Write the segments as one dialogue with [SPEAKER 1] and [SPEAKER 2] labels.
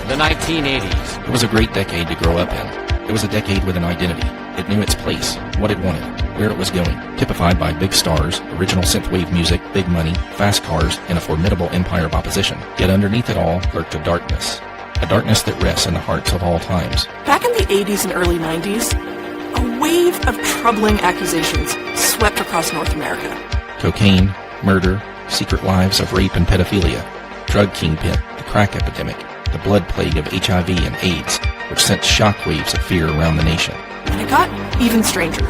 [SPEAKER 1] The 1980s.
[SPEAKER 2] It was a great decade to grow up in. It was a decade with an identity. It knew its place, what it wanted, where it was going, typified by big stars, original synthwave music, big money, fast cars, and a formidable empire of opposition. Yet underneath it all lurked a darkness that rests in the hearts of all times.
[SPEAKER 3] Back in the 80s and early 90s, a wave of troubling accusations swept across North America.
[SPEAKER 2] Cocaine, murder, secret lives of rape and pedophilia, drug kingpin, the crack epidemic, the blood plague of HIV and AIDS, which sent shockwaves of fear around the nation.
[SPEAKER 3] And it got even stranger.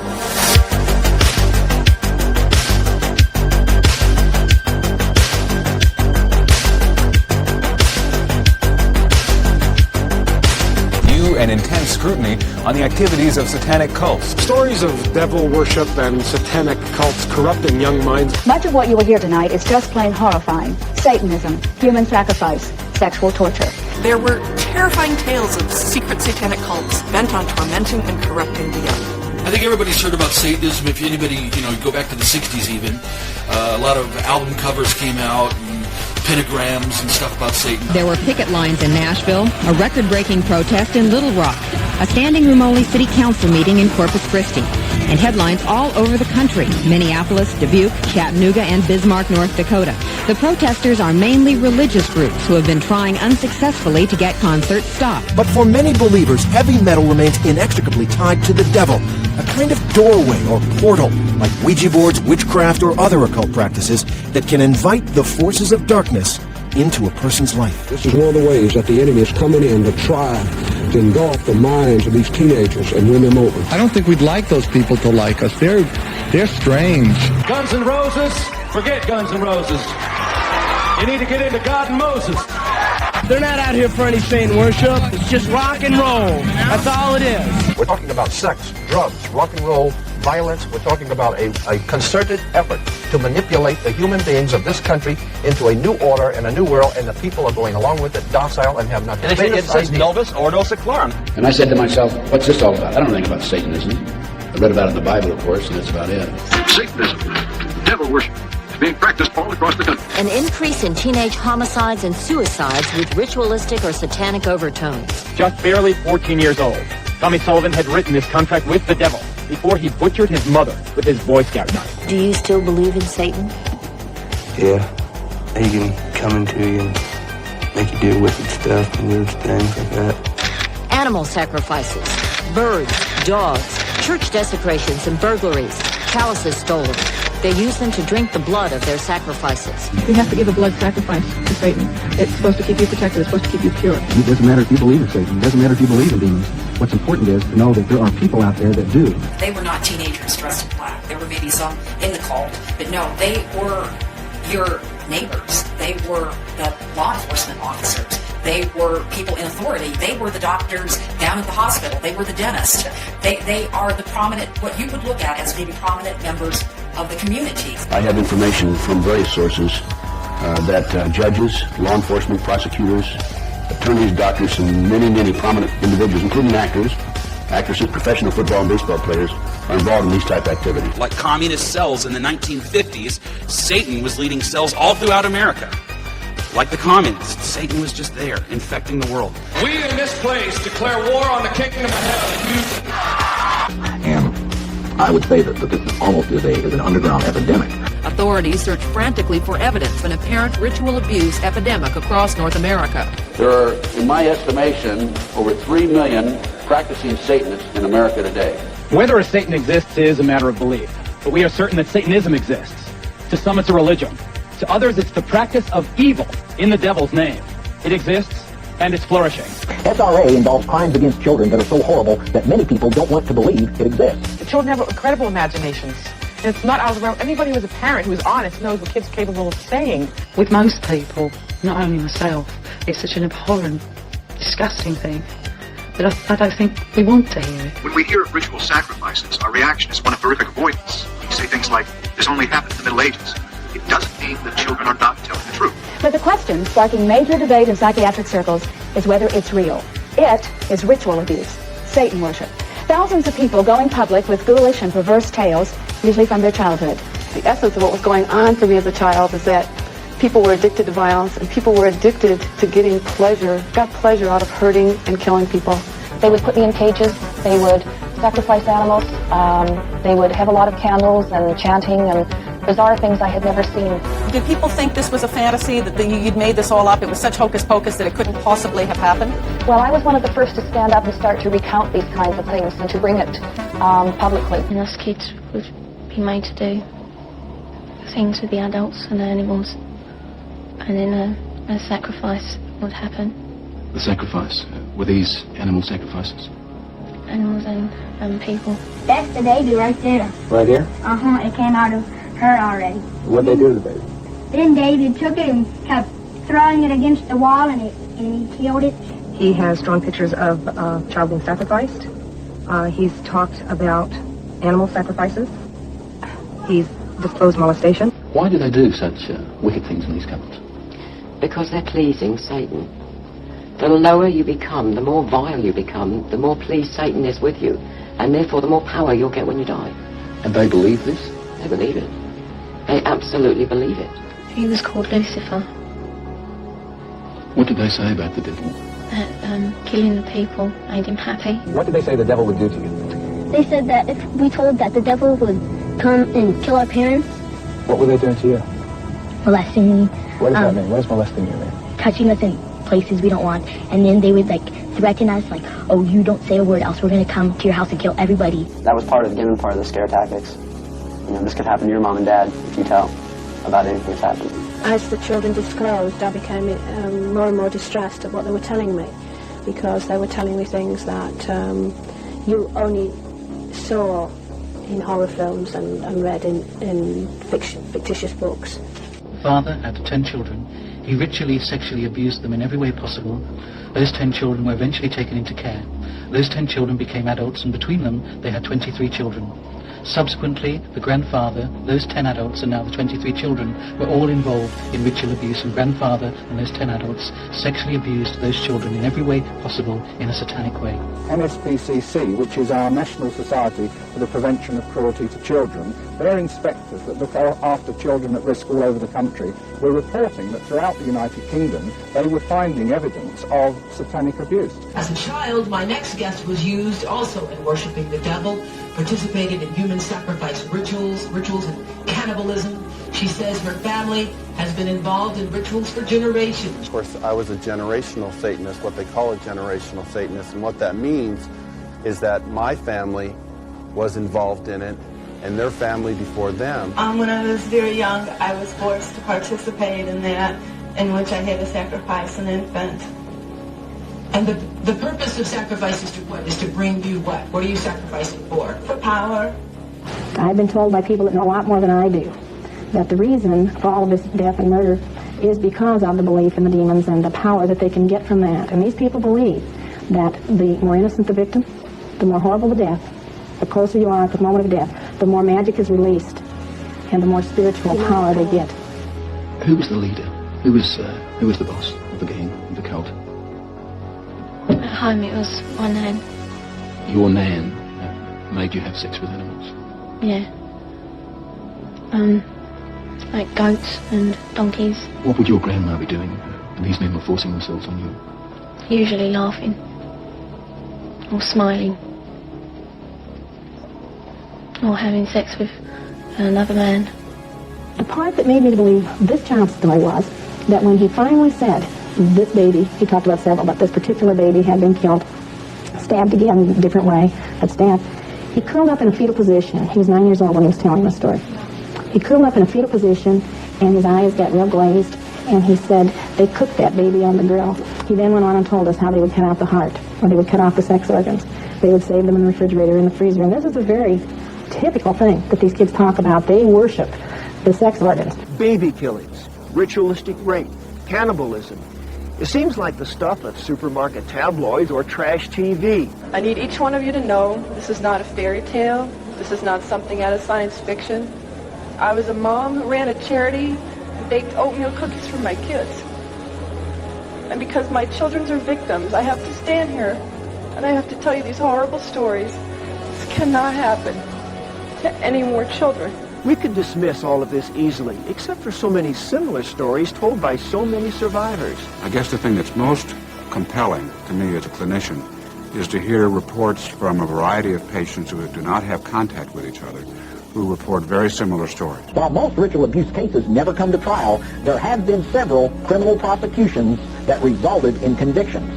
[SPEAKER 4] New and intense scrutiny on the activities of satanic cults.
[SPEAKER 5] Stories of devil worship and satanic cults corrupting young minds.
[SPEAKER 6] Much of what you will hear tonight is just plain horrifying. Satanism, human sacrifice, sexual torture.
[SPEAKER 3] There were terrifying tales of secret satanic cults bent on tormenting and corrupting the young.
[SPEAKER 7] I think everybody's heard about Satanism. If anybody, go back to the 60s even, a lot of album covers came out and pentagrams and stuff about Satan.
[SPEAKER 8] There were picket lines in Nashville, a record-breaking protest in Little Rock, a standing-room-only city council meeting in Corpus Christi, and headlines all over the country: Minneapolis, Dubuque, Chattanooga, and Bismarck, North Dakota. The protesters are mainly religious groups who have been trying unsuccessfully to get concerts stopped.
[SPEAKER 9] But for many believers, heavy metal remains inextricably tied to the devil, a kind of doorway or portal, like Ouija boards, witchcraft, or other occult practices that can invite the forces of darkness into a person's life.
[SPEAKER 5] This is one of the ways that the enemy is coming in to try to engulf the minds of these teenagers and win them over.
[SPEAKER 10] I don't think we'd like those people to like us. They're strange.
[SPEAKER 11] Guns N' Roses? Forget Guns N' Roses. You need to get into God and Moses.
[SPEAKER 12] They're not out here for any Satan worship. It's just rock and roll. That's all it is.
[SPEAKER 13] We're talking about sex, drugs, rock and roll, violence. We're talking about a concerted effort to manipulate the human beings of this country into a new order and a new world, and the people are going along with it, docile, and have nothing.
[SPEAKER 14] It says Novus Ordo Seclorum.
[SPEAKER 15] And I said to myself, what's this all about? I don't know anything about Satanism. I read about it in the Bible, of course, and that's about it.
[SPEAKER 16] Satanism, devil worship, is being practiced all across the country.
[SPEAKER 17] An increase in teenage homicides and suicides with ritualistic or satanic overtones.
[SPEAKER 11] Just barely 14 years old, Tommy Sullivan had written his contract with the devil before he butchered his mother with his Boy Scout knife.
[SPEAKER 17] Do you still believe in Satan?
[SPEAKER 18] Yeah. He can come into you and make you do wicked stuff and weird things like that.
[SPEAKER 17] Animal sacrifices, birds, dogs, church desecrations and burglaries, chalices stolen. They use them to drink the blood of their sacrifices.
[SPEAKER 19] We have to give a blood sacrifice to Satan. It's supposed to keep you protected. It's supposed to keep you pure.
[SPEAKER 20] It doesn't matter if you believe in Satan. It doesn't matter if you believe in demons. What's important is to know that there are people out there that do.
[SPEAKER 5] They were not teenagers dressed in black. There were maybe some in the cult. But no, they were your neighbors. They were the law enforcement officers. They were people in authority. They were the doctors down at the hospital. They were the dentist. They are the prominent, what you would look at as maybe prominent members of the community.
[SPEAKER 15] I have information from various sources that judges, law enforcement, prosecutors, attorneys, doctors, and many prominent individuals, including actresses, professional football and baseball players, are involved in these type of activities.
[SPEAKER 14] Like communist cells in the 1950s, Satan was leading cells all throughout America. Like the communists, Satan was just there, infecting the world.
[SPEAKER 11] We in this place declare war on the kingdom of hell.
[SPEAKER 15] And I would say that this almost is an underground epidemic.
[SPEAKER 4] Authorities search frantically for evidence of an apparent ritual abuse epidemic across North America.
[SPEAKER 15] There are, in my estimation, over 3 million practicing Satanists in America today.
[SPEAKER 11] Whether a Satan exists is a matter of belief, but we are certain that Satanism exists. To some, it's a religion. To others, it's the practice of evil in the devil's name. It exists, and it's flourishing.
[SPEAKER 9] SRA involves crimes against children that are so horrible that many people don't want to believe it exists.
[SPEAKER 19] The children have incredible imaginations. And it's not out of the realm. Anybody who is a parent who is honest knows what kids are capable of saying.
[SPEAKER 3] With most people, not only myself, it's such an abhorrent, disgusting thing that I don't think we want to hear it.
[SPEAKER 16] When we hear of ritual sacrifices, our reaction is one of horrific avoidance. We say things like, this only happened in the Middle Ages. It doesn't mean that children are not telling the truth.
[SPEAKER 6] But the question sparking major debate in psychiatric circles is whether it's real. It is ritual abuse, Satan worship. thousands of people going public with ghoulish and perverse tales, usually from their childhood.
[SPEAKER 19] The essence of what was going on for me as a child is that people were addicted to violence and people were addicted to getting pleasure, got pleasure out of hurting and killing people.
[SPEAKER 21] They would put me in cages, they would sacrifice animals, they would have a lot of candles and chanting and bizarre things I had never seen.
[SPEAKER 22] Did people think this was a fantasy, that you'd made this all up? It was such hocus pocus that it couldn't possibly have happened?
[SPEAKER 21] Well, I was one of the first to stand up and start to recount these kinds of things and to bring it publicly.
[SPEAKER 23] And us kids would be made to do things with the adults and the animals, and then a sacrifice would happen.
[SPEAKER 2] The sacrifice? Were these animal sacrifices?
[SPEAKER 23] Animals and people.
[SPEAKER 24] That's the baby right there.
[SPEAKER 20] Right here?
[SPEAKER 24] Uh-huh, it came out of her already.
[SPEAKER 20] What'd they do to the baby?
[SPEAKER 24] Then David took it and kept throwing it against the wall, and he killed it.
[SPEAKER 25] He has drawn pictures of child being sacrificed. He's talked about animal sacrifices. He's disclosed molestation.
[SPEAKER 2] Why do they do such wicked things in these cults?
[SPEAKER 26] Because they're pleasing Satan. The lower you become, the more vile you become, the more pleased Satan is with you, and therefore the more power you'll get when you die.
[SPEAKER 2] And they believe this?
[SPEAKER 26] They believe it. They absolutely believe it.
[SPEAKER 23] He was called Lucifer.
[SPEAKER 2] What did they say about the devil?
[SPEAKER 23] That killing the people made him happy.
[SPEAKER 20] What did they say the devil would do to you?
[SPEAKER 24] They said that if we told that the devil would come and kill our parents.
[SPEAKER 20] What were they doing to you?
[SPEAKER 24] Molesting me.
[SPEAKER 20] What does that mean? What does molesting you mean?
[SPEAKER 24] Touching us in places we don't want. And then they would threaten us oh, you don't say a word else we're going to come to your house and kill everybody.
[SPEAKER 18] That was part of the scare tactics. This could happen to your mom and dad if you tell about anything that's happened.
[SPEAKER 27] As the children disclosed, I became more and more distressed at what they were telling me, because they were telling me things that you only saw in horror films and read in fictitious books.
[SPEAKER 28] Father had 10 children. He ritually sexually abused them in every way possible. Those 10 children were eventually taken into care. Those 10 children became adults, and between them they had 23 children. Subsequently, the grandfather, those 10 adults, and now the 23 children were all involved in ritual abuse, and grandfather and those 10 adults sexually abused those children in every way possible in a satanic way.
[SPEAKER 20] NSPCC, which is our National Society for the Prevention of Cruelty to Children, their inspectors that look after children at risk all over the country were reporting that throughout the United Kingdom they were finding evidence of satanic abuse.
[SPEAKER 29] As a child, my next guest was used also in worshiping the devil, participated in human sacrifice rituals and cannibalism. She says her family has been involved in rituals for generations.
[SPEAKER 30] Of course, I was a generational Satanist, what they call a generational Satanist, and what that means is that my family was involved in it, and their family before them.
[SPEAKER 31] When I was very young, I was forced to participate in that, in which I had to sacrifice an infant.
[SPEAKER 29] And the purpose of sacrifice is to what? Is to bring you what? What are you sacrificing for?
[SPEAKER 31] For power.
[SPEAKER 25] I've been told by people that know a lot more than I do that the reason for all of this death and murder is because of the belief in the demons and the power that they can get from that. And these people believe that the more innocent the victim, the more horrible the death, the closer you are at the moment of death, the more magic is released and the more spiritual power they get.
[SPEAKER 2] Who was the leader? Who was the boss of the gang, of the cult?
[SPEAKER 23] At home it was my nan.
[SPEAKER 2] Your nan made you have sex with animals?
[SPEAKER 23] Yeah. Like goats and donkeys.
[SPEAKER 2] What would your grandma be doing when these men were forcing themselves on you?
[SPEAKER 23] Usually laughing. Or smiling. Or having sex with another man.
[SPEAKER 25] The part that made me believe this child's story was that when he finally said, this baby, he talked about several, but this particular baby had been killed, stabbed again in a different way, but stabbed. He curled up in a fetal position. He was 9 years old when he was telling the story. He curled up in a fetal position, and his eyes got real glazed, and he said they cooked that baby on the grill. He then went on and told us how they would cut out the heart, or they would cut off the sex organs. They would save them in the refrigerator, in the freezer, and this is a very typical thing that these kids talk about. They worship the sex organs.
[SPEAKER 32] Baby killings, ritualistic rape, cannibalism. It seems like the stuff of supermarket tabloids or trash TV.
[SPEAKER 19] I need each one of you to know this is not a fairy tale. This is not something out of science fiction. I was a mom who ran a charity and baked oatmeal cookies for my kids. And because my children are victims, I have to stand here and I have to tell you these horrible stories cannot happen to any more children.
[SPEAKER 32] We could dismiss all of this easily, except for so many similar stories told by so many survivors.
[SPEAKER 1] I guess the thing that's most compelling to me as a clinician is to hear reports from a variety of patients who do not have contact with each other, who report very similar stories.
[SPEAKER 4] While most ritual abuse cases never come to trial, there have been several criminal prosecutions that resulted in convictions.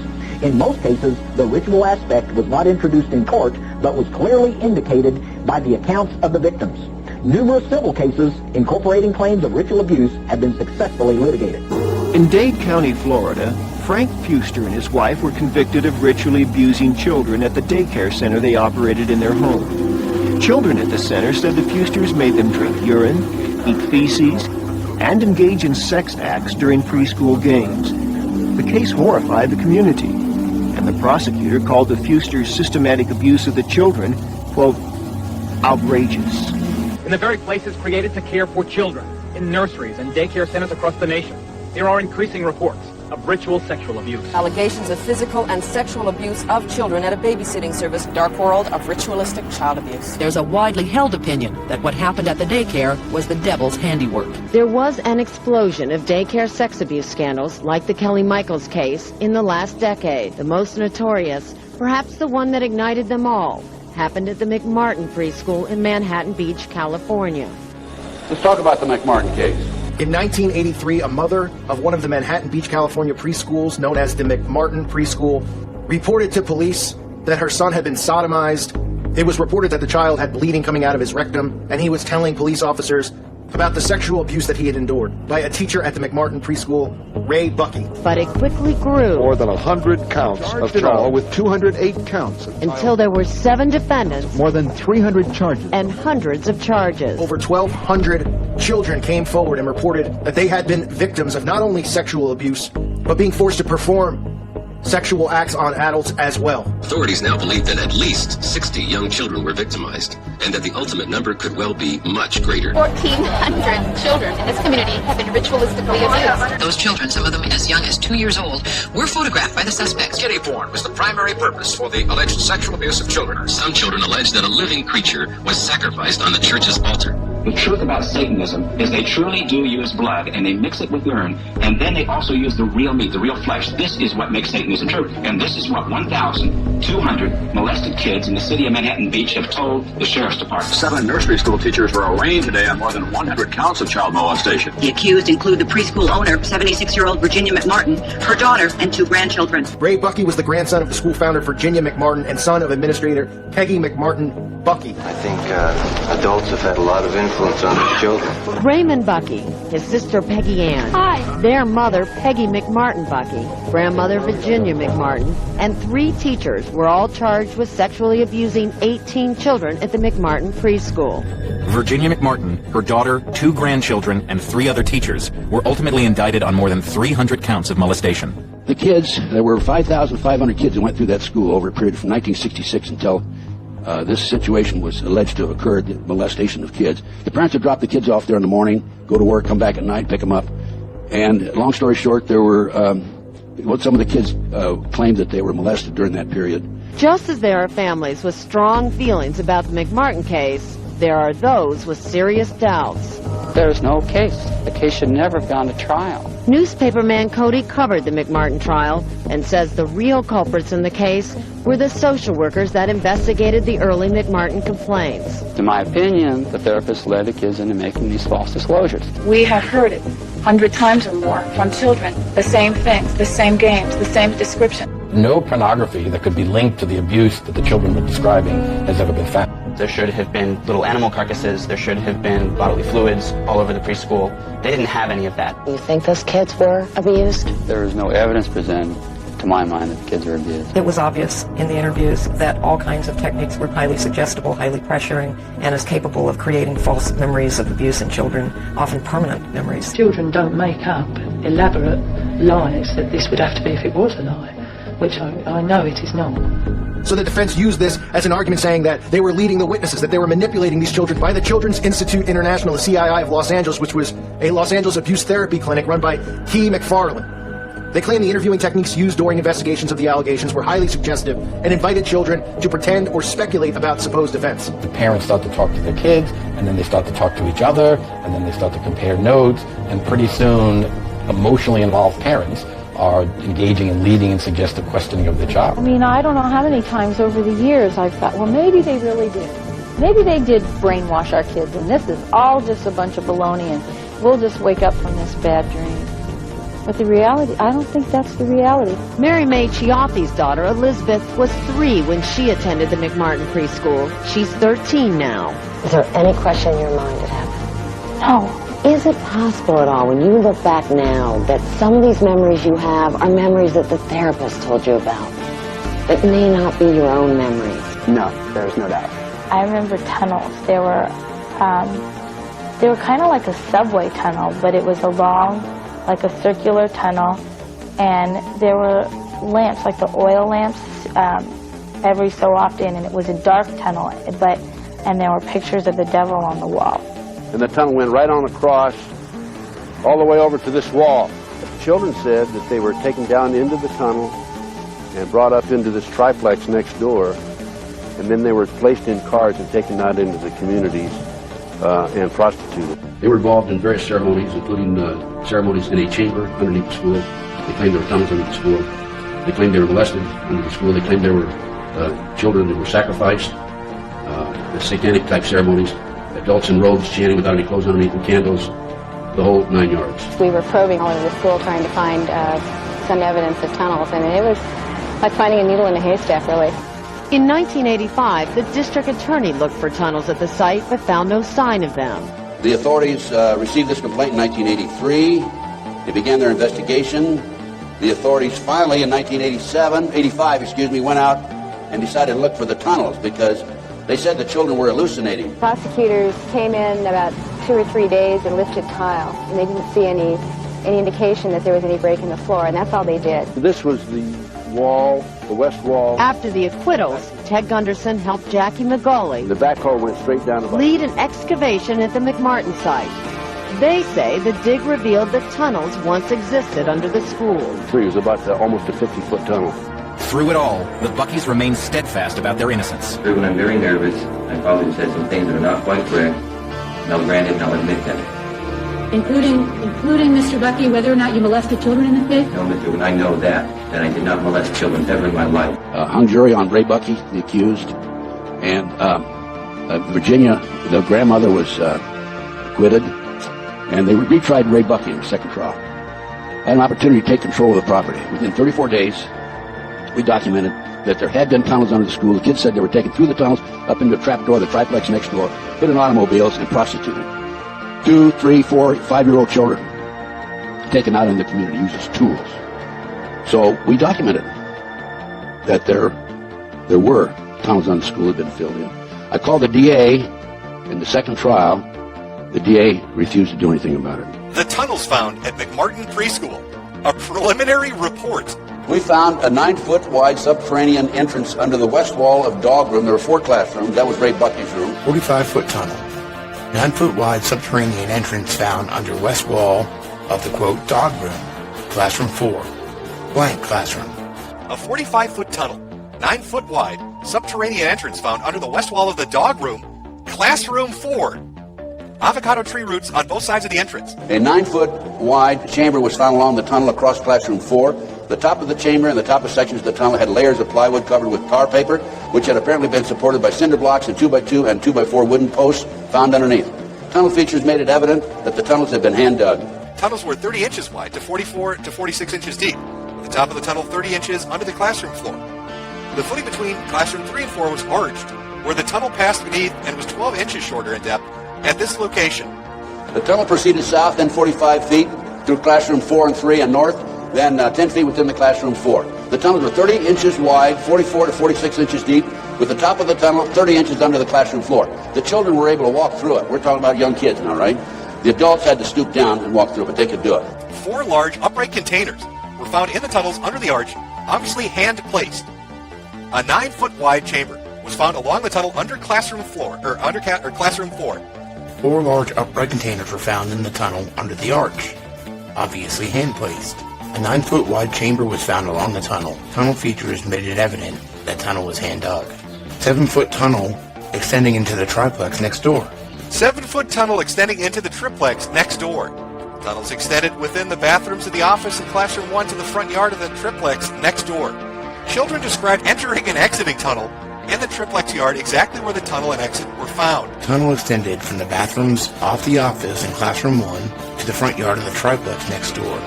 [SPEAKER 4] In most cases, the ritual aspect was not introduced in court, but was clearly indicated by the accounts of the victims. Numerous civil cases incorporating claims of ritual abuse have been successfully litigated.
[SPEAKER 32] In Dade County, Florida, Frank Fuster and his wife were convicted of ritually abusing children at the daycare center they operated in their home. Children at the center said the Fusters made them drink urine, eat feces, and engage in sex acts during preschool games. The case horrified the community, and the prosecutor called the Fusters' systematic abuse of the children, quote, outrageous.
[SPEAKER 5] In the very places created to care for children, in nurseries and daycare centers across the nation, there are increasing reports of ritual sexual abuse.
[SPEAKER 22] Allegations of physical and sexual abuse of children at a babysitting service, dark world of ritualistic child abuse.
[SPEAKER 7] There's a widely held opinion that what happened at the daycare was the devil's handiwork.
[SPEAKER 8] There was an explosion of daycare sex abuse scandals, like the Kelly Michaels case, in the last decade. The most notorious, perhaps the one that ignited them all, happened at the McMartin Preschool in Manhattan Beach, California.
[SPEAKER 10] Let's talk about the McMartin case.
[SPEAKER 11] In 1983, a mother of one of the Manhattan Beach, California preschools, known as the McMartin Preschool, reported to police that her son had been sodomized. It was reported that the child had bleeding coming out of his rectum, and he was telling police officers about the sexual abuse that he had endured by a teacher at the McMartin Preschool, Ray Bucky.
[SPEAKER 8] But it quickly grew.
[SPEAKER 12] More than 100 counts of trial with 208 counts.
[SPEAKER 8] Until there were 7 defendants.
[SPEAKER 12] More than 300 charges.
[SPEAKER 8] And hundreds of charges.
[SPEAKER 11] Over 1,200 children came forward and reported that they had been victims of not only sexual abuse, but being forced to perform sexual acts on adults as well.
[SPEAKER 13] Authorities now believe that at least 60 young children were victimized, and that the ultimate number could well be much greater.
[SPEAKER 14] 1,400 children in this community have been ritualistically abused.
[SPEAKER 7] Those children, some of them as young as 2 years old, were photographed by the suspects.
[SPEAKER 13] Kitty porn was the primary purpose for the alleged sexual abuse of children. Some children allege that a living creature was sacrificed on the church's altar.
[SPEAKER 15] The truth about Satanism is they truly do use blood, and they mix it with urine, and then they also use the real meat, the real flesh. This is what makes Satanism true. And this is what 1,200 molested kids in the city of Manhattan Beach have told the sheriff's department.
[SPEAKER 13] 7 nursery school teachers were arraigned today on more than 100 counts of child molestation.
[SPEAKER 7] The accused include the preschool owner, 76-year-old Virginia McMartin, her daughter, and 2 grandchildren.
[SPEAKER 11] Ray Bucky was the grandson of the school founder Virginia McMartin and son of Administrator Peggy McMartin Bucky.
[SPEAKER 18] I think adults have had a lot of influence on their children.
[SPEAKER 8] Raymond Bucky, his sister Peggy Ann.
[SPEAKER 14] Hi.
[SPEAKER 8] Their mother, Peggy McMartin Bucky, grandmother Virginia McMartin, and 3 teachers were all charged with sexually abusing 18 children at the McMartin Preschool.
[SPEAKER 2] Virginia McMartin, her daughter, 2 grandchildren, and 3 other teachers were ultimately indicted on more than 300 counts of molestation.
[SPEAKER 17] The kids, there were 5,500 kids that went through that school over a period from 1966 until this situation was alleged to have occurred, the molestation of kids. The parents would drop the kids off there in the morning, go to work, come back at night, pick them up. And long story short, there were, some of the kids claimed that they were molested during that period.
[SPEAKER 8] Just as there are families with strong feelings about the McMartin case, there are those with serious doubts.
[SPEAKER 33] There's no case. The case should never have gone to trial.
[SPEAKER 8] Newspaperman Cody covered the McMartin trial and says the real culprits in the case were the social workers that investigated the early McMartin complaints.
[SPEAKER 33] In my opinion, the therapist led the kids into making these false disclosures.
[SPEAKER 34] We have heard it 100 times or more from children. The same things, the same games, the same description.
[SPEAKER 2] No pornography that could be linked to the abuse that the children were describing has ever been found.
[SPEAKER 35] There should have been little animal carcasses. There should have been bodily fluids all over the preschool. They didn't have any of that.
[SPEAKER 8] You think those kids were abused?
[SPEAKER 33] There is no evidence presented, to my mind, that the kids were abused.
[SPEAKER 36] It was obvious in the interviews that all kinds of techniques were highly suggestible, highly pressuring, and is capable of creating false memories of abuse in children, often permanent memories.
[SPEAKER 3] Children don't make up elaborate lies that this would have to be if it was a lie, which I know it is not.
[SPEAKER 11] So the defense used this as an argument saying that they were leading the witnesses, that they were manipulating these children by the Children's Institute International, the CII of Los Angeles, which was a Los Angeles abuse therapy clinic run by Key McFarland. They claim the interviewing techniques used during investigations of the allegations were highly suggestive and invited children to pretend or speculate about supposed events.
[SPEAKER 1] The parents start to talk to their kids, and then they start to talk to each other, and then they start to compare notes, and pretty soon emotionally involved parents are engaging in leading and suggestive questioning of the child.
[SPEAKER 34] I mean, I don't know how many times over the years I've thought, well, maybe they really did. Maybe they did brainwash our kids, and this is all just a bunch of baloney, and we'll just wake up from this bad dream. But the reality, I don't think that's the reality.
[SPEAKER 8] Mary Mae Chiaffi's daughter, Elizabeth, was 3 when she attended the McMartin preschool. She's 13 now. Is there any question in your mind it happened?
[SPEAKER 34] No.
[SPEAKER 8] Is it possible at all, when you look back now, that some of these memories you have are memories that the therapist told you about, that may not be your own memories?
[SPEAKER 18] No, there's no doubt.
[SPEAKER 34] I remember tunnels. They were kind of like a subway tunnel, but it was a long, like a circular tunnel, and there were lamps, like the oil lamps, every so often, and it was a dark tunnel, and there were pictures of the devil on the wall.
[SPEAKER 12] And the tunnel went right on across, all the way over to this wall. The children said that they were taken down into the tunnel and brought up into this triplex next door, and then they were placed in cars and taken out into the communities and prostituted.
[SPEAKER 17] They were involved in various ceremonies, including ceremonies in a chamber underneath the school. They claimed there were tunnels under the school. They claimed they were molested under the school. They claimed there were children that were sacrificed, the satanic type ceremonies, adults in robes chanting without any clothes underneath and candles, the whole 9 yards.
[SPEAKER 6] We were probing all over the school trying to find some evidence of tunnels, and it was like finding a needle in a haystack, really.
[SPEAKER 8] In 1985, the district attorney looked for tunnels at the site but found no sign of them.
[SPEAKER 17] The authorities received this complaint in 1983. They began their investigation. The authorities finally, in 1985, went out and decided to look for the tunnels because they said the children were hallucinating.
[SPEAKER 6] Prosecutors came in about 2 or 3 days and lifted tile, and they didn't see any indication that there was any break in the floor, and that's all they did.
[SPEAKER 12] This was the wall, the west wall.
[SPEAKER 8] After the acquittals, Ted Gunderson helped Jackie McGauley.
[SPEAKER 12] The backhoe went straight down to
[SPEAKER 8] lead an excavation at the McMartin site. They say the dig revealed that tunnels once existed under the school.
[SPEAKER 12] It was about almost a 50-foot tunnel.
[SPEAKER 2] Through it all, the Buckys remained steadfast about their innocence.
[SPEAKER 15] When I'm very nervous, I probably said some things that are not quite correct, and I'll grant it and I'll admit that.
[SPEAKER 14] Including Mr. Bucky, whether or not you molested children in the pit?
[SPEAKER 15] No, Mr. When I know that I did not molest children ever in my life.
[SPEAKER 17] Hung jury on Ray Bucky, the accused, and Virginia, the grandmother, was acquitted, and they retried Ray Bucky in the second trial. Had an opportunity to take control of the property. Within 34 days, we documented that there had been tunnels under the school. The kids said they were taken through the tunnels, up into a trap door, the triplex next door, hid in automobiles, and prostituted. 2, 3, 4, 5-year-old children taken out in the community, used as tools. So we documented that there were tunnels under the school that had been filled in. I called the DA in the second trial. The DA refused to do anything about it.
[SPEAKER 9] The tunnels found at McMartin Preschool. A preliminary report.
[SPEAKER 17] We found a 9-foot wide subterranean entrance under the west wall of dog room. There were 4 classrooms. That was Ray Bucky's room.
[SPEAKER 16] 45-foot tunnel. 9-foot wide subterranean entrance found under west wall of the, quote, dog room. Classroom 4. Blank classroom.
[SPEAKER 9] A 45-foot tunnel, 9-foot wide, subterranean entrance found under the west wall of the dog room. Classroom 4. Avocado tree roots on both sides of the entrance.
[SPEAKER 17] A 9-foot wide chamber was found along the tunnel across classroom 4. The top of the chamber and the top of sections of the tunnel had layers of plywood covered with tar paper, which had apparently been supported by cinder blocks and 2x2 and 2x4 wooden posts found underneath. Tunnel features made it evident that the tunnels had been hand dug.
[SPEAKER 9] Tunnels were 30 inches wide to 44 to 46 inches deep. The top of the tunnel 30 inches under the classroom floor. The footing between classroom 3 and 4 was arched, where the tunnel passed beneath and was 12 inches shorter in depth at this location.
[SPEAKER 17] The tunnel proceeded south, then 45 feet through classroom 4 and 3 and north, then 10 feet within the classroom 4. The tunnels were 30 inches wide, 44 to 46 inches deep, with the top of the tunnel 30 inches under the classroom floor. The children were able to walk through it. We're talking about young kids now, right? The adults had to stoop down and walk through it, but they could do it.
[SPEAKER 9] 4 large upright containers were found in the tunnels under the arch, obviously hand-placed. A 9-foot wide chamber was found along the tunnel under classroom floor, or classroom 4.
[SPEAKER 16] 4 large upright containers were found in the tunnel under the arch, obviously hand-placed. A 9-foot wide chamber was found along the tunnel. Tunnel features made it evident that tunnel was hand-dug. 7-foot tunnel extending into the triplex next door.
[SPEAKER 9] 7-foot tunnel extending into the triplex next door. Tunnels extended within the bathrooms of the office in Classroom 1 to the front yard of the triplex next door. Children described entering and exiting tunnel in the triplex yard exactly where the tunnel and exit were found.
[SPEAKER 16] Tunnel extended from the bathrooms off the office in Classroom 1 to the front yard of the triplex next door.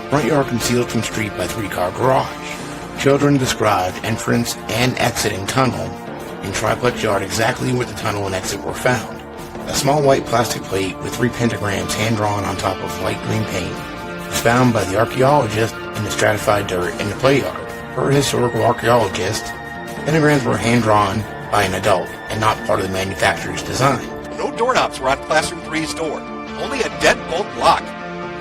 [SPEAKER 16] Front yard concealed from street by 3-car garage. Children described entrance and exiting tunnel in triplex yard exactly where the tunnel and exit were found. A small white plastic plate with 3 pentagrams hand-drawn on top of light-green paint was found by the archaeologist in the stratified dirt in the play yard. Per historical archaeologist, pentagrams were hand-drawn by an adult and not part of the manufacturer's design.
[SPEAKER 9] No doorknobs were on Classroom 3's door, only a deadbolt lock.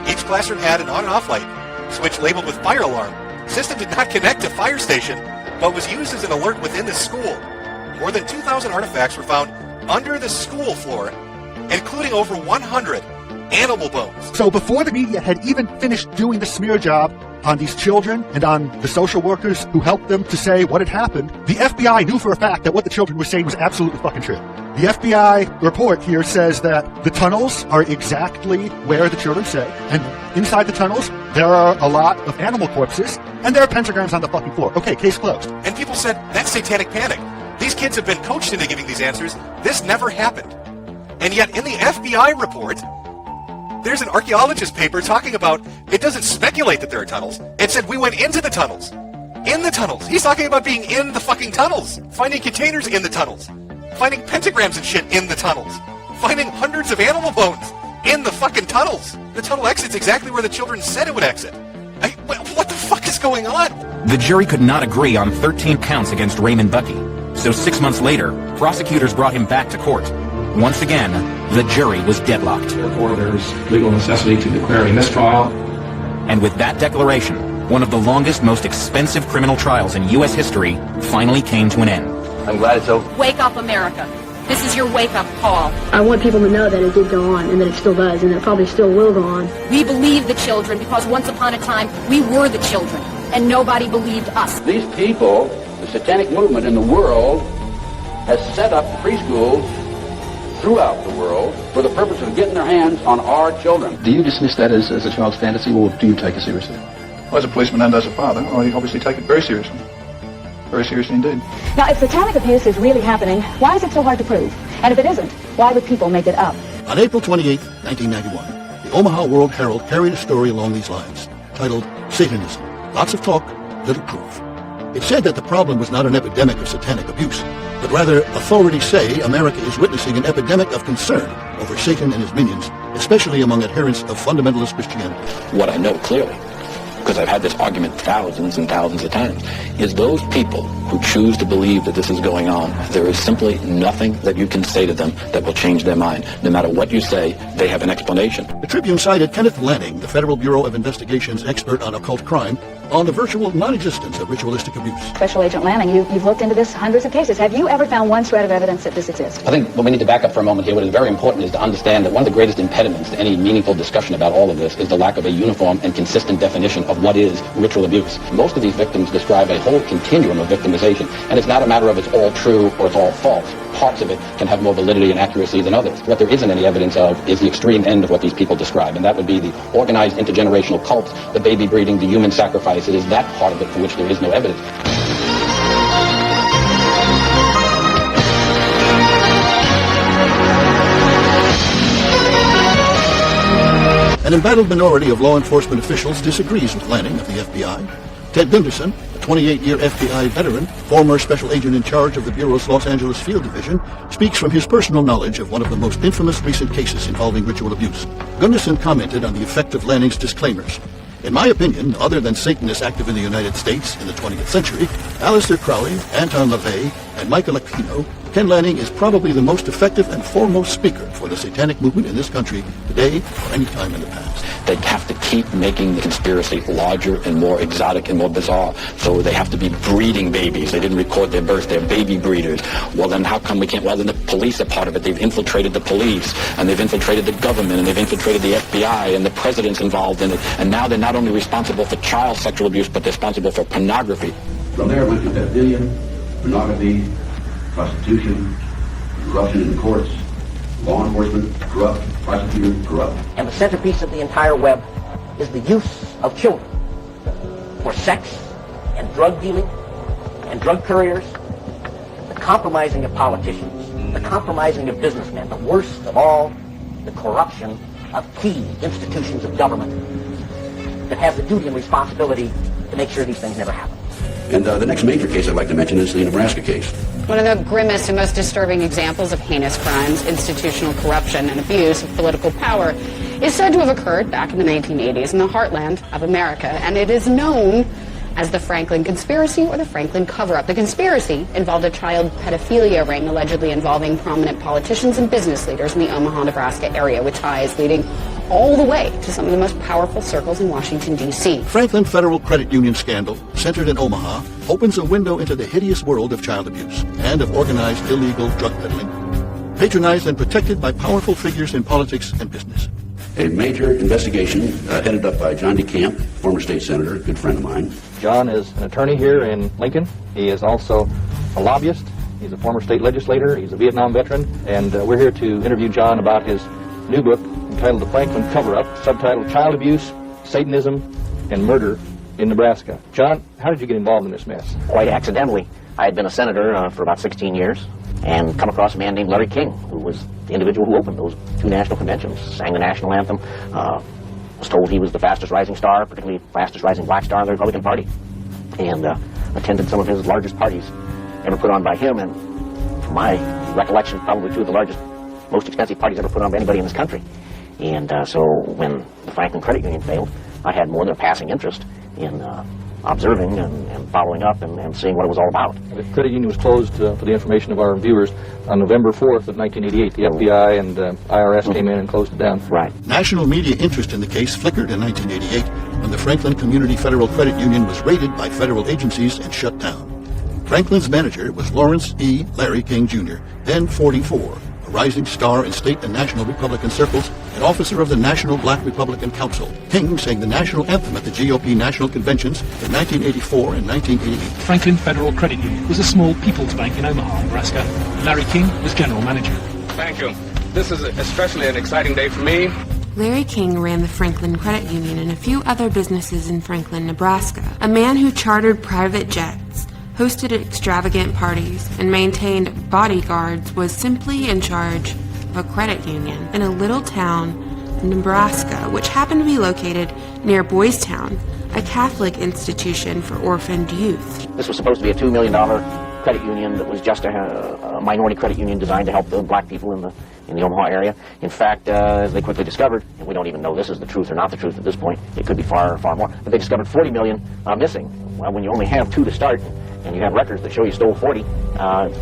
[SPEAKER 9] Each classroom had an on and off light, switch labeled with fire alarm. System did not connect to fire station, but was used as an alert within the school. More than 2,000 artifacts were found under the school floor, including over 100 animal bones.
[SPEAKER 4] So before the media had even finished doing the smear job on these children and on the social workers who helped them to say what had happened, the FBI knew for a fact that what the children were saying was absolutely fucking true. The FBI report here says that the tunnels are exactly where the children say, and inside the tunnels there are a lot of animal corpses, and there are pentagrams on the fucking floor. Okay, case closed.
[SPEAKER 9] And people said, that's satanic panic. These kids have been coached into giving these answers. This never happened. And yet in the FBI report, there's an archaeologist paper talking about, it doesn't speculate that there are tunnels. It said we went into the tunnels. In the tunnels. He's talking about being in the fucking tunnels. Finding containers in the tunnels. Finding pentagrams and shit in the tunnels. Finding hundreds of animal bones in the fucking tunnels. The tunnel exits exactly where the children said it would exit. What the fuck is going on?
[SPEAKER 2] The jury could not agree on 13 counts against Raymond Bucky. So 6 months later, prosecutors brought him back to court. Once again, the jury was deadlocked.
[SPEAKER 5] Therefore, there's legal necessity to declare a mistrial.
[SPEAKER 2] And with that declaration, one of the longest, most expensive criminal trials in U.S. history finally came to an end.
[SPEAKER 12] I'm glad it's over.
[SPEAKER 19] Wake up, America. This is your wake-up call.
[SPEAKER 14] I want people to know that it did go on and that it still does and that it probably still will go on.
[SPEAKER 19] We believe the children because once upon a time, we were the children and nobody believed us.
[SPEAKER 17] These people, the satanic movement in the world, has set up preschools throughout the world for the purpose of getting their hands on our children.
[SPEAKER 33] Do you dismiss that as a child's fantasy, or do you take it seriously?
[SPEAKER 5] Well, as a policeman and as a father, I obviously take it very seriously. Very seriously indeed.
[SPEAKER 14] Now, if satanic abuse is really happening, why is it so hard to prove? And if it isn't, why would people make it up?
[SPEAKER 20] On April 28, 1991, the Omaha World Herald carried a story along these lines, titled Satanism. Lots of talk, little proof. It said that the problem was not an epidemic of satanic abuse, but rather authorities say America is witnessing an epidemic of concern over Satan and his minions, especially among adherents of fundamentalist Christianity.
[SPEAKER 17] What I know clearly, because I've had this argument thousands and thousands of times, is those people who choose to believe that this is going on, there is simply nothing that you can say to them that will change their mind. No matter what you say, they have an explanation.
[SPEAKER 20] The Tribune cited Kenneth Lanning, the Federal Bureau of Investigation's expert on occult crime, on the virtual non-existence of ritualistic abuse.
[SPEAKER 14] Special Agent Lanning, you've looked into this hundreds of cases. Have you ever found one shred of evidence that this exists?
[SPEAKER 17] I think what we need to back up for a moment here, what is very important is to understand that one of the greatest impediments to any meaningful discussion about all of this is the lack of a uniform and consistent definition of what is ritual abuse. Most of these victims describe a whole continuum of victimization, and it's not a matter of it's all true or it's all false. Parts of it can have more validity and accuracy than others. What there isn't any evidence of is the extreme end of what these people describe, and that would be the organized intergenerational cults, the baby breeding, the human sacrifice. It is that part of it for which there is no evidence.
[SPEAKER 20] An embattled minority of law enforcement officials disagrees with Lanning of the FBI. Ted Gunderson, a 28-year FBI veteran, former special agent in charge of the Bureau's Los Angeles Field Division, speaks from his personal knowledge of one of the most infamous recent cases involving ritual abuse. Gunderson commented on the effect of Lanning's disclaimers. In my opinion, other than Satanists active in the United States in the 20th century, Aleister Crowley, Anton LaVey, and Michael Aquino Ken Lanning is probably the most effective and foremost speaker for the satanic movement in this country today or any time in the past.
[SPEAKER 1] They have to keep making the conspiracy larger and more exotic and more bizarre. So they have to be breeding babies. They didn't record their birth. They're baby breeders. Well, then how come we can't? Well, then the police are part of it. They've infiltrated the police, and they've infiltrated the government, and they've infiltrated the FBI, and the president's involved in it. And now they're not only responsible for child sexual abuse, but they're responsible for pornography.
[SPEAKER 17] From there, it went to pedophilia, pornography, prostitution, corruption in the courts, law enforcement, corrupt, prosecutors, corrupt.
[SPEAKER 7] And the centerpiece of the entire web is the use of children for sex and drug dealing and drug couriers, the compromising of politicians, the compromising of businessmen, the worst of all, the corruption of key institutions of government that have the duty and responsibility to make sure these things never happen.
[SPEAKER 17] And the next major case I'd like to mention is the Nebraska case.
[SPEAKER 10] One of the grimmest and most disturbing examples of heinous crimes, institutional corruption, and abuse of political power is said to have occurred back in the 1980s in the heartland of America, and it is known as the Franklin Conspiracy or the Franklin Cover-Up. The conspiracy involved a child pedophilia ring allegedly involving prominent politicians and business leaders in the Omaha, Nebraska area, with ties leading all the way to some of the most powerful circles in Washington, D.C.
[SPEAKER 20] Franklin Federal Credit Union scandal, centered in Omaha, opens a window into the hideous world of child abuse and of organized illegal drug peddling, patronized and protected by powerful figures in politics and business.
[SPEAKER 17] A major investigation headed up by John DeCamp, former state senator, a good friend of mine.
[SPEAKER 13] John is an attorney here in Lincoln. He is also a lobbyist. He's a former state legislator. He's a Vietnam veteran. And we're here to interview John about his new book entitled The Franklin Cover-Up, subtitled Child Abuse, Satanism, and Murder in Nebraska. John, how did you get involved in this mess?
[SPEAKER 7] Quite accidentally. I had been a senator for about 16 years and come across a man named Larry King, who was the individual who opened those two national conventions, sang the national anthem, was told he was the fastest rising star, particularly fastest rising black star in the Republican Party, and attended some of his largest parties ever put on by him, and from my recollection, probably two of the largest, most expensive parties ever put on by anybody in this country. And so when the Franklin Credit Union failed, I had more than a passing interest in observing and following up and seeing what it was all about.
[SPEAKER 13] The credit union was closed, for the information of our viewers, on November 4th of 1988. The FBI and IRS came in and closed it down.
[SPEAKER 7] Right.
[SPEAKER 20] National media interest in the case flickered in 1988 when the Franklin Community Federal Credit Union was raided by federal agencies and shut down. Franklin's manager was Lawrence E. Larry King Jr., then 44, a rising star in state and national Republican circles, an officer of the National Black Republican Council. King sang the national anthem at the GOP national conventions in 1984 and 1988.
[SPEAKER 21] Franklin Federal Credit Union was a small people's bank in Omaha, Nebraska. Larry King was general manager.
[SPEAKER 22] Thank you. This is especially an exciting day for me.
[SPEAKER 23] Larry King ran the Franklin Credit Union and a few other businesses in Franklin, Nebraska. A man who chartered private jets, hosted extravagant parties, and maintained bodyguards was simply in charge of a credit union in a little town in Nebraska, which happened to be located near Boys Town, a Catholic institution for orphaned youth.
[SPEAKER 7] This was supposed to be a $2 million credit union that was just a minority credit union designed to help the black people in the Omaha area. In fact, as they quickly discovered, and we don't even know this is the truth or not the truth at this point, it could be far, far more, but they discovered 40 million missing. Well, when you only have 2 to start, and you have records that show you stole 40,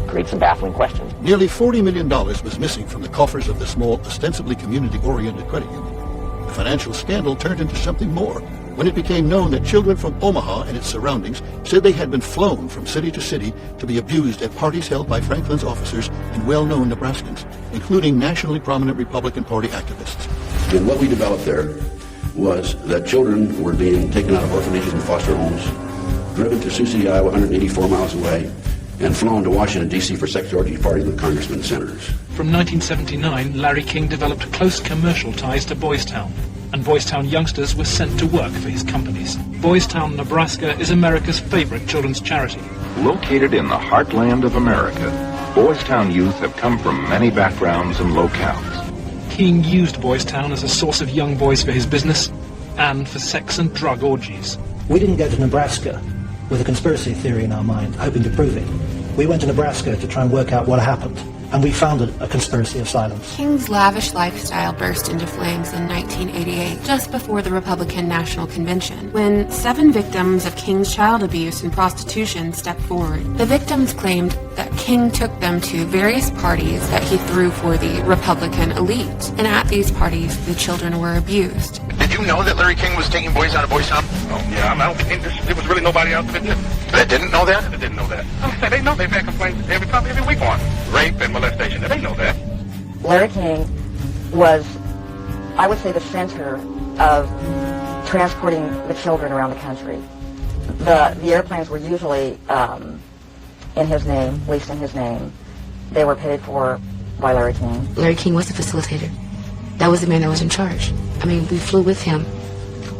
[SPEAKER 7] creates some baffling questions.
[SPEAKER 20] Nearly $40 million was missing from the coffers of the small, ostensibly community-oriented credit union. The financial scandal turned into something more when it became known that children from Omaha and its surroundings said they had been flown from city to city to be abused at parties held by Franklin's officers and well-known Nebraskans, including nationally prominent Republican Party activists.
[SPEAKER 17] And what we developed there was that children were being taken out of orphanages and foster homes, driven to Sioux City, Iowa, 184 miles away, and flown to Washington, D.C. for sex orgy parties with congressmen and senators.
[SPEAKER 21] From 1979, Larry King developed close commercial ties to Boys Town, and Boys Town youngsters were sent to work for his companies. Boys Town, Nebraska is America's favorite children's charity.
[SPEAKER 23] Located in the heartland of America, Boys Town youth have come from many backgrounds and locales.
[SPEAKER 21] King used Boys Town as a source of young boys for his business and for sex and drug orgies.
[SPEAKER 24] We didn't go to Nebraska with a conspiracy theory in our mind, hoping to prove it. We went to Nebraska to try and work out what happened.
[SPEAKER 3] and we founded a conspiracy of silence.
[SPEAKER 23] King's lavish lifestyle burst into flames in 1988, just before the Republican National Convention, when 7 victims of King's child abuse and prostitution stepped forward. The victims claimed that King took them to various parties that he threw for the Republican elite, and at these parties, the children were abused.
[SPEAKER 16] Did you know that Larry King was taking boys out of Boys Town?
[SPEAKER 6] Oh, yeah, I don't think there was really nobody out there
[SPEAKER 16] that didn't know that?
[SPEAKER 6] That didn't know that. They know they've had complaints every week on rape and molestation. They know that.
[SPEAKER 11] Larry King was, I would say, the center of transporting the children around the country. The airplanes were usually in his name, leased in his name. They were paid for by Larry King.
[SPEAKER 18] Larry King was the facilitator. That was the man that was in charge. I mean, we flew with him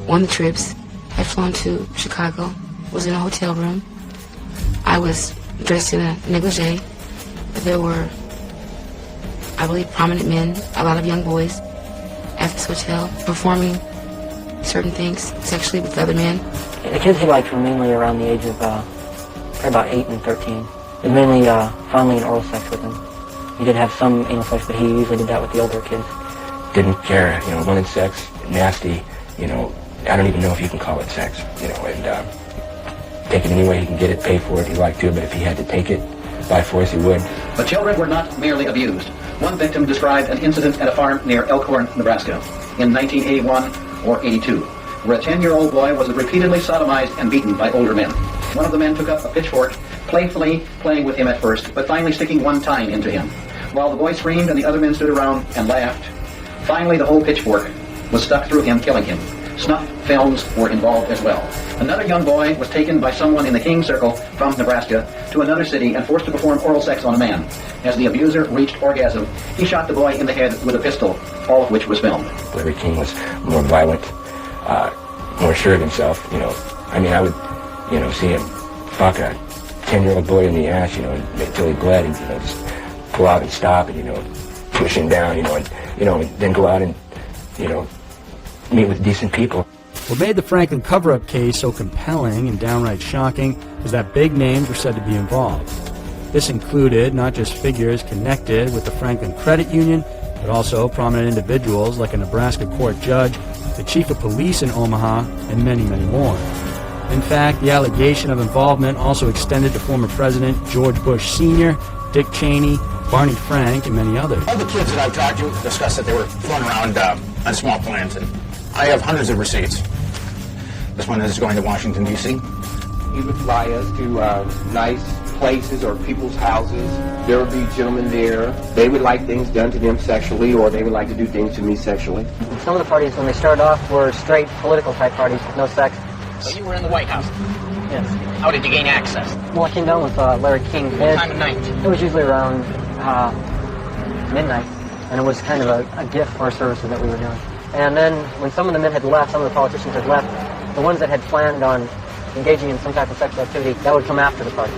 [SPEAKER 18] on the trips. I flown to Chicago, was in a hotel room. I was dressed in a negligee. There were, I believe, prominent men, a lot of young boys at this hotel performing certain things sexually with other men.
[SPEAKER 11] The kids he liked were mainly around the age of probably about 8 and 13. It mainly fondling and oral sex with them. He did have some anal sex, but he usually did that with the older kids.
[SPEAKER 24] Didn't care, wanted sex, nasty, I don't even know if you can call it sex, and take it any way he can get it, pay for it, he liked to, but if he had to take it by force, he would.
[SPEAKER 25] The children were not merely abused. One victim described an incident at a farm near Elkhorn, Nebraska, in 1981 or 82, where a 10-year-old boy was repeatedly sodomized and beaten by older men. One of the men took up a pitchfork, playfully playing with him at first, but finally sticking one tine into him. While the boy screamed and the other men stood around and laughed, finally the whole pitchfork was stuck through him, killing him. Snuff films were involved as well. Another young boy was taken by someone in the King Circle from Nebraska to another city and forced to perform oral sex on a man. As the abuser reached orgasm, he shot the boy in the head with a pistol, all of which was filmed.
[SPEAKER 24] Larry King was more violent, more sure of himself, I would, see him fuck a 10-year-old boy in the ass, until he bled, and, just go out and stop and, push him down, and then go out and, meet with decent people.
[SPEAKER 26] What made the Franklin cover-up case so compelling and downright shocking was that big names were said to be involved. This included not just figures connected with the Franklin Credit Union, but also prominent individuals like a Nebraska court judge, the chief of police in Omaha, and many, many more. In fact, the allegation of involvement also extended to former President George Bush Sr., Dick Cheney, Barney Frank, and many others.
[SPEAKER 16] All the kids that I've talked to discussed that they were flown around on small planes, and I have hundreds of receipts. This one is going to Washington, D.C.
[SPEAKER 27] He would fly us to nice places or people's houses. There would be gentlemen there. They would like things done to them sexually, or they would like to do things to me sexually.
[SPEAKER 11] Some of the parties, when they started off, were straight political type parties, no sex.
[SPEAKER 7] So you were in the White House?
[SPEAKER 11] Yes.
[SPEAKER 7] How did you gain access?
[SPEAKER 11] Well, I came down with Larry King.
[SPEAKER 7] What time of night?
[SPEAKER 11] It was usually around midnight, and it was kind of a gift for our services that we were doing. And then when some of the men had left, some of the politicians had left, the ones that had planned on engaging in some type of sexual activity, that would come after the party.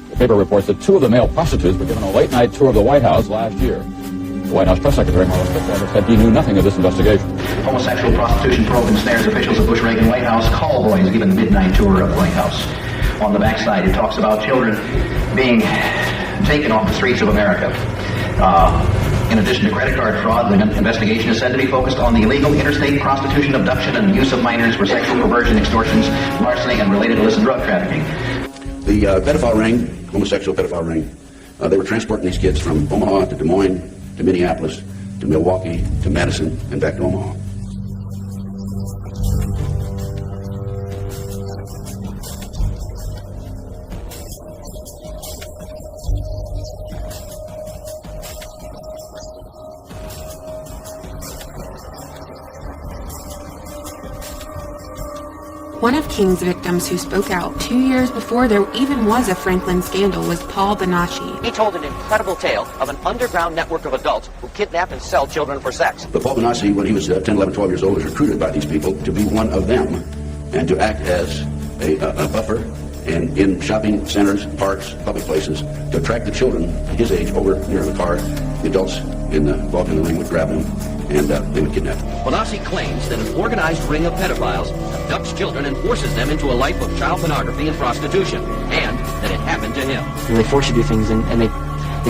[SPEAKER 28] The paper reports that 2 of the male prostitutes were given a late-night tour of the White House last year. The White House press secretary, Marlon Spitzer, said he knew nothing of this investigation.
[SPEAKER 15] Homosexual prostitution probe ensnares officials of Bush-Reagan White House. Call boys given the midnight tour of the White House. On the backside, it talks about children being taken off the streets of America. In addition to credit card fraud, the investigation is said to be focused on the illegal interstate prostitution, abduction, and use of minors for sexual perversion, extortions, larceny, and related illicit drug trafficking.
[SPEAKER 17] The pedophile ring, homosexual pedophile ring, they were transporting these kids from Omaha to Des Moines, to Minneapolis, to Milwaukee, to Madison, and back to Omaha.
[SPEAKER 23] One of King's victims who spoke out 2 years before there even was a Franklin scandal was Paul Bonacci.
[SPEAKER 7] He told an incredible tale of an underground network of adults who kidnap and sell children for sex.
[SPEAKER 17] But Paul Bonacci, when he was 10, 11, 12 years old, was recruited by these people to be one of them and to act as a buffer and in shopping centers, parks, public places, to attract the children his age over near the car. The adults involved in the ring would grab them, and they would kidnap them.
[SPEAKER 2] Bonacci claims that an organized ring of pedophiles abducts children and forces them into a life of child pornography and prostitution, and that it happened to him.
[SPEAKER 4] And they force you to do things, and they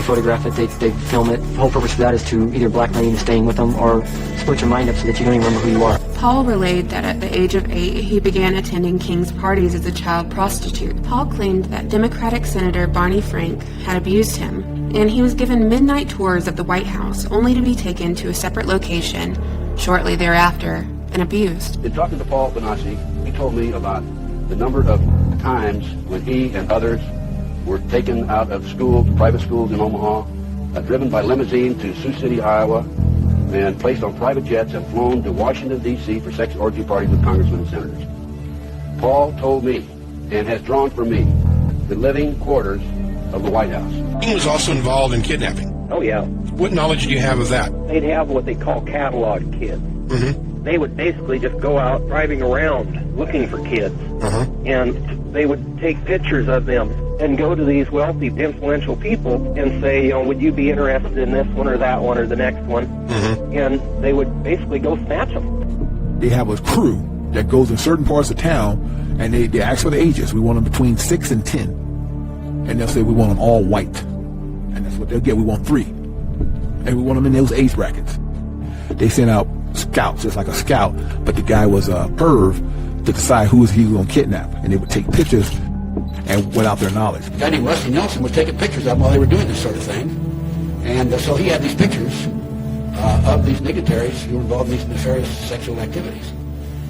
[SPEAKER 4] photograph it, they film it. The whole purpose of that is to either blackmail you into staying with them or split your mind up so that you don't even remember who you are.
[SPEAKER 23] Paul relayed that at the age of 8, he began attending King's parties as a child prostitute. Paul claimed that Democratic Senator Barney Frank had abused him, and he was given midnight tours of the White House, only to be taken to a separate location shortly thereafter and abused.
[SPEAKER 17] In talking to Paul Bonacci, he told me about the number of times when he and others were taken out of schools, private schools in Omaha, driven by limousine to Sioux City, Iowa, and placed on private jets and flown to Washington, D.C. for sex orgy parties with congressmen and senators. Paul told me, and has drawn for me, the living quarters of the White House.
[SPEAKER 16] He was also involved in kidnapping.
[SPEAKER 5] Oh, yeah.
[SPEAKER 16] What knowledge do you have of that?
[SPEAKER 5] They'd have what they call catalog kids.
[SPEAKER 16] Mm-hmm.
[SPEAKER 5] They would basically just go out driving around looking for kids. And they would take pictures of them and go to these wealthy, influential people and say, would you be interested in this one or that one or the next one? And they would basically go snatch them.
[SPEAKER 8] They have a crew that goes in certain parts of town, and they ask for the ages. We want them between 6 and 10. And they'll say, we want them all white. And that's what they'll get. We want 3. And we want them in those age brackets. They sent out scouts, just like a scout, but the guy was a perv to decide who he was going to kidnap. And they would take pictures and without their knowledge.
[SPEAKER 17] A guy named Rusty Nelson was taking pictures of them while they were doing this sort of thing. And so he had these pictures of these dignitaries who were involved in these nefarious sexual activities.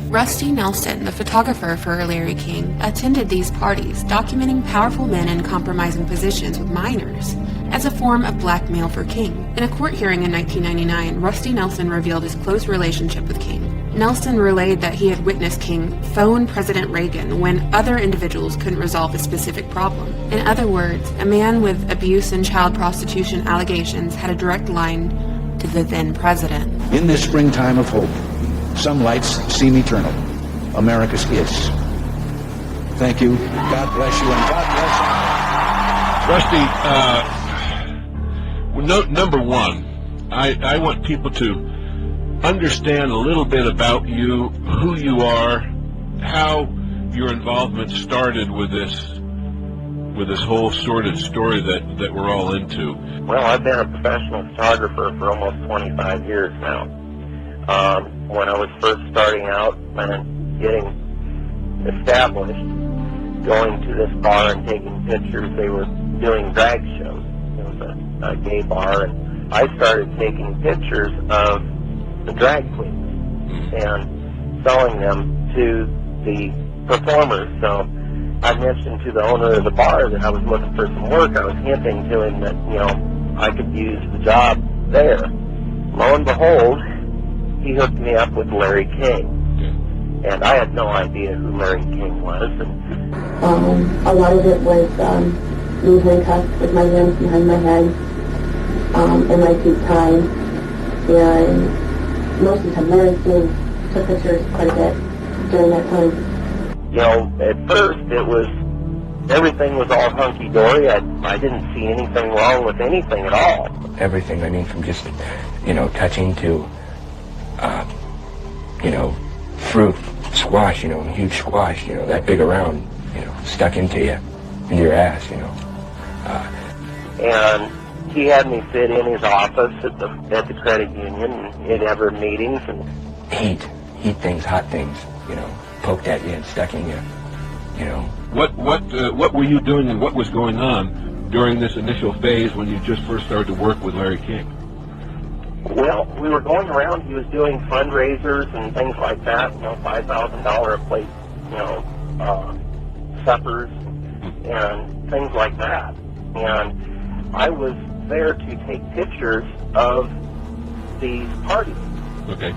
[SPEAKER 23] Rusty Nelson, the photographer for Larry King, attended these parties, documenting powerful men in compromising positions with minors as a form of blackmail for King. In a court hearing in 1999, Rusty Nelson revealed his close relationship with King. Nelson relayed that he had witnessed King phone President Reagan when other individuals couldn't resolve a specific problem. In other words, a man with abuse and child prostitution allegations had a direct line to the then president.
[SPEAKER 9] In this springtime of hope, some lights seem eternal. America's is. Thank you. God bless you, and God bless
[SPEAKER 12] Rusty, number one, I want people to understand a little bit about you, who you are, how your involvement started with this whole sordid story that we're all into.
[SPEAKER 14] Well, I've been a professional photographer for almost 25 years now. When I was first starting out and getting established, going to this bar and taking pictures, they were doing drag shows. It was a gay bar, and I started taking pictures of the drag queens and selling them to the performers. So I mentioned to the owner of the bar that I was looking for some work. I was hinting to him that, I could use the job there. Lo and behold, he hooked me up with Larry King. And I had no idea who Larry King was.
[SPEAKER 19] A lot of it was being handcuffed with my hands behind my head and my feet tied. And most of the time, Larry King took pictures quite a bit during that time.
[SPEAKER 14] At first everything was all hunky-dory. I didn't see anything wrong with anything at all.
[SPEAKER 24] Everything, from just, touching to, fruit, squash, huge squash, that big around, stuck into your ass,
[SPEAKER 14] And he had me sit in his office at the credit union and he'd have our meetings and
[SPEAKER 24] heat things, hot things, poked at you and stuck in you,
[SPEAKER 12] What were you doing and what was going on during this initial phase when you just first started to work with Larry King?
[SPEAKER 14] Well, we were going around. He was doing fundraisers and things like that. $5,000 a plate, suppers and things like that. And I was there to take pictures of these parties.
[SPEAKER 12] Okay.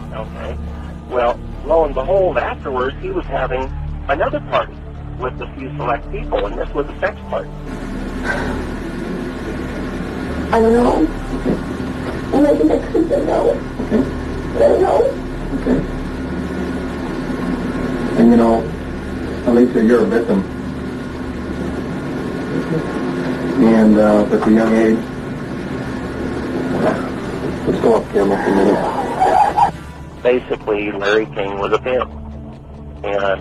[SPEAKER 14] Well, lo and behold, afterwards he was having another party with a few select people, and this was a sex party.
[SPEAKER 19] I don't know. And I think I could have known. But I don't know.
[SPEAKER 29] And Alicia, you're a victim
[SPEAKER 1] And at the young age, let's go off camera for a minute.
[SPEAKER 14] Basically, Larry King was a pimp, and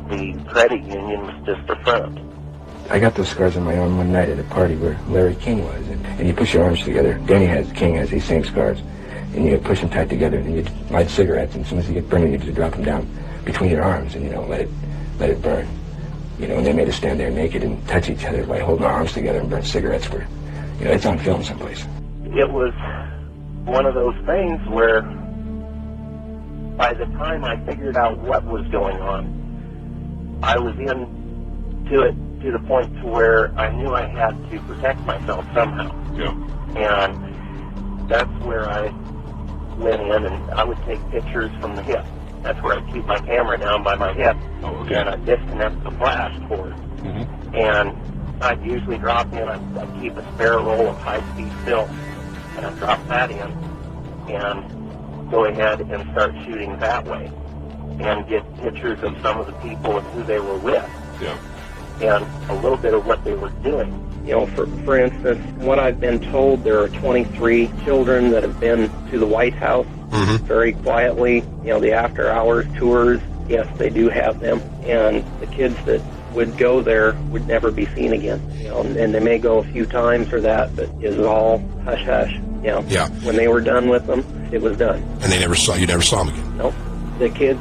[SPEAKER 14] the credit union was just a front.
[SPEAKER 24] I got those scars on my arm one night at a party where Larry King was, and you push your arms together. King has these same scars, and you push them tight together, and you light cigarettes, and as soon as you get burning, you just drop them down between your arms, and let it burn. And they made us stand there naked and touch each other by holding our arms together and burn cigarettes. Where, it's on film someplace.
[SPEAKER 14] It was one of those things where, by the time I figured out what was going on, I was into it to the point to where I knew I had to protect myself somehow.
[SPEAKER 12] Yeah.
[SPEAKER 14] And that's where I went in, and I would take pictures from the hip. That's where I'd keep my camera down by my hip.
[SPEAKER 12] Oh, okay.
[SPEAKER 14] And I'd disconnect the flash cord.
[SPEAKER 12] Mm-hmm.
[SPEAKER 14] And I'd usually drop in, I'd keep a spare roll of high-speed film, and I'd drop that in, and go ahead and start shooting that way, and get pictures of some of the people and who they were with.
[SPEAKER 12] Yeah.
[SPEAKER 14] And a little bit of what they were doing. For instance, what I've been told, there are 23 children that have been to the White House very quietly. The after-hours tours, yes, they do have them. And the kids that would go there would never be seen again. And they may go a few times or that, but it was all hush-hush.
[SPEAKER 3] Yeah.
[SPEAKER 14] When they were done with them, it was done.
[SPEAKER 3] And you never saw them again?
[SPEAKER 14] Nope. The kids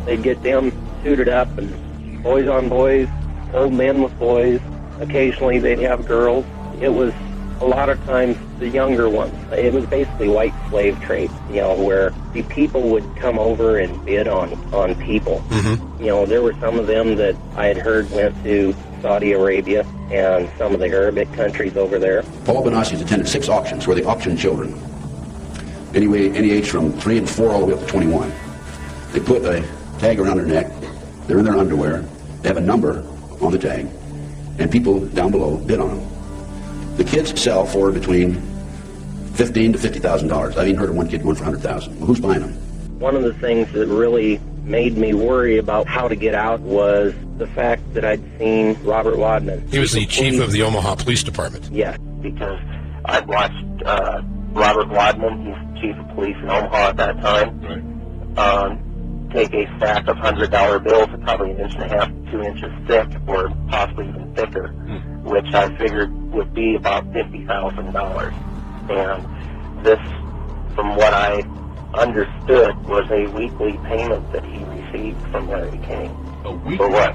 [SPEAKER 14] they'd get them suited up, and boys on boys, old men with boys. Occasionally they'd have girls. It was a lot of times the younger ones. It was basically white slave trade, where the people would come over and bid on people.
[SPEAKER 3] Mm-hmm.
[SPEAKER 14] There were some of them that I had heard went to Saudi Arabia and some of the Arabic countries over there.
[SPEAKER 17] Paul Benassi attended 6 auctions where they auctioned children. Anyway, any age from 3 and 4 all the way up to 21. They put a tag around their neck. They're in their underwear. They have a number on the tag. And people down below bid on them. The kids sell for between $15,000 to $50,000. I've even heard of one kid going for $100,000. Well, who's buying them?
[SPEAKER 14] One of the things that really made me worry about how to get out was the fact that I'd seen Robert Wadman.
[SPEAKER 3] He was the chief of the Omaha Police Department.
[SPEAKER 14] Yes, because I'd watched Robert Wadman, he's chief of police in Omaha at that time, take a stack of $100 bills, probably 1.5 to 2 inches thick, or possibly even thicker, which I figured would be about $50,000. And this, from what I understood, was a weekly payment that he received from Larry King.
[SPEAKER 12] A weekly?
[SPEAKER 14] For what?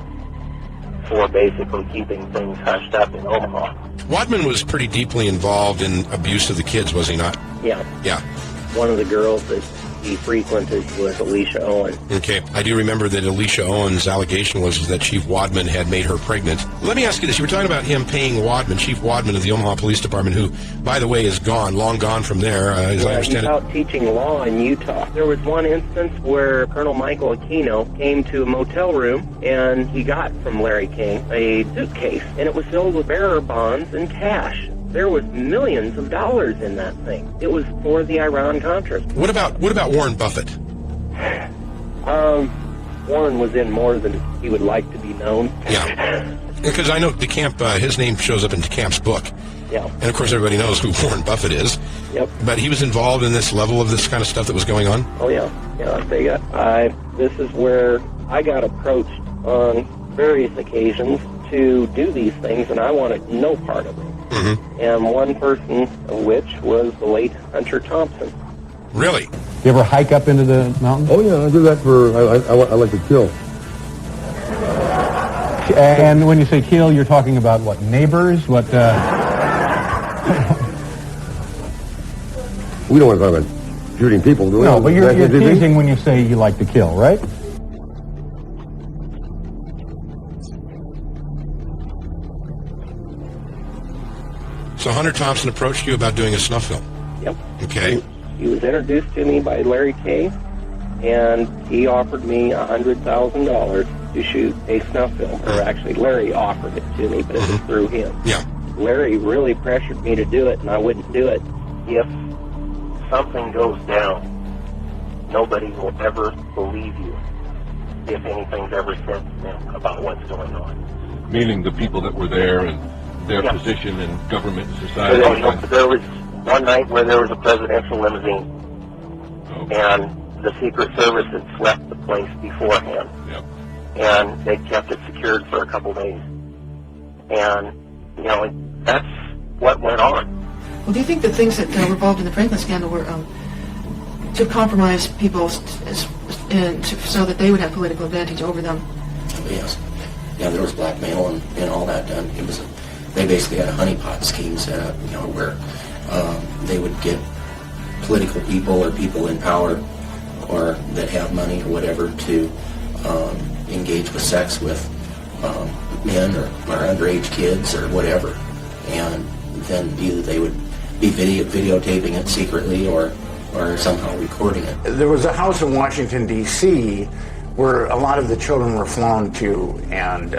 [SPEAKER 14] For basically keeping things hushed up in Omaha.
[SPEAKER 3] Wadman was pretty deeply involved in abuse of the kids, was he not?
[SPEAKER 14] Yeah.
[SPEAKER 3] Yeah.
[SPEAKER 14] One of the girls that he frequented was Alicia Owen.
[SPEAKER 3] Okay. I do remember that Alicia Owen's allegation was that Chief Wadman had made her pregnant. Let me ask you this. You were talking about him paying Wadman, Chief Wadman of the Omaha Police Department, who, by the way, is gone, long gone from there, as I understand
[SPEAKER 14] he's out teaching law in Utah. There was one instance where Colonel Michael Aquino came to a motel room, and he got from Larry King a suitcase, and it was filled with bearer bonds and cash. There was millions of dollars in that thing. It was for the Iran-Contra.
[SPEAKER 3] What about Warren Buffett?
[SPEAKER 14] Warren was in more than he would like to be known.
[SPEAKER 3] Yeah. Because I know DeCamp, his name shows up in DeCamp's book.
[SPEAKER 14] Yeah.
[SPEAKER 3] And of course everybody knows who Warren Buffett is.
[SPEAKER 14] Yep.
[SPEAKER 3] But he was involved in this level of this kind of stuff that was going on?
[SPEAKER 14] Oh, yeah. Yeah, this is where I got approached on various occasions to do these things, and I wanted no part of it.
[SPEAKER 3] Mm-hmm.
[SPEAKER 14] And one person of which was the late Hunter Thompson.
[SPEAKER 3] Really?
[SPEAKER 6] You ever hike up into the mountains?
[SPEAKER 10] Oh, yeah, I do that I like to kill.
[SPEAKER 6] And when you say kill, you're talking about what, neighbors? What,
[SPEAKER 10] We don't want to talk about shooting people, do we?
[SPEAKER 6] No, but you're teasing when you say you like to kill, right?
[SPEAKER 3] So Hunter Thompson approached you about doing a snuff film?
[SPEAKER 14] Yep.
[SPEAKER 3] Okay.
[SPEAKER 14] He was introduced to me by Larry King, and he offered me $100,000 to shoot a snuff film. Or actually, Larry offered it to me, but it was through him.
[SPEAKER 3] Yeah.
[SPEAKER 14] Larry really pressured me to do it, and I wouldn't do it. If something goes down, nobody will ever believe you if anything's ever said to them about what's going on.
[SPEAKER 12] Meaning the people that were there and their
[SPEAKER 14] Yeah.
[SPEAKER 12] position in government and
[SPEAKER 14] So
[SPEAKER 12] society.
[SPEAKER 14] there was one night where there was a presidential limousine, and the Secret Service had swept the place beforehand, and they kept it secured for a couple days. And, you know, that's what went on.
[SPEAKER 13] Well, do you think the things that were involved in the Franklin scandal were to compromise people and so that they would have political advantage over them?
[SPEAKER 18] Yes. Yeah, there was blackmail and all that done. It was they basically had a honeypot scheme set up, you know, where they would get political people or people in power or that have money or whatever to engage with sex with men or underage kids or whatever, and then either they would be videotaping it secretly or somehow recording it.
[SPEAKER 16] There was a house in Washington, D.C., where a lot of the children were flown to, and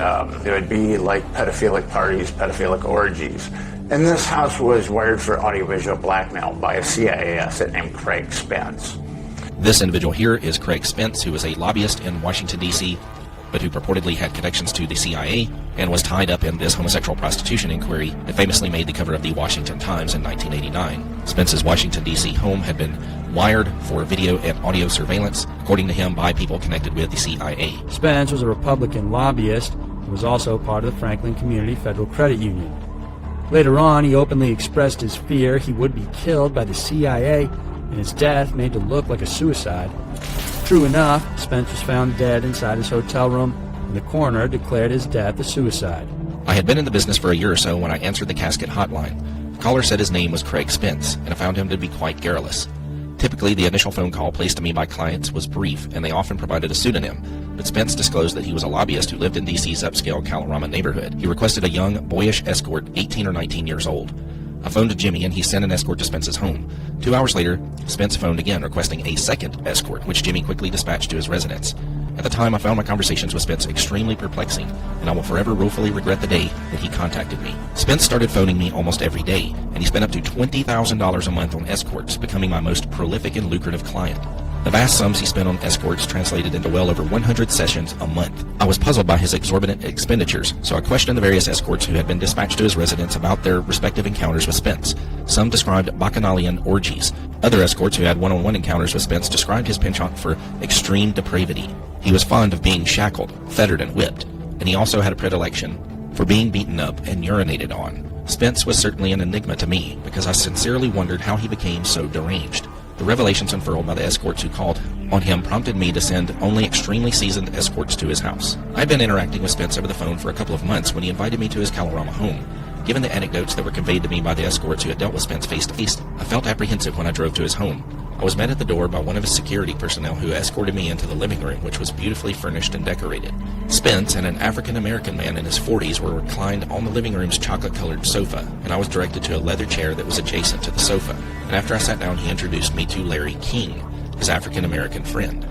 [SPEAKER 16] there would be like pedophilic parties, pedophilic orgies. And this house was wired for audiovisual blackmail by a CIA asset named Craig Spence.
[SPEAKER 20] This individual here is Craig Spence, who was a lobbyist in Washington, D.C., but who purportedly had connections to the CIA and was tied up in this homosexual prostitution inquiry that famously made the cover of the Washington Times in 1989. Spence's Washington, D.C. home had been wired for video and audio surveillance, according to him, by people connected with the CIA.
[SPEAKER 21] Spence was a Republican lobbyist and was also part of the Franklin Community Federal Credit Union. Later on, he openly expressed his fear he would be killed by the CIA, and his death made to look like a suicide. True enough, Spence was found dead inside his hotel room, and the coroner declared his death a suicide.
[SPEAKER 20] I had been in the business for a year or so when I answered the casket hotline. The caller said his name was Craig Spence, and I found him to be quite garrulous. Typically, the initial phone call placed to me by clients was brief, and they often provided a pseudonym, but Spence disclosed that he was a lobbyist who lived in D.C.'s upscale Kalorama neighborhood. He requested a young, boyish escort, 18 or 19 years old. I phoned to Jimmy, and he sent an escort to Spence's home. 2 hours later, Spence phoned again, requesting a second escort, which Jimmy quickly dispatched to his residence. At the time, I found my conversations with Spence extremely perplexing, and I will forever ruefully regret the day that he contacted me. Spence started phoning me almost every day, and he spent up to $20,000 a month on escorts, becoming my most prolific and lucrative client. The vast sums he spent on escorts translated into well over 100 sessions a month. I was puzzled by his exorbitant expenditures, so I questioned the various escorts who had been dispatched to his residence about their respective encounters with Spence. Some described bacchanalian orgies. Other escorts who had one-on-one encounters with Spence described his penchant for extreme depravity. He was fond of being shackled, fettered, and whipped, and he also had a predilection for being beaten up and urinated on. Spence was certainly an enigma to me, because I sincerely wondered how he became so deranged. The revelations unfurled by the escorts who called on him prompted me to send only extremely seasoned escorts to his house. I had been interacting with Spence over the phone for a couple of months when he invited me to his Kalorama home. Given the anecdotes that were conveyed to me by the escorts who had dealt with Spence face-to-face, I felt apprehensive when I drove to his home. I was met at the door by one of his security personnel who escorted me into the living room, which was beautifully furnished and decorated. Spence and an African-American man in his 40s were reclined on the living room's chocolate-colored sofa, and I was directed to a leather chair that was adjacent to the sofa. And after I sat down, he introduced me to Larry King, his African-American friend.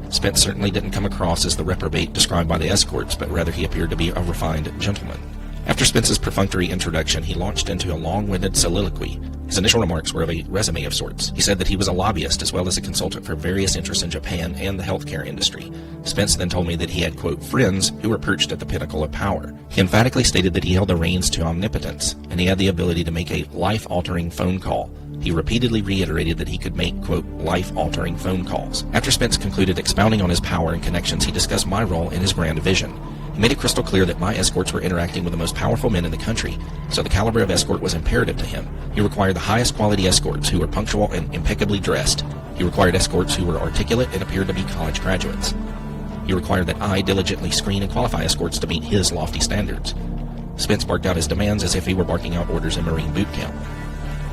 [SPEAKER 20] Spence certainly didn't come across as the reprobate described by the escorts, but rather he appeared to be a refined gentleman. After Spence's perfunctory introduction, he launched into a long-winded soliloquy. His initial remarks were of a resume of sorts. He said that he was a lobbyist as well as a consultant for various interests in Japan and the healthcare industry. Spence then told me that he had, quote, friends who were perched at the pinnacle of power. He emphatically stated that he held the reins to omnipotence, and he had the ability to make a life-altering phone call. He repeatedly reiterated that he could make, quote, life-altering phone calls. After Spence concluded expounding on his power and connections, he discussed my role in his grand vision. He made it crystal clear that my escorts were interacting with the most powerful men in the country, so the caliber of escort was imperative to him. He required the highest quality escorts who were punctual and impeccably dressed. He required escorts who were articulate and appeared to be college graduates. He required that I diligently screen and qualify escorts to meet his lofty standards. Spence barked out his demands as if he were barking out orders in Marine boot camp.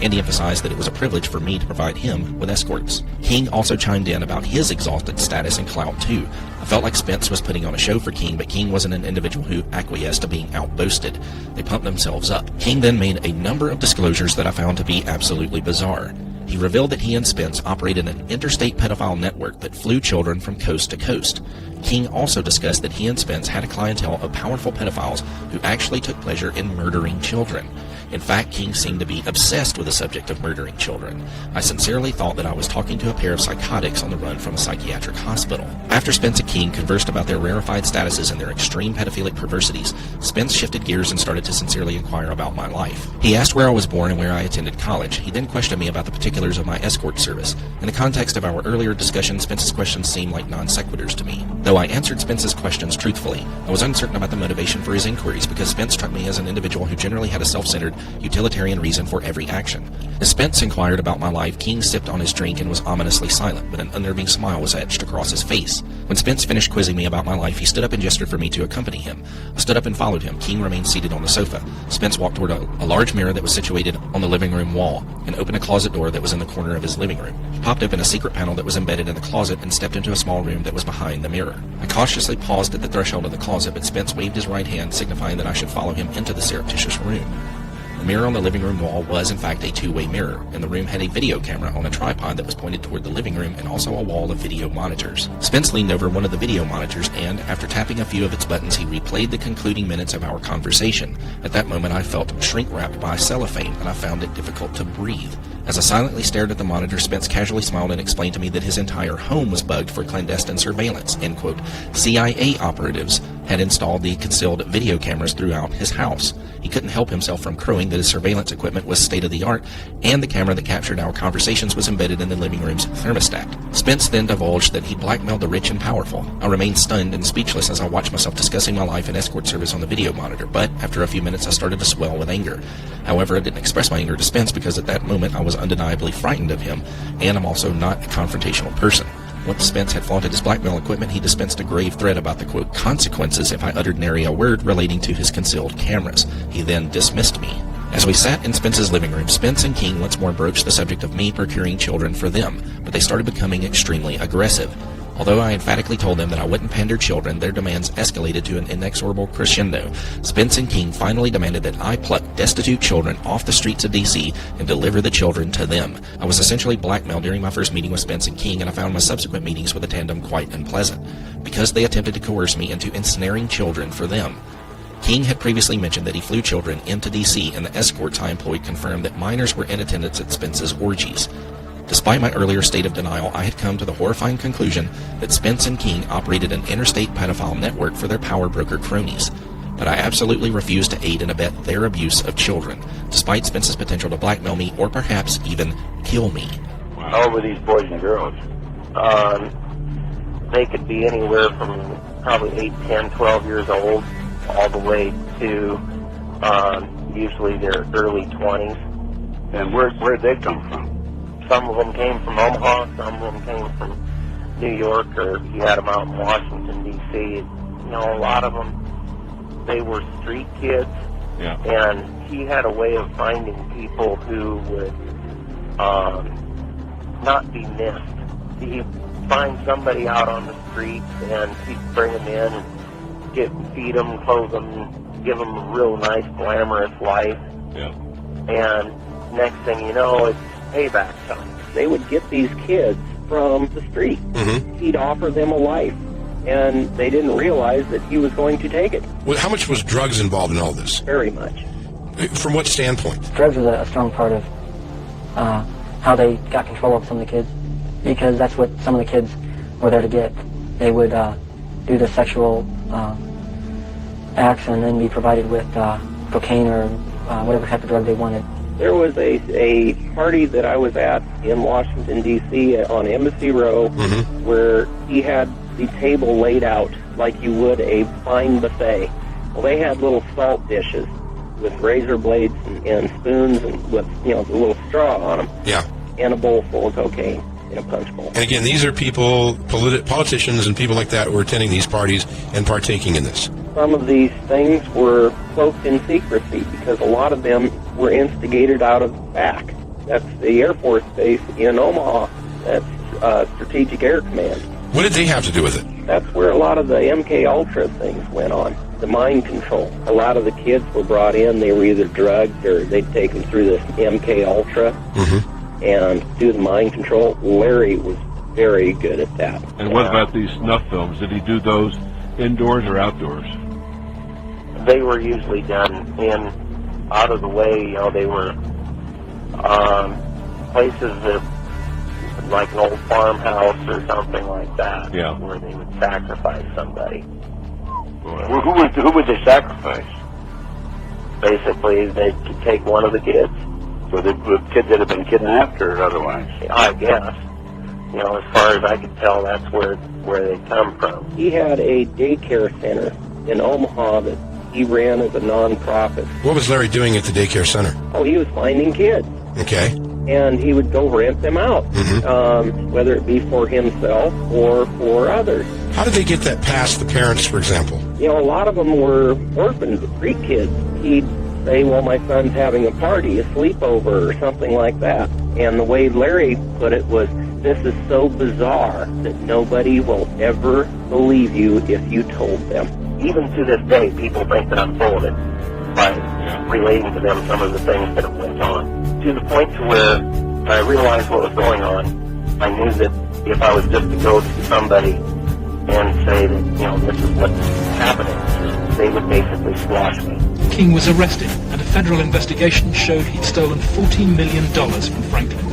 [SPEAKER 20] And he emphasized that it was a privilege for me to provide him with escorts. King also chimed in about his exalted status and clout too. I felt like Spence was putting on a show for King, but King wasn't an individual who acquiesced to being outboasted. They pumped themselves up. King then made a number of disclosures that I found to be absolutely bizarre. He revealed that he and Spence operated an interstate pedophile network that flew children from coast to coast. King also discussed that he and Spence had a clientele of powerful pedophiles who actually took pleasure in murdering children. In fact, King seemed to be obsessed with the subject of murdering children. I sincerely thought that I was talking to a pair of psychotics on the run from a psychiatric hospital. After Spence and King conversed about their rarefied statuses and their extreme pedophilic perversities, Spence shifted gears and started to sincerely inquire about my life. He asked where I was born and where I attended college. He then questioned me about the particulars of my escort service. In the context of our earlier discussion, Spence's questions seemed like non sequiturs to me. Though I answered Spence's questions truthfully, I was uncertain about the motivation for his inquiries because Spence struck me as an individual who generally had a self-centered, utilitarian reason for every action. As Spence inquired about my life, King sipped on his drink and was ominously silent, but an unnerving smile was etched across his face. When Spence finished quizzing me about my life, he stood up and gestured for me to accompany him. I stood up and followed him. King remained seated on the sofa. Spence walked toward a large mirror that was situated on the living room wall and opened a closet door that was in the corner of his living room. He popped open a secret panel that was embedded in the closet and stepped into a small room that was behind the mirror. I cautiously paused at the threshold of the closet, but Spence waved his right hand, signifying that I should follow him into the surreptitious room. The mirror on the living room wall was, in fact, a two-way mirror, and the room had a video camera on a tripod that was pointed toward the living room and also a wall of video monitors. Spence leaned over one of the video monitors and, after tapping a few of its buttons, he replayed the concluding minutes of our conversation. At that moment, I felt shrink-wrapped by cellophane, and I found it difficult to breathe. As I silently stared at the monitor, Spence casually smiled and explained to me that his entire home was bugged for clandestine surveillance. End quote. CIA operatives had installed the concealed video cameras throughout his house. He couldn't help himself from crowing that his surveillance equipment was state-of-the-art, and the camera that captured our conversations was embedded in the living room's thermostat. Spence then divulged that he blackmailed the rich and powerful. I remained stunned and speechless as I watched myself discussing my life and escort service on the video monitor, but after a few minutes I started to swell with anger. However, I didn't express my anger to Spence because at that moment I was undeniably frightened of him, and I'm also not a confrontational person. Once Spence had flaunted his blackmail equipment, he dispensed a grave threat about the, quote, consequences if I uttered nary a word relating to his concealed cameras. He then dismissed me. As we sat in Spence's living room, Spence and King once more broached the subject of me procuring children for them, but they started becoming extremely aggressive. Although I emphatically told them that I wouldn't pander children, their demands escalated to an inexorable crescendo. Spence and King finally demanded that I pluck destitute children off the streets of D.C. and deliver the children to them. I was essentially blackmailed during my first meeting with Spence and King, and I found my subsequent meetings with the tandem quite unpleasant, because they attempted to coerce me into ensnaring children for them. King had previously mentioned that he flew children into D.C., and the escorts I employed confirmed that minors were in attendance at Spence's orgies. Despite my earlier state of denial, I had come to the horrifying conclusion that Spence and King operated an interstate pedophile network for their power broker cronies. But I absolutely refused to aid and abet their abuse of children, despite Spence's potential to blackmail me or perhaps even kill me.
[SPEAKER 14] How old were these boys and girls? They could be anywhere from probably 8, 10, 12 years old, all the way to usually their early 20s.
[SPEAKER 9] And where'd they come from?
[SPEAKER 14] Some of them came from Omaha, some of them came from New York, or he had them out in Washington, D.C. You know, a lot of them, they were street kids, and he had a way of finding people who would not be missed. He'd find somebody out on the street, and he'd bring them in and feed them, clothe them, give them a real nice, glamorous life. And next thing you know, it's payback time. They would get these kids from the street. He'd offer them a life, and they didn't realize that he was going to take it.
[SPEAKER 3] Well, how much was drugs involved in all this?
[SPEAKER 14] Very much.
[SPEAKER 3] From what standpoint?
[SPEAKER 4] Drugs was a strong part of how they got control of some of the kids, because that's what some of the kids were there to get. They would do the sexual acts and then be provided with cocaine or whatever type of drug they wanted.
[SPEAKER 5] There was a party that I was at in Washington, D.C. on Embassy Row where he had the table laid out like you would a fine buffet. Well, they had little salt dishes with razor blades and spoons and with, you know, the little straw on them.
[SPEAKER 3] Yeah.
[SPEAKER 5] And a bowl full of cocaine in a punch bowl.
[SPEAKER 3] And again, these are people, politicians and people like that who are attending these parties and partaking in this.
[SPEAKER 5] Some of these things were cloaked in secrecy because a lot of them were instigated out of the back. That's the Air Force Base in Omaha. That's Strategic Air Command.
[SPEAKER 3] What did they have to do with it?
[SPEAKER 5] That's where a lot of the MK Ultra things went on. The mind control. A lot of the kids were brought in. They were either drugged or they'd take them through this MK Ultra and do the mind control. Larry was very good at that.
[SPEAKER 12] And what about these snuff films? Did he do those indoors or outdoors?
[SPEAKER 14] They were usually done in out of the way. They were places that, like an old farmhouse or something like that, where they would sacrifice somebody.
[SPEAKER 12] Well, who would they sacrifice?
[SPEAKER 14] Basically, they could take one of the kids.
[SPEAKER 12] So the kids that have been kidnapped or otherwise?
[SPEAKER 14] I guess. As far as I could tell, that's where they come from. He had a daycare center in Omaha that he ran as a non-profit.
[SPEAKER 3] What was Larry doing at the daycare center?
[SPEAKER 14] Oh, he was finding kids.
[SPEAKER 3] Okay.
[SPEAKER 14] And he would go rent them out, whether it be for himself or for others.
[SPEAKER 3] How did they get that past the parents, for example?
[SPEAKER 14] A lot of them were orphans, street kids. He'd say, well, my son's having a party, a sleepover, or something like that. And the way Larry put it was, this is so bizarre that nobody will ever believe you if you told them. Even to this day, people think that I'm full of it by relating to them some of the things that have went on. To the point to where I realized what was going on. I knew that if I was just to go to somebody and say that, this is what's happening, they would basically squash me.
[SPEAKER 7] King was arrested, and a federal investigation showed he'd stolen $14 million from Franklin.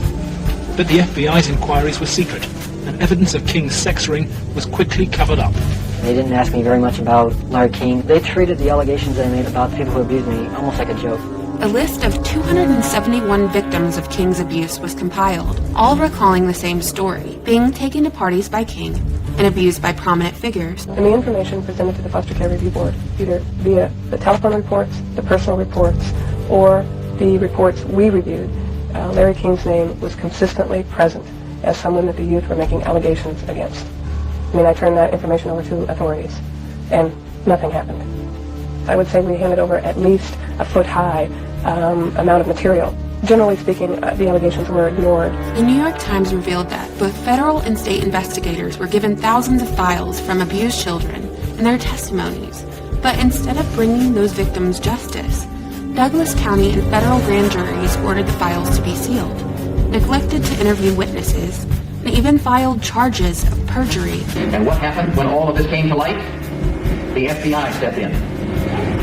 [SPEAKER 7] But the FBI's inquiries were secret, and evidence of King's sex ring was quickly covered up.
[SPEAKER 4] They didn't ask me very much about Larry King. They treated the allegations that I made about people who abused me almost like a joke.
[SPEAKER 23] A list of 271 victims of King's abuse was compiled, all recalling the same story, being taken to parties by King and abused by prominent figures.
[SPEAKER 11] And the information presented to the Foster Care Review Board, either via the telephone reports, the personal reports, or the reports we reviewed, Larry King's name was consistently present as someone that the youth were making allegations against. I turned that information over to authorities, and nothing happened. I would say we handed over at least a foot-high amount of material. Generally speaking, the allegations were ignored.
[SPEAKER 23] The New York Times revealed that both federal and state investigators were given thousands of files from abused children and their testimonies. But instead of bringing those victims justice, Douglas County and federal grand juries ordered the files to be sealed, neglected to interview witnesses, and even filed charges of perjury.
[SPEAKER 15] And what happened when all of this came to light? The FBI stepped in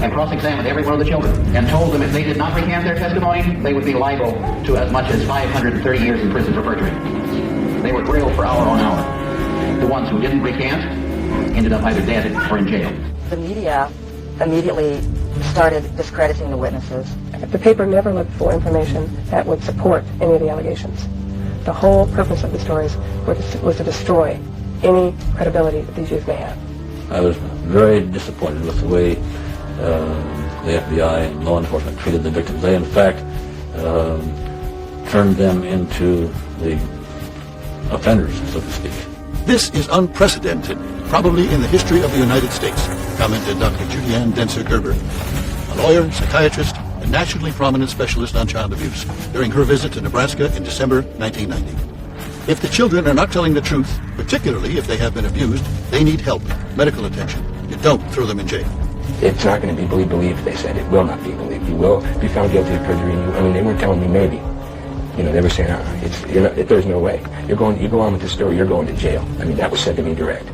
[SPEAKER 15] and cross-examined every one of the children and told them if they did not recant their testimony, they would be liable to as much as 530 years in prison for perjury. They were grilled for hour on hour. The ones who didn't recant ended up either dead or in jail.
[SPEAKER 4] The media immediately started discrediting the witnesses.
[SPEAKER 11] The paper never looked for information that would support any of the allegations. The whole purpose of the stories was to destroy any credibility that these youth may have.
[SPEAKER 22] I was very disappointed with the way the FBI and law enforcement treated the victims. They, in fact, turned them into the offenders, so to speak.
[SPEAKER 25] This is unprecedented, probably in the history of the United States, commented Dr. Julianne Denser-Gerber, a lawyer, psychiatrist, and nationally prominent specialist on child abuse, during her visit to Nebraska in December 1990. If the children are not telling the truth, particularly if they have been abused, they need help, medical attention. You don't throw them in jail.
[SPEAKER 24] It's not going to be believed, they said. It will not be believed. You will be found guilty of perjury. They weren't telling me maybe. They were saying, there's no way. You go on with this story, you're going to jail. That was said to me direct.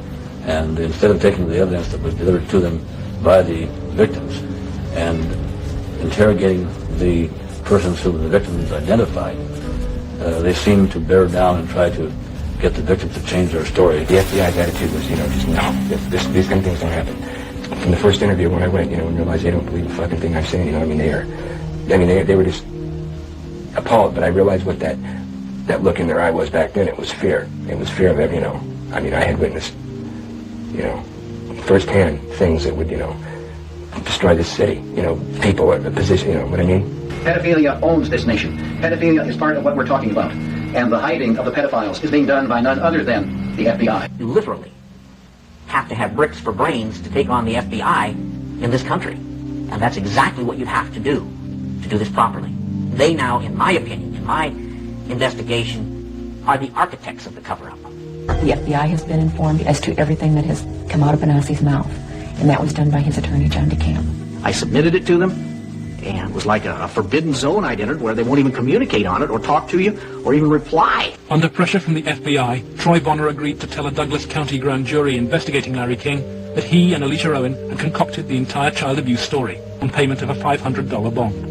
[SPEAKER 22] And instead of taking the evidence that was delivered to them by the victims and interrogating the persons who the victims identified, they seemed to bear down and try to get the victims to change their story.
[SPEAKER 15] The FBI's attitude was, just no, these kind of things don't happen. From the first interview when I went, and realized they don't believe the fucking thing I'm saying, they were just appalled, but I realized what that look in their eye was back then. It was fear. It was fear of I had witnessed, firsthand things that would, destroy this city, people, a position, what I mean? Pedophilia owns this nation. Pedophilia is part of what we're talking about. And the hiding of the pedophiles is being done by none other than the FBI.
[SPEAKER 26] You literally have to have bricks for brains to take on the FBI in this country. And that's exactly what you have to do this properly. They now, in my opinion, in my investigation, are the architects of the cover-up.
[SPEAKER 27] The FBI has been informed as to everything that has come out of Benassi's mouth, and that was done by his attorney, John DeCamp.
[SPEAKER 26] I submitted it to them, and it was like a forbidden zone I'd entered where they won't even communicate on it or talk to you or even reply.
[SPEAKER 7] Under pressure from the FBI, Troy Bonner agreed to tell a Douglas County grand jury investigating Larry King that he and Alicia Owen had concocted the entire child abuse story on payment of a $500 bond.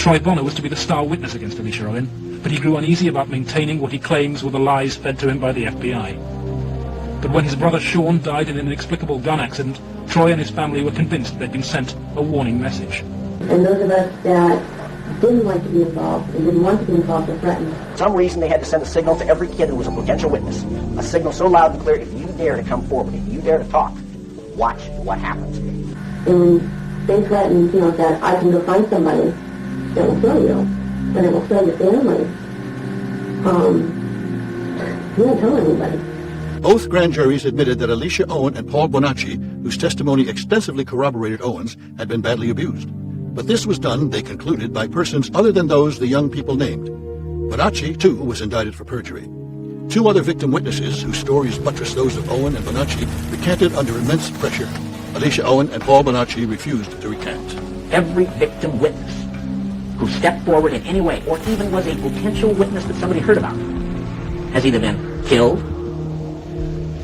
[SPEAKER 7] Troy Bonner was to be the star witness against Alicia Owen, but he grew uneasy about maintaining what he claims were the lies fed to him by the FBI. But when his brother Sean died in an inexplicable gun accident, Troy and his family were convinced they'd been sent a warning message.
[SPEAKER 1] And those of us that didn't like to be involved and didn't want to be involved or threatened.
[SPEAKER 26] For some reason, they had to send a signal to every kid who was a potential witness. A signal so loud and clear, if you dare to come forward, if you dare to talk, watch what happens.
[SPEAKER 1] And they threatened, that I can go find somebody that will kill you, and it will kill your family. You don't tell anybody.
[SPEAKER 25] Both grand juries admitted that Alicia Owen and Paul Bonacci, whose testimony extensively corroborated Owen's, had been badly abused. But this was done, they concluded, by persons other than those the young people named. Bonacci, too, was indicted for perjury. Two other victim witnesses, whose stories buttressed those of Owen and Bonacci, recanted under immense pressure. Alicia Owen and Paul Bonacci refused to recant.
[SPEAKER 26] Every victim witness who stepped forward in any way, or even was a potential witness that somebody heard about, has either been killed,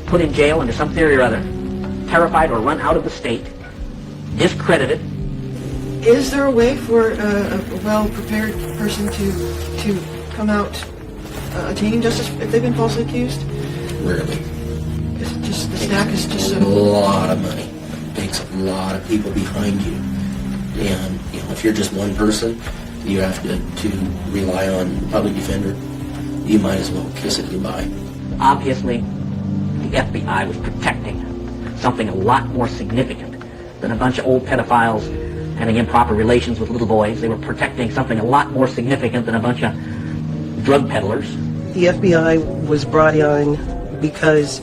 [SPEAKER 26] put in jail under some theory or other, terrified or run out of the state, discredited.
[SPEAKER 13] Is there a way for a well-prepared person to come out attaining justice if they've been falsely accused?
[SPEAKER 18] Rarely.
[SPEAKER 13] Is it just the stack is just so...
[SPEAKER 18] A lot of money. It takes a lot of people behind you. And, if you're just one person, you have to rely on public defender. You might as well kiss it goodbye.
[SPEAKER 26] Obviously, the FBI was protecting something a lot more significant than a bunch of old pedophiles having improper relations with little boys. They were protecting something a lot more significant than a bunch of drug peddlers.
[SPEAKER 2] The FBI was brought in because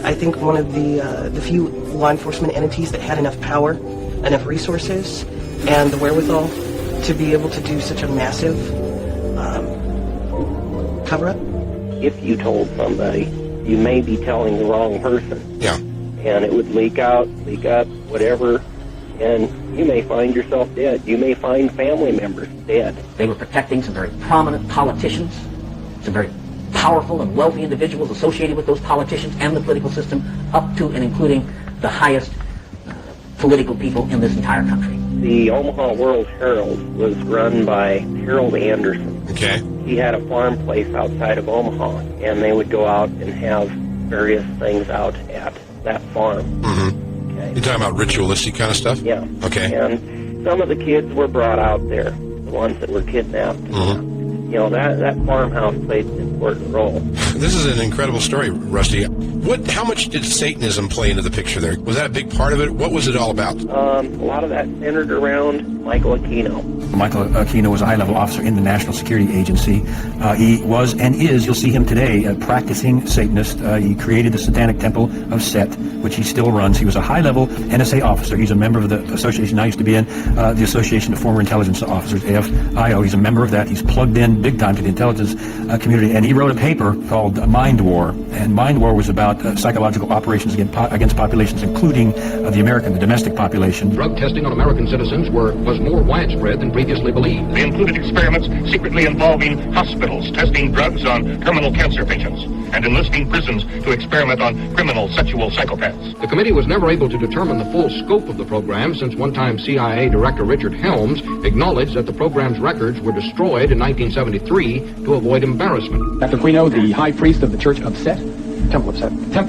[SPEAKER 2] I think one of the few law enforcement entities that had enough power, enough resources, and the wherewithal to be able to do such a massive cover-up.
[SPEAKER 5] If you told somebody, you may be telling the wrong person.
[SPEAKER 3] Yeah.
[SPEAKER 5] And it would leak up, whatever, and you may find yourself dead. You may find family members dead.
[SPEAKER 26] They were protecting some very prominent politicians, some very powerful and wealthy individuals associated with those politicians and the political system, up to and including the highest political people in this entire country.
[SPEAKER 5] The Omaha World Herald was run by Harold Anderson.
[SPEAKER 3] Okay.
[SPEAKER 5] He had a farm place outside of Omaha, and they would go out and have various things out at that farm.
[SPEAKER 3] Mm-hmm.
[SPEAKER 5] Okay.
[SPEAKER 3] You're talking about ritualistic kind of stuff?
[SPEAKER 5] Yeah.
[SPEAKER 3] Okay.
[SPEAKER 5] And some of the kids were brought out there, the ones that were kidnapped.
[SPEAKER 3] Mm-hmm.
[SPEAKER 5] That farmhouse played an important role.
[SPEAKER 3] This is an incredible story, Rusty. How much did Satanism play into the picture there? Was that a big part of it? What was it all about?
[SPEAKER 5] A lot of that centered around Michael Aquino.
[SPEAKER 6] Michael Aquino was a high-level officer in the National Security Agency. He was and is, you'll see him today, a practicing Satanist. He created the Satanic Temple of Set, which he still runs. He was a high-level NSA officer. He's a member of the association I used to be in, the Association of Former Intelligence Officers, AFIO. He's a member of that. He's plugged in big time to the intelligence community, and he wrote a paper called Mind War, and Mind War was about psychological operations against populations, including the domestic population.
[SPEAKER 8] Drug testing on American citizens was more widespread than previously believed.
[SPEAKER 10] They included experiments secretly involving hospitals testing drugs on terminal cancer patients and enlisting prisons to experiment on criminal sexual psychopaths.
[SPEAKER 8] The committee was never able to determine the full scope of the program, since one-time CIA Director Richard Helms acknowledged that the program's records were destroyed in 1973 to avoid embarrassment.
[SPEAKER 17] Dr. Aquino, the high priest of the Church of Set, Temple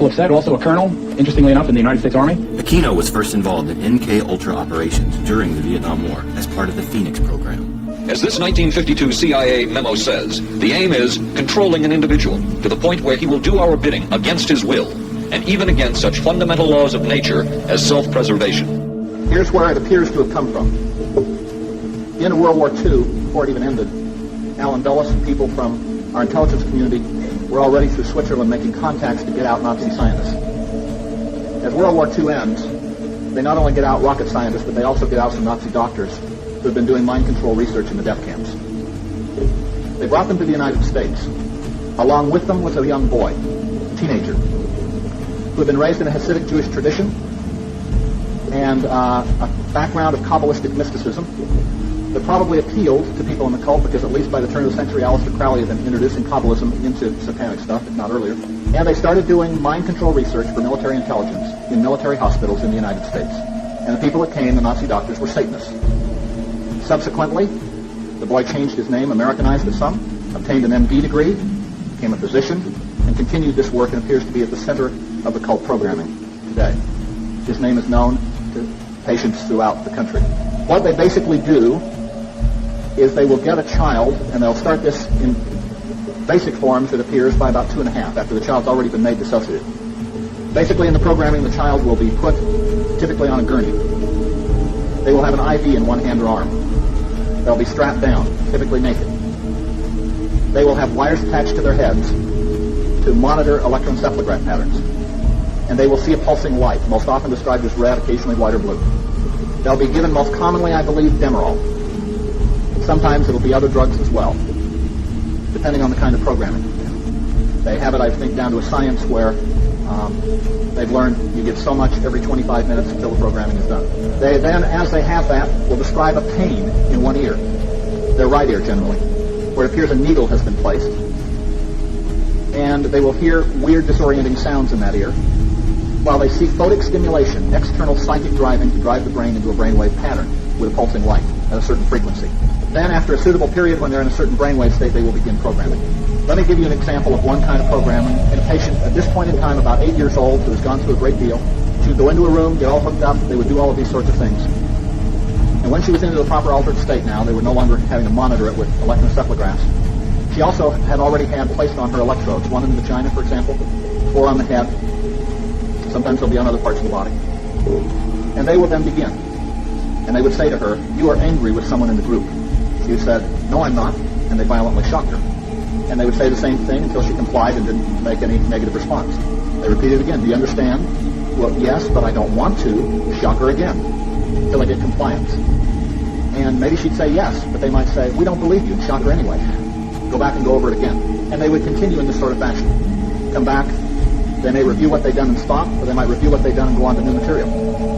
[SPEAKER 17] of Set, also a colonel, interestingly enough, in the United States Army.
[SPEAKER 19] Aquino was first involved in MK-Ultra operations during the Vietnam War as part of the Phoenix program.
[SPEAKER 8] As this 1952 CIA memo says, the aim is controlling an individual to the point where he will do our bidding against his will, and even against such fundamental laws of nature as self-preservation.
[SPEAKER 25] Here's where it appears to have come from. In World War II, before it even ended, Alan Dulles and people from our intelligence community were already through Switzerland making contacts to get out Nazi scientists. As World War II ends, they not only get out rocket scientists, but they also get out some Nazi doctors who have been doing mind control research in the death camps. They brought them to the United States. Along with them was a young boy, a teenager, who had been raised in a Hasidic Jewish tradition and a background of Kabbalistic mysticism that probably appealed to people in the cult, because at least by the turn of the century, Aleister Crowley had been introducing Kabbalism into satanic stuff, if not earlier. And they started doing mind control research for military intelligence in military hospitals in the United States. And the people that came, the Nazi doctors, were Satanists. Subsequently, The boy changed his name, Americanized it some, obtained an MD degree, became a physician, and continued this work and appears to be at the center of the cult programming today. His name is known to patients throughout the country. What they basically do is they will get a child, and they'll start this in basic forms, it appears, by about 2.5, after the child's already been made dissociated. Basically, in the programming, the child will be put typically on a gurney. They will have an IV in one hand or arm. They'll be strapped down, typically naked. They will have wires attached to their heads to monitor electroencephalograph patterns. And they will see a pulsing light, most often described as red, occasionally white or blue. They'll be given most commonly, I believe, Demerol. Sometimes it'll be other drugs as well, depending on the kind of programming. They have it, I think, down to a science where they've learned you get so much every 25 minutes until the programming is done. They then, as they have that, will describe a pain in one ear, their right ear generally, where it appears a needle has been placed. And they will hear weird disorienting sounds in that ear, while they see photic stimulation, external psychic driving to drive the brain into a brainwave pattern with a pulsing light at a certain frequency. Then, after a suitable period when they're in a certain brainwave state, they will begin programming. Let me give you an example of one kind of programming in a patient at this point in time, about 8 years old, who has gone through a great deal. She would go into a room, get all hooked up, they would do all of these sorts of things. And when she was into the proper altered state now, they were no longer having to monitor it with electroencephalographs. She also had already had placed on her electrodes, one in the vagina, for example, 4 on the head. Sometimes they'll be on other parts of the body. And they would then begin. And they would say to her, "You are angry with someone in the group." She said, "No, I'm not," and they violently shocked her. And they would say the same thing until she complied and didn't make any negative response. They repeated again, "Do you understand?" "Well, yes, but I don't want to." Shock her again until they get compliance. And maybe she'd say yes, but they might say, "We don't believe you," and shock her anyway. Go back and go over it again. And they would continue in this sort of fashion. Come back, they may review what they've done and stop, or they might review what they've done and go on to new material.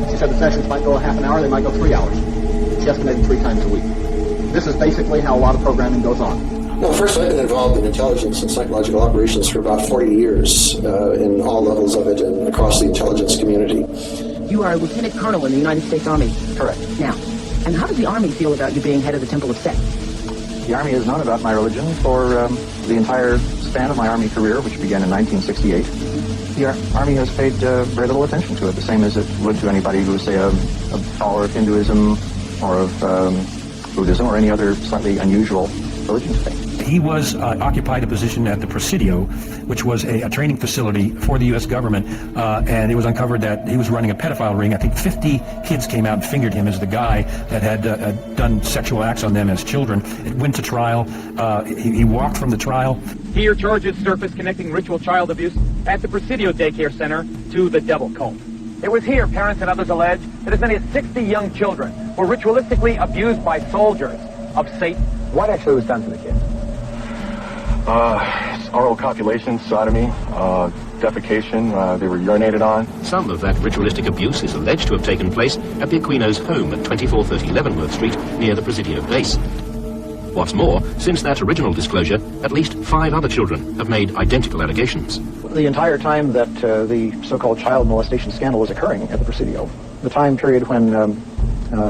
[SPEAKER 25] She said the sessions might go a half an hour, they might go 3 hours. She estimated 3 times a week. This is basically how a lot of programming goes on.
[SPEAKER 9] Well, first, I've been involved in intelligence and psychological operations for about 40 years in all levels of it and across the intelligence community.
[SPEAKER 27] You are a lieutenant colonel in the United States Army.
[SPEAKER 15] Correct.
[SPEAKER 27] Now, and how does the Army feel about you being head of the Temple of Set?
[SPEAKER 15] The Army has known about my religion for the entire span of my Army career, which began in 1968. The Army has paid very little attention to it, the same as it would to anybody who is, say, a follower of Hinduism or of Buddhism or any other slightly unusual religion today.
[SPEAKER 6] He was occupied a position at the Presidio, which was a training facility for the U.S. government, and it was uncovered that he was running a pedophile ring. I think 50 kids came out and fingered him as the guy that had done sexual acts on them as children. It went to trial. He walked from the trial.
[SPEAKER 17] Here, charges surfaced connecting ritual child abuse at the Presidio Daycare Center to the devil cult. It was here, parents and others allege, that as many as 60 young children were ritualistically abused by soldiers of Satan. What actually was done to the kids?
[SPEAKER 12] Oral copulation, sodomy, defecation, they were urinated on.
[SPEAKER 14] Some of that ritualistic abuse is alleged to have taken place at the Aquino's home at 2430 Leavenworth Street near the Presidio base. What's more, since that original disclosure, at least 5 other children have made identical allegations.
[SPEAKER 15] The entire time that the so-called child molestation scandal was occurring at the Presidio, the time period when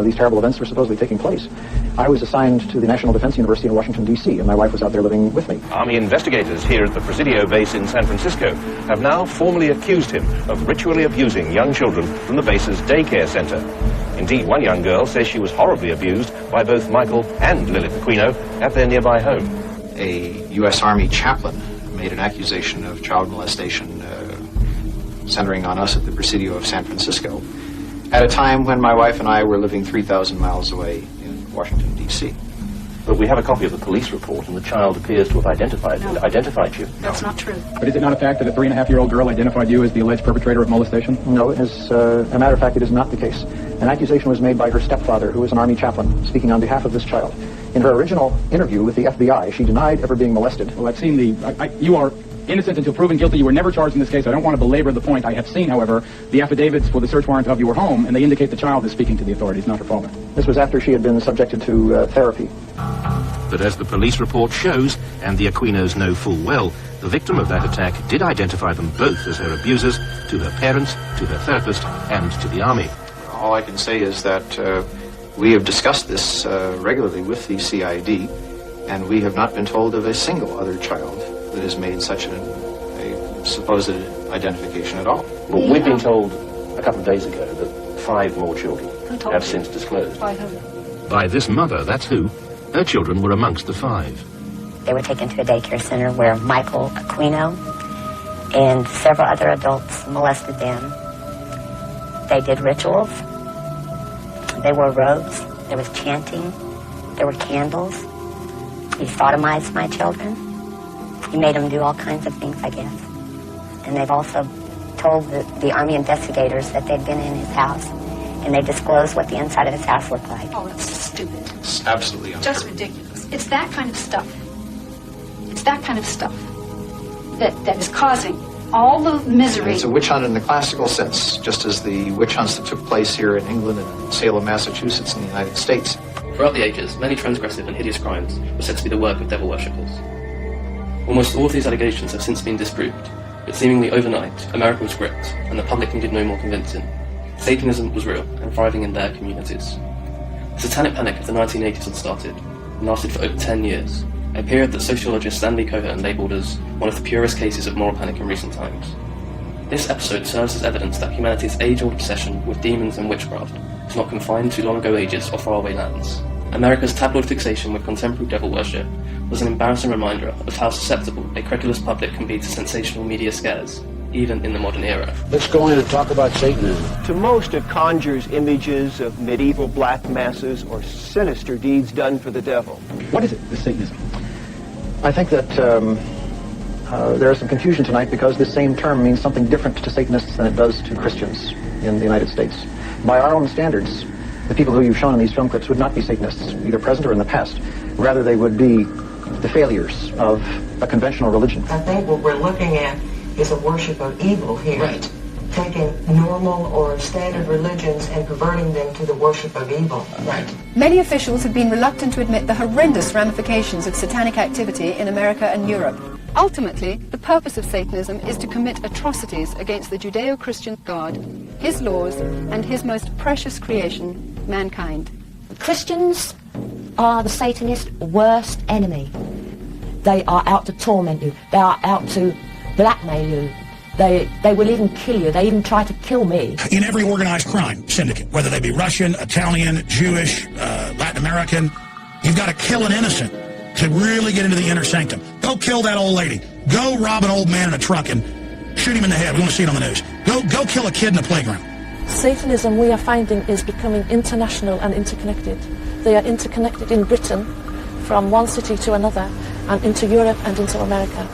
[SPEAKER 15] these terrible events were supposedly taking place, I was assigned to the National Defense University in Washington, D.C., and my wife was out there living with me.
[SPEAKER 14] Army investigators here at the Presidio base in San Francisco have now formally accused him of ritually abusing young children from the base's daycare center. Indeed, one young girl says she was horribly abused by both Michael and Lilith Aquino at their nearby home.
[SPEAKER 16] A U.S. Army chaplain made an accusation of child molestation centering on us at the Presidio of San Francisco at a time when my wife and I were living 3,000 miles away in Washington, D.C.
[SPEAKER 14] But we have a copy of the police report, and the child appears to have identified you.
[SPEAKER 13] That's not true.
[SPEAKER 17] But is it not a fact that a 3.5-year-old girl identified you as the alleged perpetrator of molestation?
[SPEAKER 15] No, as a matter of fact, it is not the case. An accusation was made by her stepfather, who is an Army chaplain, speaking on behalf of this child. In her original interview with the FBI, she denied ever being molested.
[SPEAKER 17] Well, I've seen you are innocent until proven guilty. You were never charged in this case. I don't want to belabor the point. I have seen, however, the affidavits for the search warrant of your home, and they indicate the child is speaking to the authorities, not her father.
[SPEAKER 15] This was after she had been subjected to therapy.
[SPEAKER 14] But as the police report shows, and the Aquinos know full well, the victim of that attack did identify them both as her abusers, to her parents, to her therapist, and to the Army.
[SPEAKER 16] All I can say is that We have discussed this regularly with the CID, and we have not been told of a single other child that has made such a supposed identification at all.
[SPEAKER 14] Well, we've been told a couple of days ago that 5 more children have since disclosed.
[SPEAKER 4] By this mother, that's who. Her children were amongst the 5.
[SPEAKER 11] They were taken to a daycare center where Michael Aquino and several other adults molested them. They did rituals. They wore robes. There was chanting. There were candles. He sodomized my children. He made them do all kinds of things, I guess. And they've also told the Army investigators that they'd been in his house, and they disclosed what the inside of his house looked like.
[SPEAKER 20] Oh, it's stupid.
[SPEAKER 16] It's absolutely untrue.
[SPEAKER 20] Just ridiculous. It's that kind of stuff. It's that kind of stuff that is causing all the misery.
[SPEAKER 16] It's a witch hunt in the classical sense, just as the witch hunts that took place here in England and in Salem, Massachusetts in the United States.
[SPEAKER 21] Throughout the ages, many transgressive and hideous crimes were said to be the work of devil worshippers. Almost all of these allegations have since been disproved, but seemingly overnight, America was gripped, and the public needed no more convincing. Satanism was real and thriving in their communities. The Satanic Panic of the 1980s had started and lasted for over 10 years, a period that sociologist Stanley Cohen labelled as one of the purest cases of moral panic in recent times. This episode serves as evidence that humanity's age-old obsession with demons and witchcraft is not confined to long-ago ages or faraway lands. America's tabloid fixation with contemporary devil worship was an embarrassing reminder of how susceptible a credulous public can be to sensational media scares, even in the modern era.
[SPEAKER 22] Let's go in and talk about Satanism.
[SPEAKER 23] To most, it conjures images of medieval black masses or sinister deeds done for the devil.
[SPEAKER 22] What is it, the Satanism?
[SPEAKER 24] I think that there is some confusion tonight because this same term means something different to Satanists than it does to Christians in the United States. By our own standards, the people who you've shown in these film clips would not be Satanists, either present or in the past. Rather, they would be the failures of a conventional religion.
[SPEAKER 28] I think what we're looking at is a worship of evil here.
[SPEAKER 23] Right.
[SPEAKER 28] Taking normal or standard religions and perverting them to the worship of evil.
[SPEAKER 23] Right.
[SPEAKER 29] Many officials have been reluctant to admit the horrendous ramifications of satanic activity in America and Europe. Ultimately, the purpose of Satanism is to commit atrocities against the Judeo-Christian God, his laws, and his most precious creation, mankind.
[SPEAKER 30] Christians are the Satanist's worst enemy. They are out to torment you. They are out to blackmail you. They will even kill you. They even try to kill me.
[SPEAKER 6] In every organized crime syndicate, whether they be Russian, Italian, Jewish, Latin American, you've got to kill an innocent to really get into the inner sanctum. Go kill that old lady. Go rob an old man in a truck and shoot him in the head. We want to see it on the news. Go kill a kid in the playground.
[SPEAKER 31] Satanism, we are finding, is becoming international and interconnected. They are interconnected in Britain from one city to another and into Europe and into America.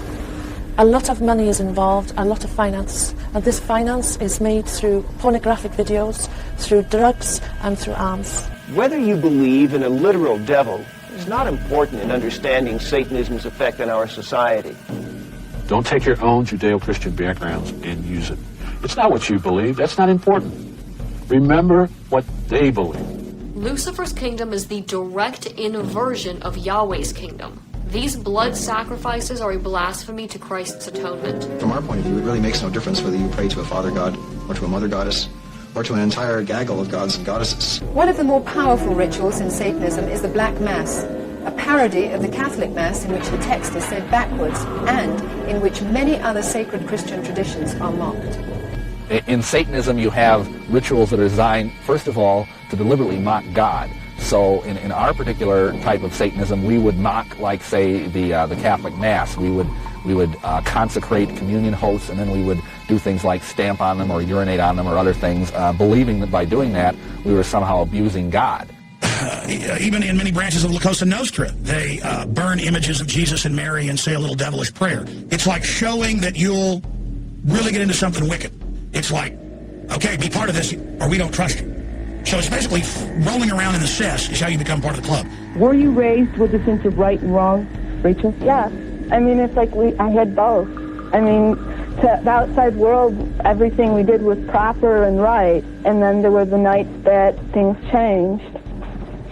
[SPEAKER 31] A lot of money is involved, a lot of finance, and this finance is made through pornographic videos, through drugs, and through arms.
[SPEAKER 23] Whether you believe in a literal devil is not important in understanding Satanism's effect on our society.
[SPEAKER 12] Don't take your own Judeo-Christian backgrounds and use it. It's not what you believe. That's not important. Remember what they believe.
[SPEAKER 32] Lucifer's kingdom is the direct inversion of Yahweh's kingdom. These blood sacrifices are a blasphemy to Christ's atonement.
[SPEAKER 9] From our point of view, it really makes no difference whether you pray to a father god or to a mother goddess or to an entire gaggle of gods and goddesses.
[SPEAKER 29] One of the more powerful rituals in Satanism is the Black Mass, a parody of the Catholic Mass in which the text is said backwards and in which many other sacred Christian traditions are mocked.
[SPEAKER 33] In Satanism, you have rituals that are designed, first of all, to deliberately mock God. So in our particular type of Satanism, we would mock, like, say, the Catholic Mass. We would consecrate communion hosts, and then we would do things like stamp on them or urinate on them or other things, believing that by doing that, we were somehow abusing God.
[SPEAKER 6] Even in many branches of La Cosa Nostra, they burn images of Jesus and Mary and say a little devilish prayer. It's like showing that you'll really get into something wicked. It's like, okay, be part of this or we don't trust you. So it's basically rolling around in the cess is how you become part of the club.
[SPEAKER 34] Were you raised with a sense of right and wrong, Rachel?
[SPEAKER 35] Yeah. I mean, it's like I had both. I mean, to the outside world, everything we did was proper and right. And then there were the nights that things changed,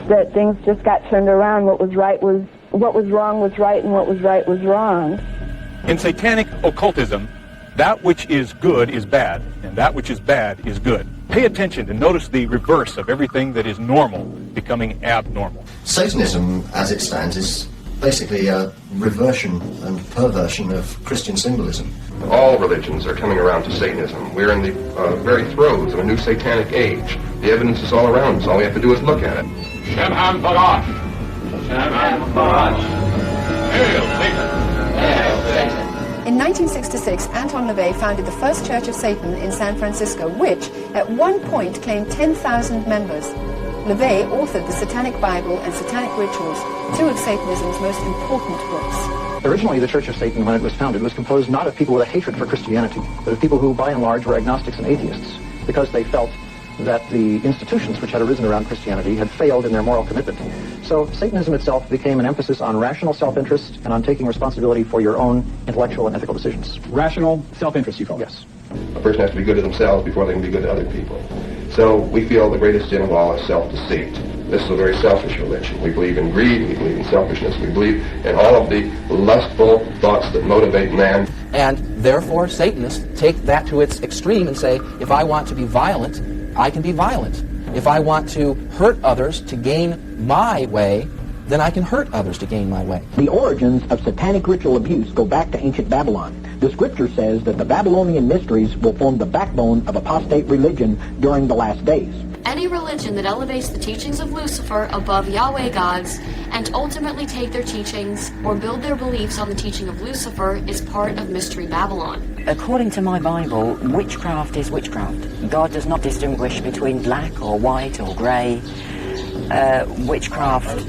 [SPEAKER 35] that things just got turned around. What was wrong was right, and what was right was wrong.
[SPEAKER 10] In satanic occultism, that which is good is bad, and that which is bad is good.
[SPEAKER 6] Pay attention and notice the reverse of everything that is normal becoming abnormal.
[SPEAKER 9] Satanism, as it stands, is basically a reversion and perversion of Christian symbolism.
[SPEAKER 1] All religions are coming around to Satanism. We're in the very throes of a new satanic age. The evidence is all around us. All we have to do is look at it.
[SPEAKER 12] Shemhan Barash. Shemhan Barash. Hail Satan. Hail Satan.
[SPEAKER 29] In 1966, Anton LaVey founded the first Church of Satan in San Francisco, which, at one point, claimed 10,000 members. LaVey authored the Satanic Bible and Satanic Rituals, two of Satanism's most important books.
[SPEAKER 24] Originally, the Church of Satan, when it was founded, was composed not of people with a hatred for Christianity, but of people who, by and large, were agnostics and atheists, because they felt that the institutions which had arisen around Christianity had failed in their moral commitment. So Satanism itself became an emphasis on rational self-interest and on taking responsibility for your own intellectual and ethical decisions. Rational self-interest, you call it? Yes.
[SPEAKER 1] A person has to be good to themselves before they can be good to other people. So we feel the greatest sin of all is self-deceit. This is a very selfish religion. We believe in greed, we believe in selfishness, we believe in all of the lustful thoughts that motivate man.
[SPEAKER 2] And therefore, Satanists take that to its extreme and say, if I want to be violent, I can be violent. If I want to hurt others to gain my way, then I can hurt others to gain my way.
[SPEAKER 3] The origins of satanic ritual abuse go back to ancient Babylon. The scripture says that the Babylonian mysteries will form the backbone of apostate religion during the last days.
[SPEAKER 32] Any religion that elevates the teachings of Lucifer above Yahweh gods and ultimately take their teachings or build their beliefs on the teaching of Lucifer is part of Mystery Babylon.
[SPEAKER 5] According to my Bible, witchcraft is witchcraft. God does not distinguish between black or white or grey. Witchcraft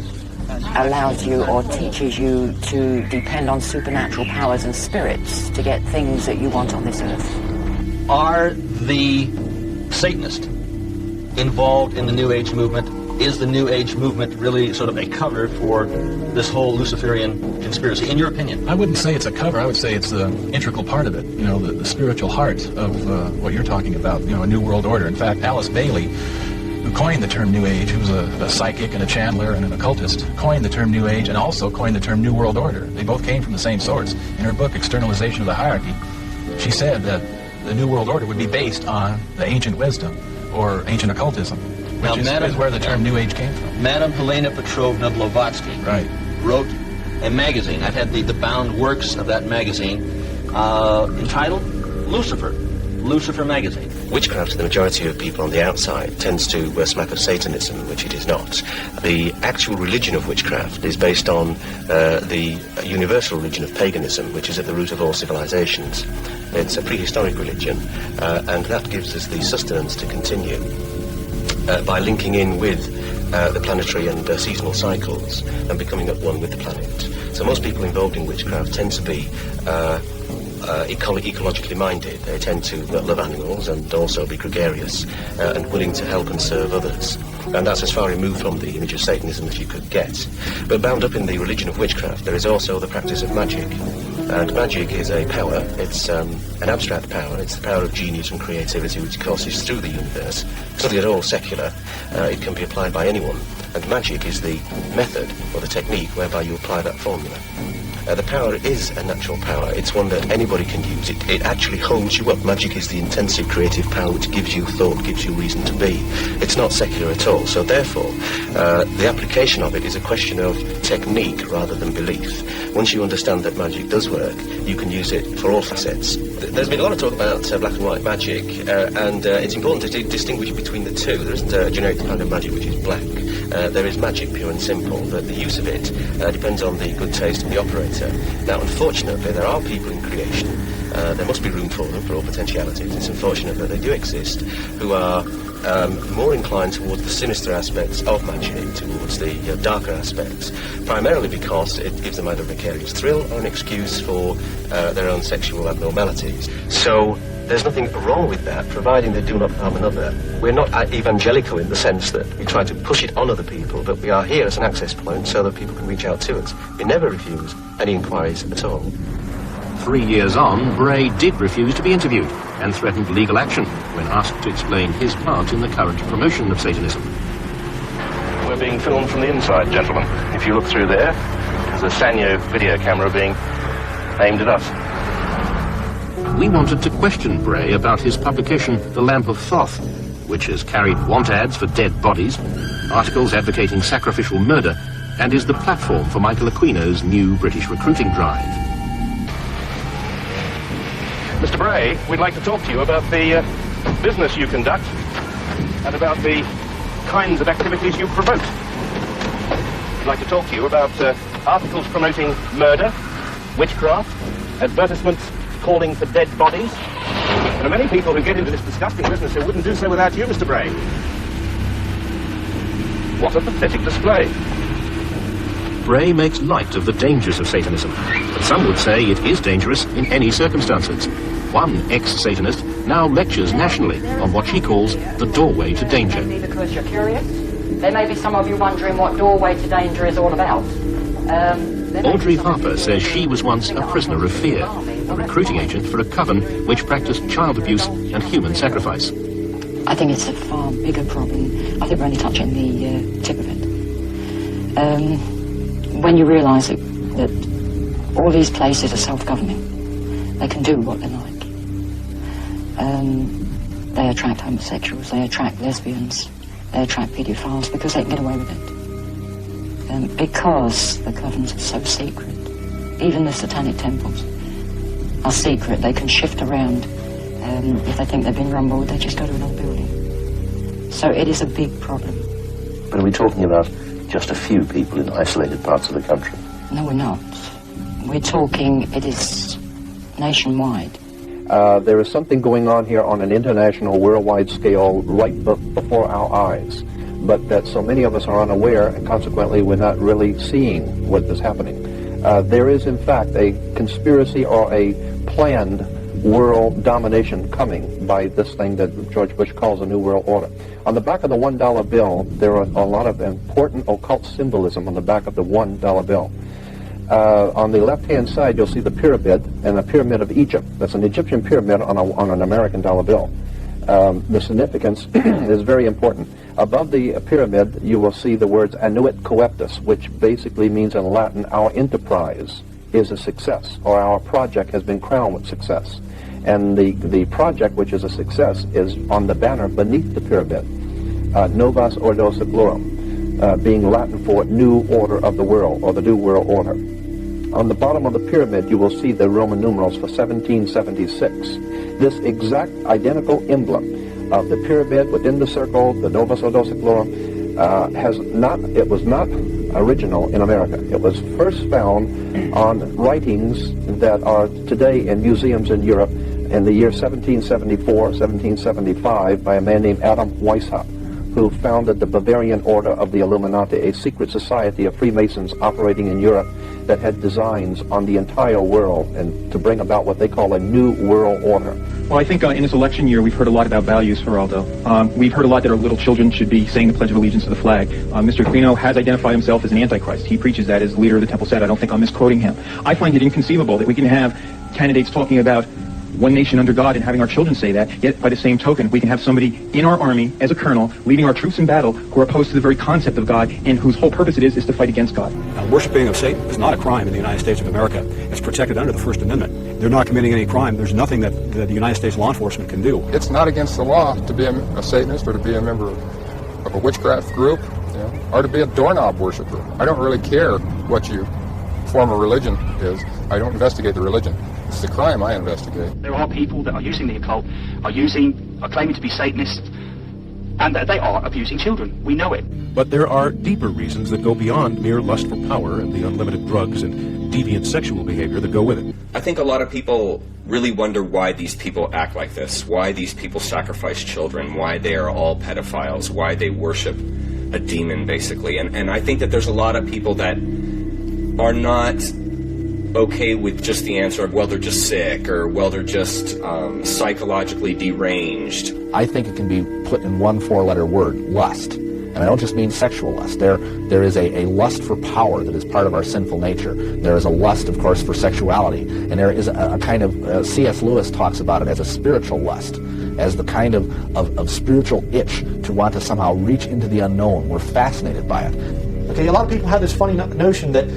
[SPEAKER 5] allows you or teaches you to depend on supernatural powers and spirits to get things that you want on this earth.
[SPEAKER 7] Are the Satanists involved in the New Age movement? Is the New Age movement really sort of a cover for this whole Luciferian conspiracy, in your opinion?
[SPEAKER 6] I wouldn't say it's a cover. I would say it's the integral part of it, you know, the spiritual heart of what you're talking about, you know, a new world order. In fact, Alice Bailey, who coined the term New Age, who was a psychic and a channeler and an occultist, coined the term New Age and also coined the term New World Order. They both came from the same source. In her book, Externalization of the Hierarchy, she said that the New World Order would be based on the ancient wisdom or ancient occultism, which is where the term New Age came from.
[SPEAKER 7] Madame Helena Petrovna Blavatsky wrote a magazine. I've had the bound works of that magazine entitled Lucifer Magazine.
[SPEAKER 8] Witchcraft to the majority of people on the outside tends to smack of Satanism, which it is not. The actual religion of witchcraft is based on the universal religion of paganism, which is at the root of all civilizations. It's a prehistoric religion, and that gives us the sustenance to continue by linking in with the planetary and seasonal cycles and becoming at one with the planet. So most people involved in witchcraft tend to be ecologically minded. They tend to love animals and also be gregarious and willing to help and serve others. And that's as far removed from the image of Satanism as you could get. But bound up in the religion of witchcraft, there is also the practice of magic. And magic is a power. It's an abstract power. It's the power of genius and creativity which courses through the universe. It's not at all secular. It can be applied by anyone. And magic is the method or the technique whereby you apply that formula. The power is a natural power. It's one that anybody can use. It actually holds you up. Magic is the intensive creative power which gives you thought, gives you reason to be. It's not secular at all. So therefore, the application of it is a question of technique rather than belief. Once you understand that magic does work, you can use it for all facets. There's been a lot of talk about black and white magic, and it's important to distinguish between the two. There isn't a generic kind of magic which is black. There is magic, pure and simple, but the use of it depends on the good taste of the operator. Now, unfortunately, there are people in creation, there must be room for them, for all potentialities, it's unfortunate that they do exist, who are more inclined towards the sinister aspects of magic, towards the darker aspects, primarily because it gives them either a vicarious thrill or an excuse for their own sexual abnormalities. So, there's nothing wrong with that, providing they do not harm another. We're not evangelical in the sense that we try to push it on other people, but we are here as an access point so that people can reach out to us. We never refuse any inquiries at all.
[SPEAKER 4] 3 years on, Bray did refuse to be interviewed and threatened legal action when asked to explain his part in the current promotion of Satanism.
[SPEAKER 10] We're being filmed from the inside, gentlemen. If you look through there, there's a Sanyo video camera being aimed at us.
[SPEAKER 4] We wanted to question Bray about his publication, The Lamp of Thoth, which has carried want ads for dead bodies, articles advocating sacrificial murder, and is the platform for Michael Aquino's new British recruiting drive.
[SPEAKER 11] Mr. Bray, we'd like to talk to you about the business you conduct and about the kinds of activities you promote. We'd like to talk to you about articles promoting murder, witchcraft, advertisements calling for dead bodies. There are many people who get into this disgusting business who wouldn't do so without you, Mr. Bray. What a pathetic display.
[SPEAKER 4] Bray makes light of the dangers of Satanism, but some would say it is dangerous in any circumstances. One ex-Satanist now lectures nationally on what she calls the doorway to danger.
[SPEAKER 5] Maybe because you're curious. There may be some of you wondering what doorway to danger is all about.
[SPEAKER 4] Audrey Harper says she was once a prisoner of fear, a recruiting agent for a coven which practiced child abuse and human sacrifice.
[SPEAKER 5] I think it's a far bigger problem. I think we're only touching the tip of it. When you realise that all these places are self-governing, they can do what they like. They attract homosexuals, they attract lesbians, they attract paedophiles because they can get away with it. Because the covens are so secret, even the satanic temples are secret. They can shift around. If they think they've been rumbled, they just go to another building. So it is a big problem.
[SPEAKER 8] But are we talking about just a few people in isolated parts of the country?
[SPEAKER 5] No, we're not. We're talking, it is nationwide.
[SPEAKER 13] There is something going on here on an international, worldwide scale right before our eyes, but that so many of us are unaware, and consequently we're not really seeing what is happening. There is, in fact, a conspiracy or a planned world domination coming by this thing that George Bush calls a New World Order. On the back of the $1 bill, there are a lot of important occult symbolism on the back of the $1 bill. On the left-hand side, you'll see the pyramid, and the pyramid of Egypt. That's an Egyptian pyramid on an American dollar bill. The significance is very important. Above the pyramid, you will see the words annuit coeptus, which basically means in Latin, our enterprise is a success, or our project has been crowned with success. And the project, which is a success, is on the banner beneath the pyramid, Novus Ordo Seclorum, being Latin for New Order of the World, or the New World Order. On the bottom of the pyramid, you will see the Roman numerals for 1776. This exact identical emblem of the pyramid within the circle, the Novus Ordo Seclorum, it was not original in America. It was first found on writings that are today in museums in Europe in the year 1774, 1775 by a man named Adam Weishaupt, who founded the Bavarian Order of the Illuminati, a secret society of Freemasons operating in Europe that had designs on the entire world and to bring about what they call a new world order.
[SPEAKER 24] Well, I think in this election year, we've heard a lot about values, Geraldo. We've heard a lot that our little children should be saying the Pledge of Allegiance to the flag. Mr. Aquino has identified himself as an Antichrist. He preaches that as leader of the Temple Set. I don't think I'm misquoting him. I find it inconceivable that we can have candidates talking about one nation under God and having our children say that, yet by the same token, we can have somebody in our army as a colonel leading our troops in battle who are opposed to the very concept of God and whose whole purpose it is to fight against God.
[SPEAKER 6] Worshipping of Satan is not a crime in the United States of America. It's protected under the First Amendment. They're not committing any crime. There's nothing that the United States law enforcement can do.
[SPEAKER 14] It's not against the law to be a Satanist or to be a member of a witchcraft group, or to be a doorknob worshiper. I don't really care what your form of religion is. I don't investigate the religion. It's the crime I investigate.
[SPEAKER 15] There are people that are using the occult, are claiming to be Satanists, and that they are abusing children. We know it.
[SPEAKER 16] But there are deeper reasons that go beyond mere lust for power and the unlimited drugs and deviant sexual behavior that go with it.
[SPEAKER 17] I think a lot of people really wonder why these people act like this, why these people sacrifice children, why they are all pedophiles, why they worship a demon, basically. And I think that there's a lot of people that are not okay with just the answer of, well, they're just sick, or, well, they're just psychologically deranged.
[SPEAKER 2] I think it can be put in one four-letter word, lust. And I don't just mean sexual lust. There is a lust for power that is part of our sinful nature. There is a lust, of course, for sexuality. And there is a kind of, C.S. Lewis talks about it as a spiritual lust, as the kind of spiritual itch to want to somehow reach into the unknown. We're fascinated by it.
[SPEAKER 24] Okay, a lot of people have this funny notion that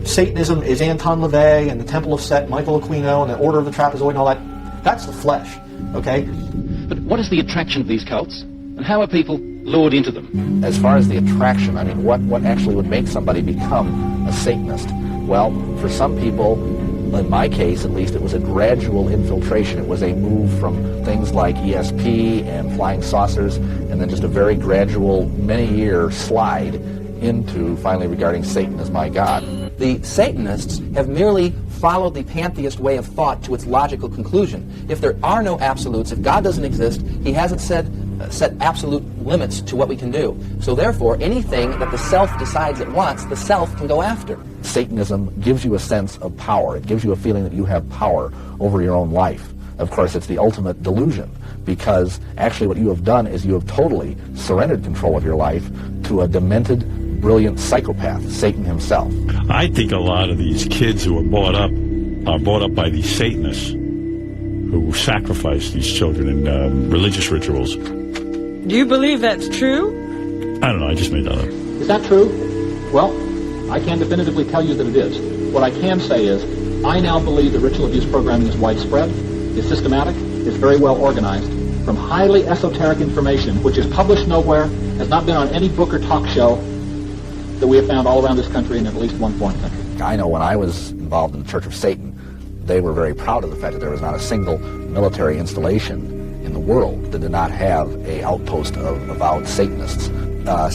[SPEAKER 24] Satanism is Anton LaVey and the Temple of Set, Michael Aquino, and the Order of the Trapezoid and all that. That's the flesh, okay?
[SPEAKER 18] But what is the attraction of these cults?
[SPEAKER 11] And how are people lured into them?
[SPEAKER 2] As far as the attraction, I mean, what actually would make somebody become a Satanist? Well, for some people, in my case at least, it was a gradual infiltration. It was a move from things like ESP and flying saucers, and then just a very gradual, many-year slide into finally regarding Satan as my God. The Satanists have merely followed the pantheist way of thought to its logical conclusion. If there are no absolutes, if God doesn't exist, he hasn't set absolute limits to what we can do. So therefore, anything that the self decides it wants, the self can go after. Satanism gives you a sense of power. It gives you a feeling that you have power over your own life. Of course, it's the ultimate delusion, because actually what you have done is you have totally surrendered control of your life to a demented, brilliant psychopath, Satan himself.
[SPEAKER 18] I think a lot of these kids who are brought up by these Satanists who sacrifice these children in religious rituals.
[SPEAKER 19] Do you believe that's true?
[SPEAKER 18] I don't know, I just made that up.
[SPEAKER 24] Is that true? Well, I can't definitively tell you that it is. What I can say is, I now believe that ritual abuse programming is widespread, is systematic, is very well organized, from highly esoteric information, which is published nowhere, has not been on any book or talk show, that we have found all around this country and in at least one foreign country.
[SPEAKER 2] I know when I was involved in the Church of Satan, they were very proud of the fact that there was not a single military installation in the world that did not have an outpost of avowed Satanists.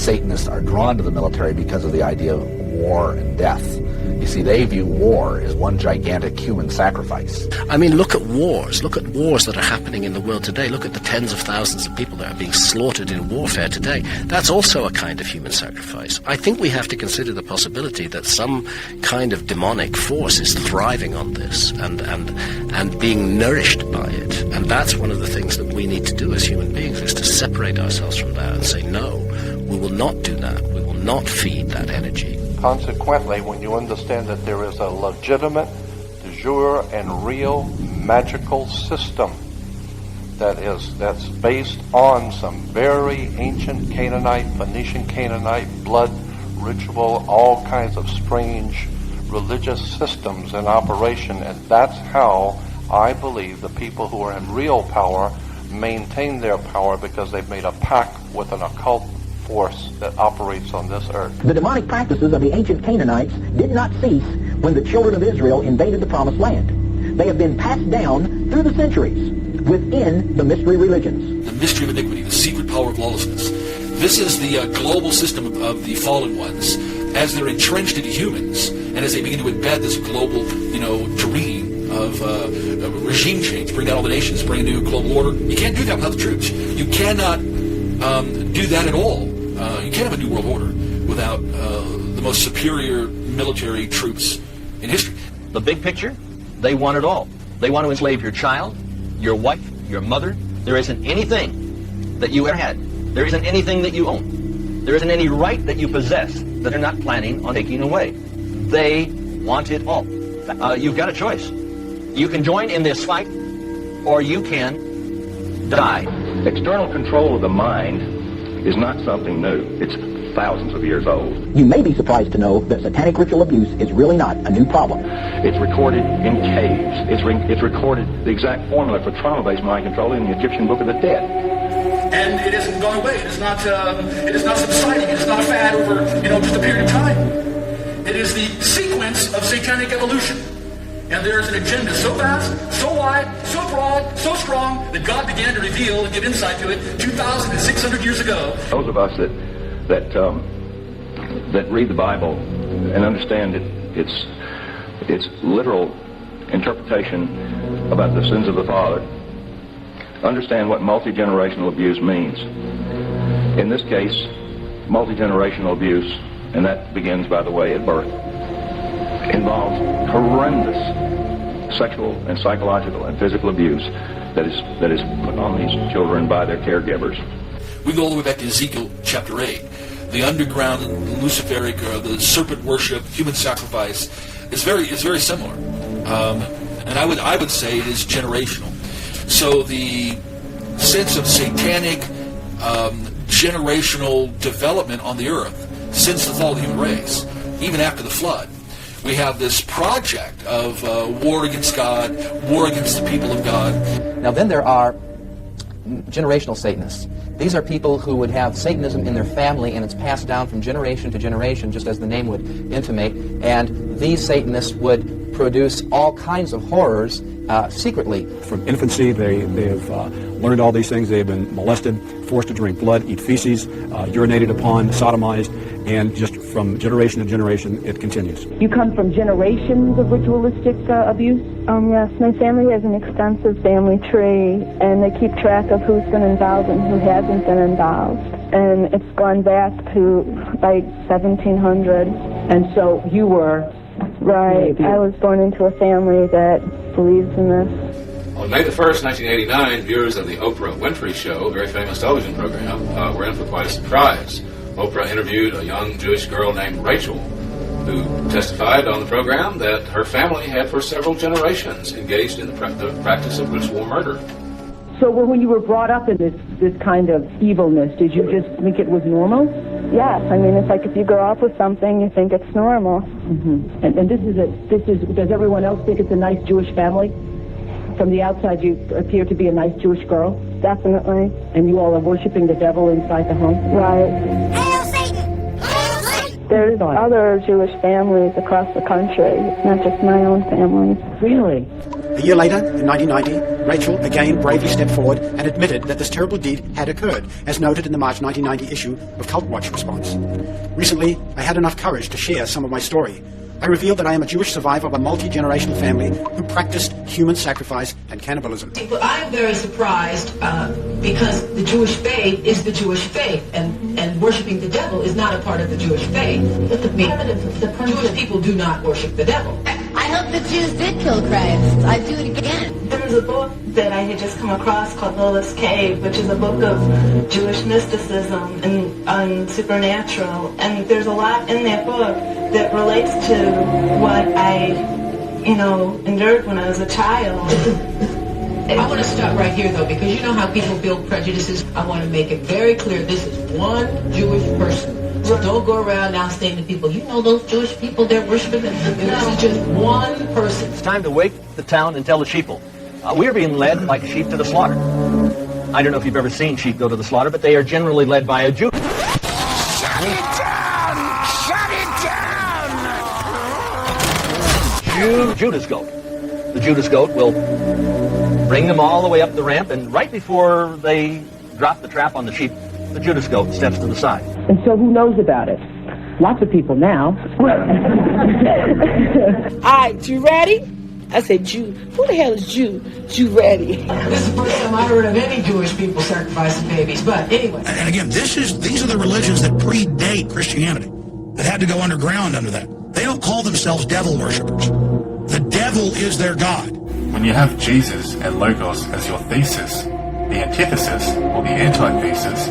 [SPEAKER 2] Satanists are drawn to the military because of the idea of war and death. You see, they view war as one gigantic human sacrifice.
[SPEAKER 4] I mean, look at wars. Look at wars that are happening in the world today. Look at the tens of thousands of people that are being slaughtered in warfare today. That's also a kind of human sacrifice. I think we have to consider the possibility that some kind of demonic force is thriving on this and being nourished by it. And that's one of the things that we need to do as human beings, is to separate ourselves from that and say, no, we will not do that. We will not feed that energy.
[SPEAKER 13] Consequently, when you understand that there is a legitimate, de jure, and real magical system that's based on some very ancient Canaanite, Phoenician Canaanite blood ritual, all kinds of strange religious systems in operation, and that's how I believe the people who are in real power maintain their power, because they've made a pact with an occult force that operates on this earth.
[SPEAKER 3] The demonic practices of the ancient Canaanites did not cease when the children of Israel invaded the Promised Land. They have been passed down through the centuries within the mystery religions.
[SPEAKER 20] The mystery of iniquity, the secret power of lawlessness. This is the global system of the fallen ones, as they're entrenched into humans, and as they begin to embed this global, dream of regime change, bring down all the nations, bring a new global order. You can't do that without the troops. You cannot do that at all. You can't have a new world order without the most superior military troops in history.
[SPEAKER 7] The big picture, they want it all. They want to enslave your child, your wife, your mother. There isn't anything that you ever had. There isn't anything that you own. There isn't any right that you possess that they're not planning on taking away. They want it all. You've got a choice. You can join in this fight, or you can die.
[SPEAKER 11] External control of the mind is not something new. It's thousands of years old.
[SPEAKER 3] You may be surprised to know that satanic ritual abuse is really not a new problem.
[SPEAKER 11] It's recorded in caves. It's recorded the exact formula for trauma-based mind control in the Egyptian Book of the Dead.
[SPEAKER 21] And it hasn't gone away. It is not subsiding. It is not a fad over, just a period of time. It is the sequence of satanic evolution. And there is an agenda so vast, so wide, so broad, so strong, that God began to reveal and give insight to it 2,600 years ago.
[SPEAKER 11] Those of us that read the Bible and understand its literal interpretation about the sins of the father, understand what multi-generational abuse means. In this case, multi-generational abuse, and that begins, by the way, at birth, involves horrendous sexual and psychological and physical abuse that is put on these children by their caregivers.
[SPEAKER 20] We go all the way back to Ezekiel chapter 8. The underground Luciferic, the serpent worship, human sacrifice is very similar, and I would say it is generational. So the sense of satanic generational development on the earth since the fall of the human race, even after the flood. We have this project of war against God, war against the people of God.
[SPEAKER 2] Now then there are generational Satanists. These are people who would have Satanism in their family, and it's passed down from generation to generation, just as the name would intimate. And these Satanists would produce all kinds of horrors secretly.
[SPEAKER 1] From infancy, they have learned all these things. They have been molested, forced to drink blood, eat feces, urinated upon, sodomized, and just from generation to generation, it continues.
[SPEAKER 9] You come from generations of ritualistic abuse?
[SPEAKER 12] Yes, my family has an extensive family tree, and they keep track of who's been involved and who hasn't been involved. And it's gone back to like 1700.
[SPEAKER 9] And so you were...
[SPEAKER 12] Right. I was born into a family that believes in this.
[SPEAKER 22] On May the 1st, 1989, viewers of the Oprah Winfrey Show, a very famous television program, were in for quite a surprise. Oprah interviewed a young Jewish girl named Rachel, who testified on the program that her family had for several generations engaged in the practice of ritual murder.
[SPEAKER 9] So when you were brought up in this kind of evilness, did you just think it was normal?
[SPEAKER 12] Yes, I mean, it's like if you grow up with something, you think it's normal.
[SPEAKER 9] Mm-hmm. And does everyone else think it's a nice Jewish family? From the outside, you appear to be a nice Jewish girl?
[SPEAKER 12] Definitely.
[SPEAKER 9] And you all are worshiping the devil inside the home?
[SPEAKER 12] Right.
[SPEAKER 9] Hail Satan! Hail Satan!
[SPEAKER 12] There's other Jewish families across the country, not just my own family.
[SPEAKER 9] Really?
[SPEAKER 23] A year later, in 1990, Rachel again bravely stepped forward and admitted that this terrible deed had occurred, as noted in the March 1990 issue of Cult Watch Response. Recently, I had enough courage to share some of my story. I revealed that I am a Jewish survivor of a multi-generational family who practiced human sacrifice and cannibalism.
[SPEAKER 25] Well, I'm very surprised because the Jewish faith is the Jewish faith, and worshiping the devil is not a part of the Jewish faith. But the Jewish people do not worship the devil.
[SPEAKER 26] I hope the Jews did kill Christ. I'd do it again.
[SPEAKER 27] There's a book that I had just come across called Lilith's Cave, which is a book of Jewish mysticism and supernatural. And there's a lot in that book that relates to what I, endured when I was a child.
[SPEAKER 25] I want to stop right here, though, because you know how people build prejudices. I want to make it very clear. This is one Jewish person. So don't go around now saying to people, those Jewish people, they're worshiping them. This is just one person.
[SPEAKER 7] It's time to wake the town and tell the sheeple. We're being led like sheep to the slaughter. I don't know if you've ever seen sheep go to the slaughter, but they are generally led by a Jew.
[SPEAKER 28] Shut it down! Shut it down!
[SPEAKER 7] Judas goat. The Judas goat will bring them all the way up the ramp, and right before they drop the trap on the sheep, the Judas goat steps to the side.
[SPEAKER 9] And so who knows about it? Lots of people now.
[SPEAKER 12] All right, you ready? I said, Jew. Who the hell is Jew? Jew ready.
[SPEAKER 25] This is the first time I heard of any Jewish people sacrificing babies. But anyway.
[SPEAKER 29] And again, these are the religions that predate Christianity, that had to go underground under that. They don't call themselves devil worshippers. The devil is their god.
[SPEAKER 30] When you have Jesus and Logos as your thesis, the antithesis, or the antithesis,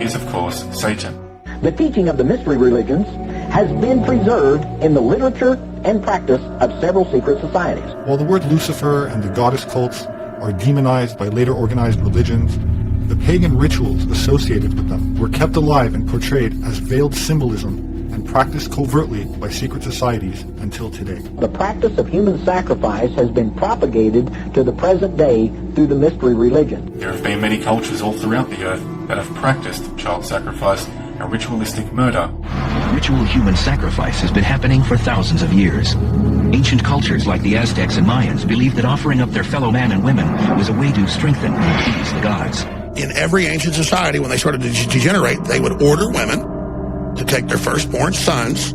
[SPEAKER 30] is of course Satan.
[SPEAKER 3] The teaching of the mystery religions has been preserved in the literature and practice of several secret societies.
[SPEAKER 31] While the word Lucifer and the goddess cults are demonized by later organized religions, the pagan rituals associated with them were kept alive and portrayed as veiled symbolism and practiced covertly by secret societies until today.
[SPEAKER 3] The practice of human sacrifice has been propagated to the present day through the mystery religion.
[SPEAKER 30] There have been many cultures all throughout the earth that have practiced child sacrifice and ritualistic murder.
[SPEAKER 33] Ritual human sacrifice has been happening for thousands of years. Ancient cultures like the Aztecs and Mayans believed that offering up their fellow man and women was a way to strengthen and please the gods.
[SPEAKER 29] In every ancient society, when they started to degenerate, they would order women to take their firstborn sons.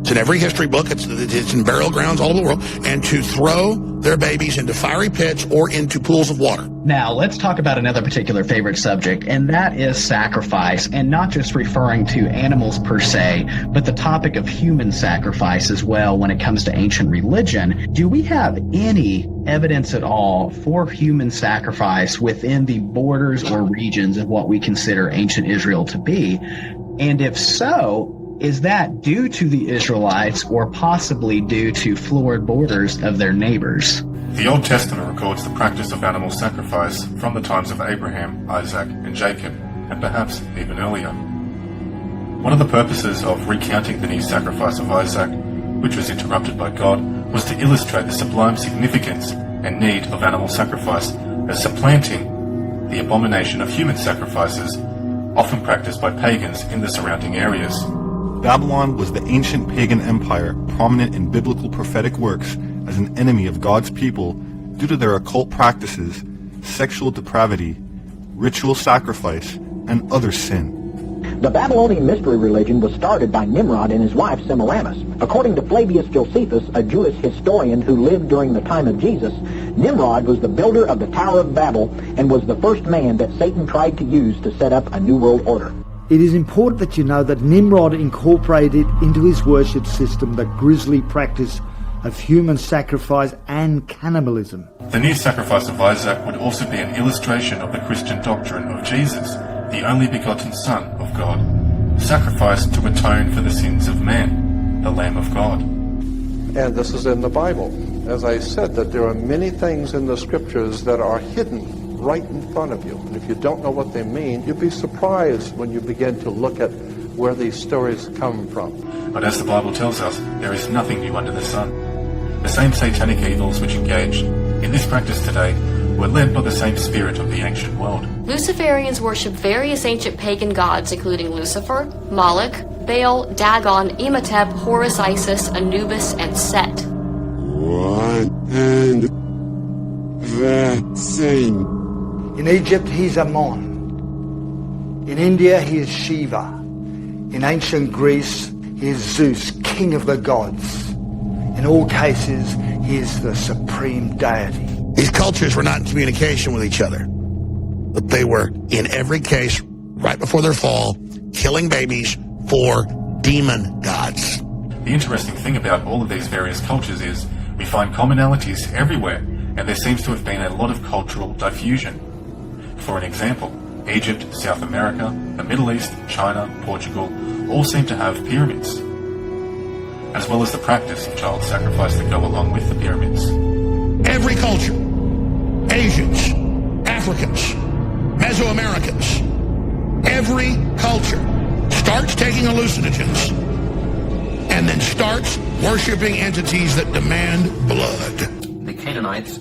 [SPEAKER 29] It's in every history book. It's in burial grounds all over the world, and to throw their babies into fiery pits or into pools of water.
[SPEAKER 34] Now, let's talk about another particular favorite subject, and that is sacrifice, and not just referring to animals per se, but the topic of human sacrifice as well when it comes to ancient religion. Do we have any evidence at all for human sacrifice within the borders or regions of what we consider ancient Israel to be? And if so, is that due to the Israelites or possibly due to florid borders of their neighbors?
[SPEAKER 30] The Old Testament records the practice of animal sacrifice from the times of Abraham, Isaac, and Jacob, and perhaps even earlier. One of the purposes of recounting the new sacrifice of Isaac, which was interrupted by God, was to illustrate the sublime significance and need of animal sacrifice as supplanting the abomination of human sacrifices, often practiced by pagans in the surrounding areas.
[SPEAKER 31] Babylon was the ancient pagan empire prominent in biblical prophetic works as an enemy of God's people due to their occult practices, sexual depravity, ritual sacrifice, and other sin.
[SPEAKER 3] The Babylonian mystery religion was started by Nimrod and his wife Semiramis. According to Flavius Josephus, a Jewish historian who lived during the time of Jesus, Nimrod was the builder of the Tower of Babel and was the first man that Satan tried to use to set up a new world order.
[SPEAKER 4] It is important that you know that Nimrod incorporated into his worship system the grisly practice of human sacrifice and cannibalism.
[SPEAKER 30] The new sacrifice of Isaac would also be an illustration of the Christian doctrine of Jesus, the only begotten Son of God, sacrificed to atone for the sins of man, the Lamb of God.
[SPEAKER 5] And this is in the Bible. As I said, that there are many things in the scriptures that are hidden right in front of you. And if you don't know what they mean, you'd be surprised when you begin to look at where these stories come from.
[SPEAKER 30] But as the Bible tells us, there is nothing new under the sun. The same satanic evils which engaged in this practice today were led by the same spirit of the ancient world.
[SPEAKER 6] Luciferians worship various ancient pagan gods, including Lucifer, Moloch, Baal, Dagon, Imhotep, Horus, Isis, Anubis, and Set.
[SPEAKER 8] One and the same.
[SPEAKER 4] In Egypt, he's Ammon. In India, he is Shiva. In ancient Greece, he is Zeus, king of the gods. In all cases, he is the supreme deity.
[SPEAKER 29] These cultures were not in communication with each other, but they were, in every case, right before their fall, killing babies for demon gods.
[SPEAKER 30] The interesting thing about all of these various cultures is we find commonalities everywhere, and there seems to have been a lot of cultural diffusion. For an example, Egypt, South America, the Middle East, China, Portugal, all seem to have pyramids, as well as the practice of child sacrifice that go along with the pyramids.
[SPEAKER 29] Every culture, Asians, Africans, Mesoamericans, every culture starts taking hallucinogens and then starts worshiping entities that demand blood.
[SPEAKER 7] The Canaanites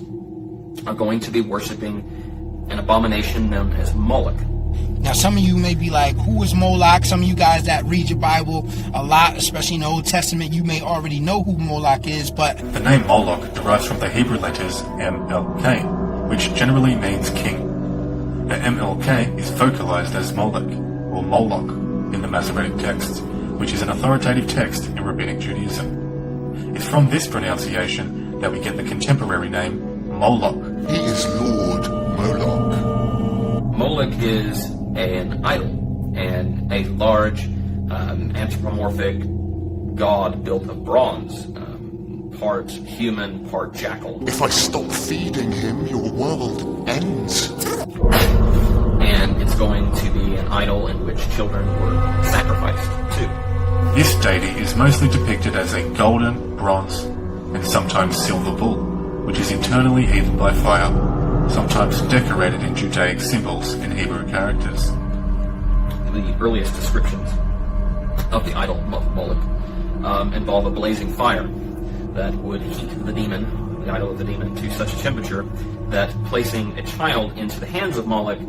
[SPEAKER 7] are going to be worshiping an abomination known as Moloch.
[SPEAKER 10] Now, some of you may be like, who is Moloch? Some of you guys that read your Bible a lot, especially in the Old Testament, you may already know who Moloch is, but...
[SPEAKER 30] The name Moloch derives from the Hebrew letters MLK, which generally means king. The MLK is vocalized as Molech, or Moloch, in the Masoretic texts, which is an authoritative text in Rabbinic Judaism. It's from this pronunciation that we get the contemporary name Moloch.
[SPEAKER 8] He is Lord Moloch.
[SPEAKER 7] Moloch is an idol and a large anthropomorphic god built of bronze, part human, part jackal.
[SPEAKER 8] If I stop feeding him, your world ends.
[SPEAKER 7] And it's going to be an idol in which children were sacrificed to.
[SPEAKER 30] This deity is mostly depicted as a golden, bronze, and sometimes silver bull, which is internally heated by fire, sometimes decorated in Judaic symbols and Hebrew characters.
[SPEAKER 7] The earliest descriptions of the idol of Moloch involve a blazing fire that would heat the demon, the idol of the demon, to such a temperature that placing a child into the hands of Moloch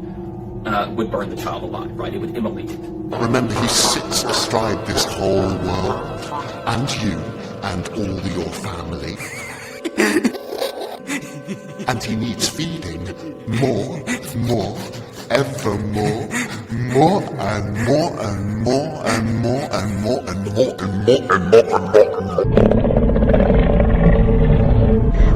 [SPEAKER 7] would burn the child alive, right? It would immolate it.
[SPEAKER 8] Remember, he sits astride this whole world, and you, and all your family. And he needs feeding more, ever more and more and more and more and more and more and more and more and more.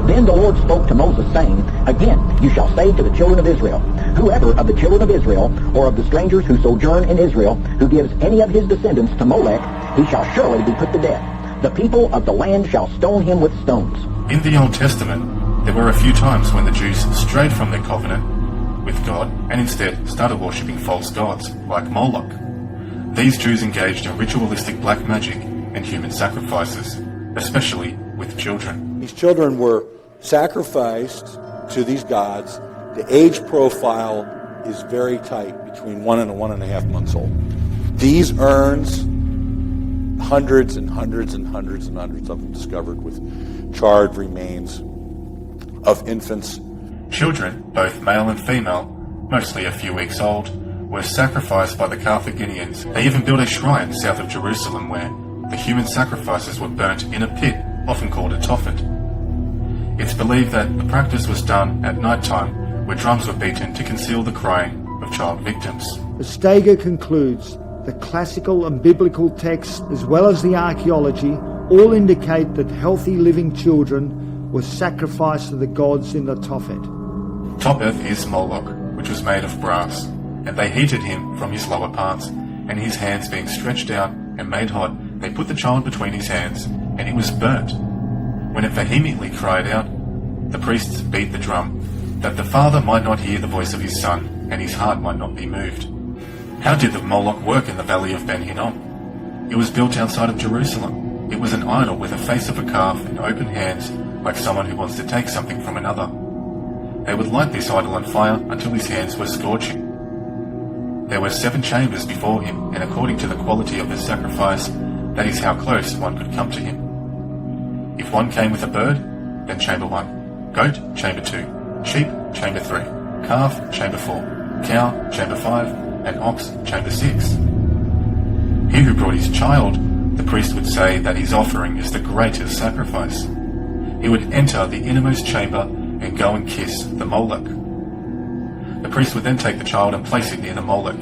[SPEAKER 3] Then the Lord spoke to Moses, saying, Again, you shall say to the children of Israel, Whoever of the children of Israel, or of the strangers who sojourn in Israel, who gives any of his descendants to Molech, he shall surely be put to death. The people of the land shall stone him with stones.
[SPEAKER 30] In the Old Testament, there were a few times when the Jews strayed from their covenant with God and instead started worshipping false gods, like Moloch. These Jews engaged in ritualistic black magic and human sacrifices, especially with children.
[SPEAKER 13] These children were sacrificed to these gods. The age profile is very tight, between 1 and 1.5 months old. These urns, hundreds and hundreds and hundreds and hundreds of them discovered with charred remains of infants.
[SPEAKER 30] Children, both male and female, mostly a few weeks old, were sacrificed by the Carthaginians. They even built a shrine south of Jerusalem where the human sacrifices were burnt in a pit, often called a tophet. It's believed that the practice was done at night time, where drums were beaten to conceal the crying of child victims.
[SPEAKER 1] Steiger concludes the classical and biblical texts, as well as the archaeology, all indicate that healthy living children were sacrificed to the gods in the tophet.
[SPEAKER 30] Tophet is Moloch, which was made of brass, and they heated him from his lower parts, and his hands being stretched out and made hot, they put the child between his hands, and he was burnt. When it vehemently cried out, the priests beat the drum, that the father might not hear the voice of his son, and his heart might not be moved. How did the Moloch work in the valley of Ben Hinnom? It was built outside of Jerusalem. It was an idol with a face of a calf and open hands, like someone who wants to take something from another. They would light this idol on fire until his hands were scorching. There were 7 chambers before him, and according to the quality of the sacrifice, that is how close one could come to him. If one came with a bird, then chamber 1, goat, chamber 2, sheep, chamber 3, calf, chamber 4, cow, chamber 5, and ox, chamber 6. He who brought his child, the priest would say that his offering is the greatest sacrifice. He would enter the innermost chamber and go and kiss the Moloch. The priest would then take the child and place it near the Moloch.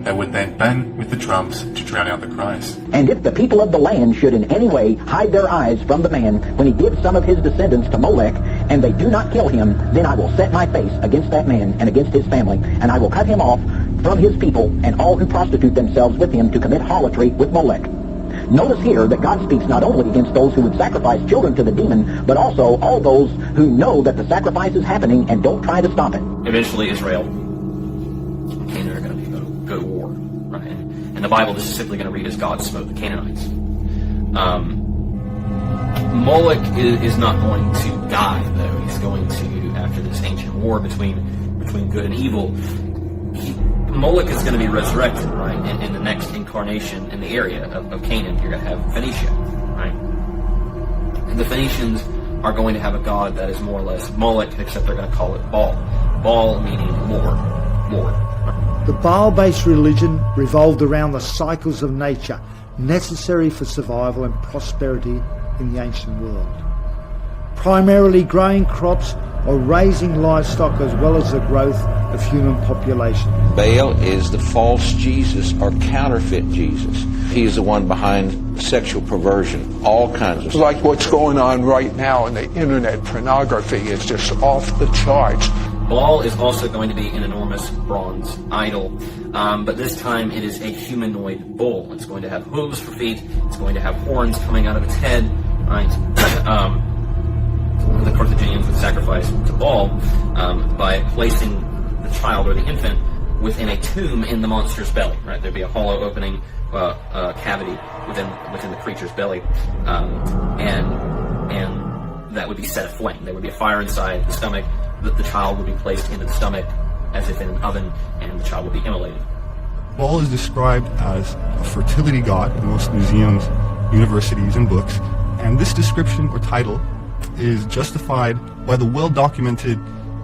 [SPEAKER 30] They would then bang with the drums to drown out the cries.
[SPEAKER 3] And if the people of the land should in any way hide their eyes from the man when he gives some of his descendants to Molech, and they do not kill him, then I will set my face against that man and against his family, and I will cut him off from his people and all who prostitute themselves with him to commit harlotry with Molech. Notice here that God speaks not only against those who would sacrifice children to the demon, but also all those who know that the sacrifice is happening and don't try to stop it.
[SPEAKER 7] Eventually Israel and Canaan are going to go to war, right? And the Bible, this is simply going to read as God smote the Canaanites. Moloch is not going to die, though. He's going to, after this ancient war between good and evil, Moloch is going to be resurrected, right? In the next incarnation in the area of Canaan, you're going to have Phoenicia, right? And the Phoenicians are going to have a god that is more or less Moloch, except they're going to call it Baal. Baal meaning Lord.
[SPEAKER 1] The Baal-based religion revolved around the cycles of nature, necessary for survival and prosperity in the ancient world. Primarily growing crops or raising livestock, as well as the growth of human population.
[SPEAKER 2] Baal is the false Jesus or counterfeit Jesus. He is the one behind sexual perversion, all kinds of stuff.
[SPEAKER 11] Like what's going on right now in the internet, pornography is just off the charts.
[SPEAKER 7] Baal is also going to be an enormous bronze idol, but this time it is a humanoid bull. It's going to have hooves for feet, it's going to have horns coming out of its head, right? The Carthaginians would sacrifice to Baal by placing the child or the infant within a tomb in the monster's belly. Right, there'd be a hollow opening, cavity within the creature's belly, and that would be set aflame. There would be a fire inside the stomach. The child would be placed into the stomach as if in an oven, and the child would be immolated.
[SPEAKER 31] Baal is described as a fertility god in most museums, universities, and books, and this description or title is justified by the well-documented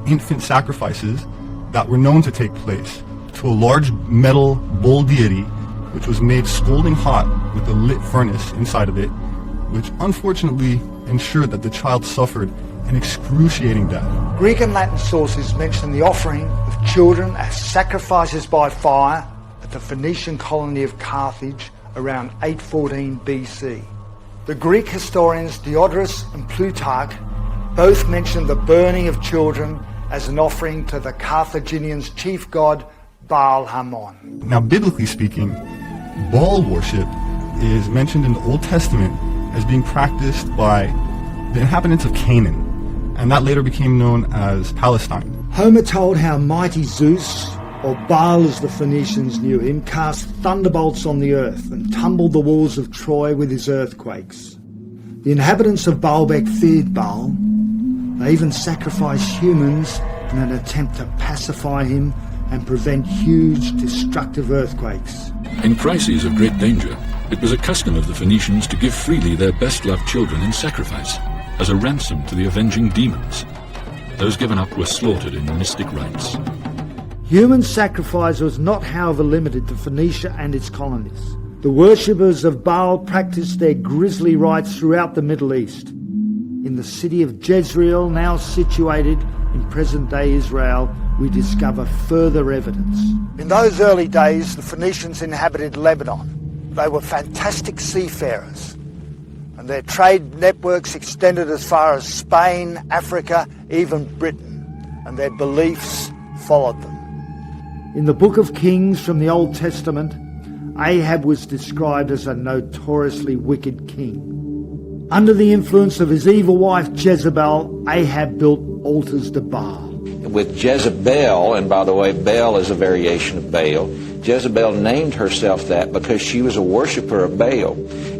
[SPEAKER 31] infant sacrifices that were known to take place to a large metal bull deity, which was made scalding hot with a lit furnace inside of it, which unfortunately ensured that the child suffered an excruciating death.
[SPEAKER 1] Greek and Latin sources mention the offering of children as sacrifices by fire at the Phoenician colony of Carthage around 814 BC. The Greek historians Diodorus and Plutarch both mention the burning of children as an offering to the Carthaginians' chief god Baal Hamon.
[SPEAKER 31] Now, biblically speaking, Baal worship is mentioned in the Old Testament as being practiced by the inhabitants of Canaan, and that later became known as Palestine.
[SPEAKER 1] Homer told how mighty Zeus, or Baal as the Phoenicians knew him, cast thunderbolts on the earth and tumbled the walls of Troy with his earthquakes. The inhabitants of Baalbek feared Baal. They even sacrificed humans in an attempt to pacify him and prevent huge destructive earthquakes.
[SPEAKER 14] In crises of great danger, it was a custom of the Phoenicians to give freely their best-loved children in sacrifice, as a ransom to the avenging demons. Those given up were slaughtered in mystic rites.
[SPEAKER 1] Human sacrifice was not, however, limited to Phoenicia and its colonies. The worshippers of Baal practiced their grisly rites throughout the Middle East. In the city of Jezreel, now situated in present-day Israel, we discover further evidence.
[SPEAKER 4] In those early days, the Phoenicians inhabited Lebanon. They were fantastic seafarers, and their trade networks extended as far as Spain, Africa, even Britain, and their beliefs followed them.
[SPEAKER 1] In the Book of Kings from the Old Testament, Ahab was described as a notoriously wicked king. Under the influence of his evil wife Jezebel, Ahab built altars to Baal.
[SPEAKER 2] With Jezebel, and by the way, Baal is a variation of Baal, Jezebel named herself that because she was a worshiper of Baal.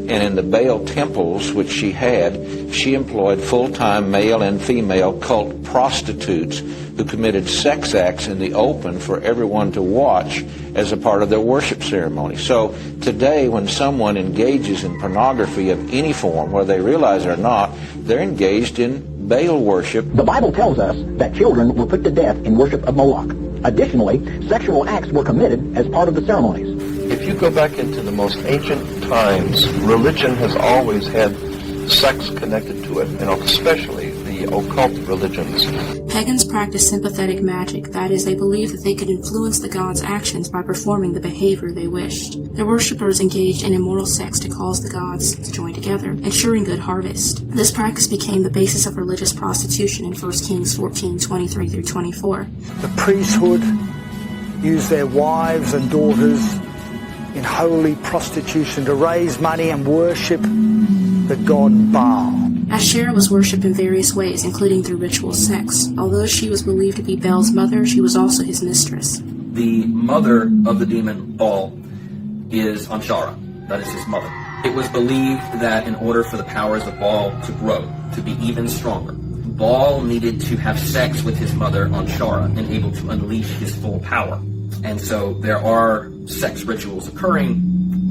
[SPEAKER 2] And in the Baal temples which she had, she employed full-time male and female cult prostitutes who committed sex acts in the open for everyone to watch as a part of their worship ceremony. So today, when someone engages in pornography of any form, whether they realize it or not, they're engaged in Baal worship.
[SPEAKER 3] The Bible tells us that children were put to death in worship of Moloch. Additionally, sexual acts were committed as part of the ceremonies.
[SPEAKER 7] If you go back into the most ancient times, religion has always had sex connected to it, and especially the occult religions.
[SPEAKER 15] Pagans practiced sympathetic magic, that is, they believed that they could influence the gods' actions by performing the behavior they wished. Their worshippers engaged in immoral sex to cause the gods to join together, ensuring good harvest. This practice became the basis of religious prostitution in 1 Kings 14:23 through 24.
[SPEAKER 4] The priesthood used their wives and daughters in holy prostitution to raise money and worship the god Baal.
[SPEAKER 15] Asherah was worshipped in various ways, including through ritual sex. Although she was believed to be Baal's mother, she was also his mistress.
[SPEAKER 7] The mother of the demon Baal is Anshara. That is his mother. It was believed that in order for the powers of Baal to grow, to be even stronger, Baal needed to have sex with his mother Anshara and able to unleash his full power. And so there are sex rituals occurring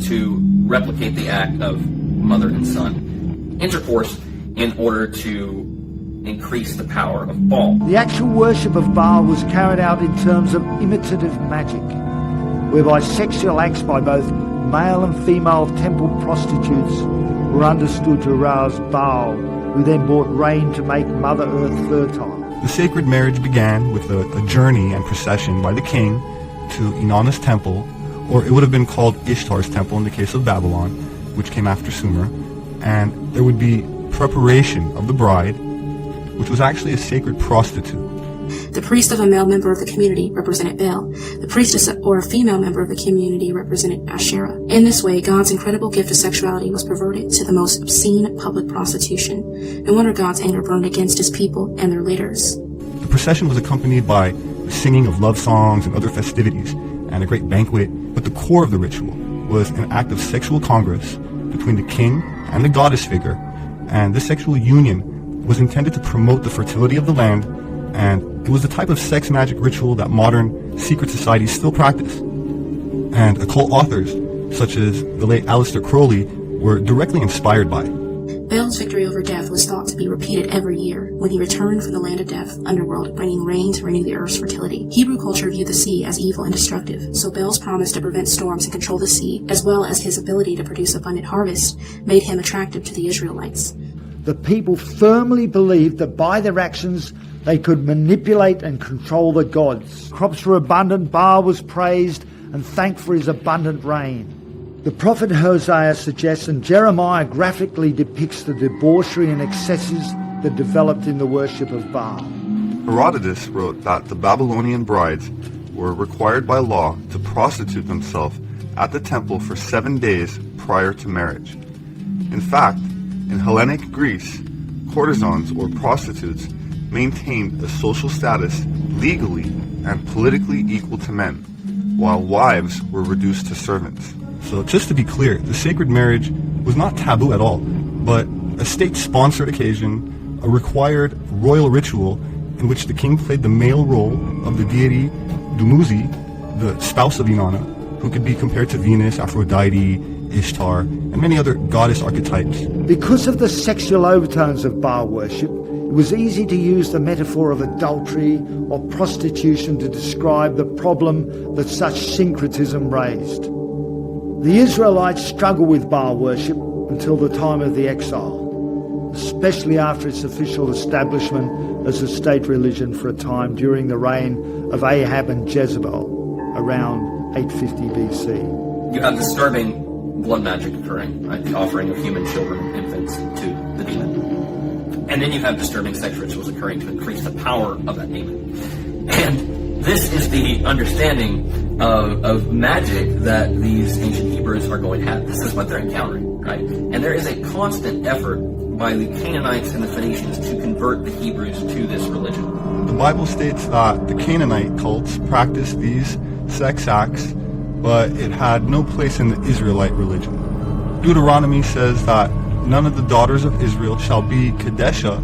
[SPEAKER 7] to replicate the act of mother and son intercourse in order to increase the power of Baal.
[SPEAKER 1] The actual worship of Baal was carried out in terms of imitative magic, whereby sexual acts by both male and female temple prostitutes were understood to arouse Baal, who then brought rain to make Mother Earth fertile.
[SPEAKER 31] The sacred marriage began with a journey and procession by the king to Inanna's temple, or it would have been called Ishtar's temple in the case of Babylon, which came after Sumer, and there would be preparation of the bride, which was actually a sacred prostitute.
[SPEAKER 15] The priest of a male member of the community represented Baal. The priestess or a female member of the community represented Asherah. In this way, God's incredible gift of sexuality was perverted to the most obscene public prostitution. No wonder God's anger burned against his people and their leaders.
[SPEAKER 31] The procession was accompanied by singing of love songs and other festivities, and a great banquet, but the core of the ritual was an act of sexual congress between the king and the goddess figure, and this sexual union was intended to promote the fertility of the land, and it was the type of sex magic ritual that modern secret societies still practice. And occult authors, such as the late Aleister Crowley, were directly inspired by it.
[SPEAKER 15] Baal's victory over death was thought to be repeated every year when he returned from the land of death, underworld, bringing rain to renew the earth's fertility. Hebrew culture viewed the sea as evil and destructive, so Baal's promise to prevent storms and control the sea, as well as his ability to produce abundant harvest, made him attractive to the Israelites.
[SPEAKER 1] The people firmly believed that by their actions they could manipulate and control the gods. Crops were abundant, Baal was praised and thanked for his abundant rain. The prophet Hosea suggests, and Jeremiah graphically depicts the debauchery and excesses that developed in the worship of Baal.
[SPEAKER 31] Herodotus wrote that the Babylonian brides were required by law to prostitute themselves at the temple for 7 days prior to marriage. In fact, in Hellenic Greece, courtesans or prostitutes maintained a social status legally and politically equal to men, while wives were reduced to servants. So just to be clear, the sacred marriage was not taboo at all, but a state-sponsored occasion, a required royal ritual in which the king played the male role of the deity Dumuzi, the spouse of Inanna, who could be compared to Venus, Aphrodite, Ishtar, and many other goddess archetypes.
[SPEAKER 1] Because of the sexual overtones of Baal worship, It was easy to use the metaphor of adultery or prostitution to describe the problem that such syncretism raised. The Israelites struggled with Baal worship until the time of the exile, especially after its official establishment as a state religion for a time during the reign of Ahab and Jezebel around 850 BC.
[SPEAKER 7] You have disturbing blood magic occurring, right? The offering of human children, infants, to the demon. And then you have disturbing sex rituals occurring to increase the power of that demon. And this is the understanding of magic that these ancient Hebrews are going to have. This is what they're encountering, right? And there is a constant effort by the Canaanites and the Phoenicians to convert the Hebrews to this religion.
[SPEAKER 31] The Bible states that the Canaanite cults practiced these sex acts, but it had no place in the Israelite religion. Deuteronomy says that none of the daughters of Israel shall be Kadesha,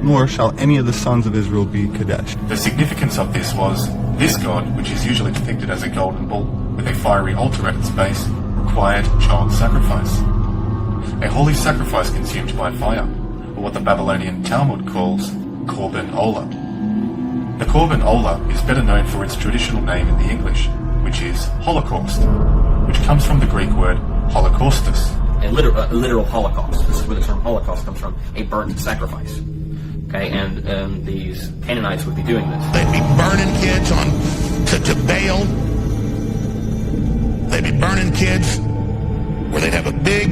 [SPEAKER 31] nor shall any of the sons of Israel be Kadesh.
[SPEAKER 30] The significance of this was, this god, which is usually depicted as a golden bull with a fiery altar at its base, required child sacrifice. A holy sacrifice consumed by fire, or what the Babylonian Talmud calls Korban Olah. The Korban Olah is better known for its traditional name in the English, which is Holocaust, which comes from the Greek word holocaustus.
[SPEAKER 7] A literal holocaust. This is where the term Holocaust comes from, a burnt sacrifice. Okay, and these Canaanites would be doing this.
[SPEAKER 29] They'd be burning kids to Baal. They'd be burning kids where they'd have a big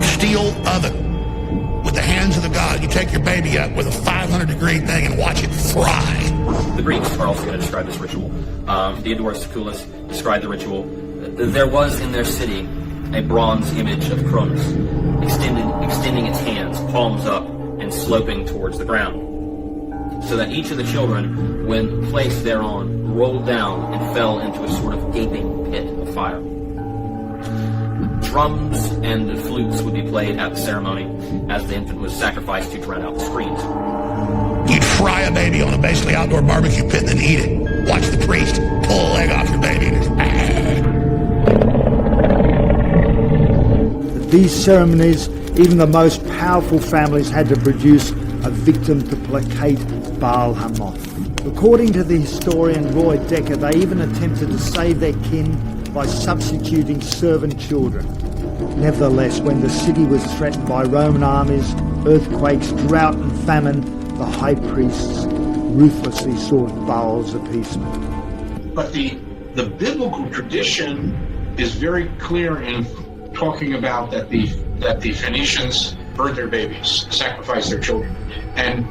[SPEAKER 29] steel oven with the hands of the god. You take your baby up with a 500-degree thing and watch it fry.
[SPEAKER 7] The Greeks are also going to describe this ritual. Diodorus Siculus described the ritual. There was in their city a bronze image of Cronus, extending its hands, palms up, and sloping towards the ground, so that each of the children, when placed thereon, rolled down and fell into a sort of gaping pit of fire. Drums and flutes would be played at the ceremony as the infant was sacrificed to drown out the screams.
[SPEAKER 29] You'd fry a baby on a basically outdoor barbecue pit and then eat it. Watch the priest pull a leg off your baby and
[SPEAKER 1] At these ceremonies, even the most powerful families had to produce a victim to placate Baal Hamoth. According to the historian Roy Decker, they even attempted to save their kin by substituting servant children. Nevertheless, when the city was threatened by Roman armies, earthquakes, drought and famine, the high priests ruthlessly sought Baal's appeasement.
[SPEAKER 9] But the biblical tradition is very clear in talking about that the Phoenicians burned their babies, sacrificed their children, and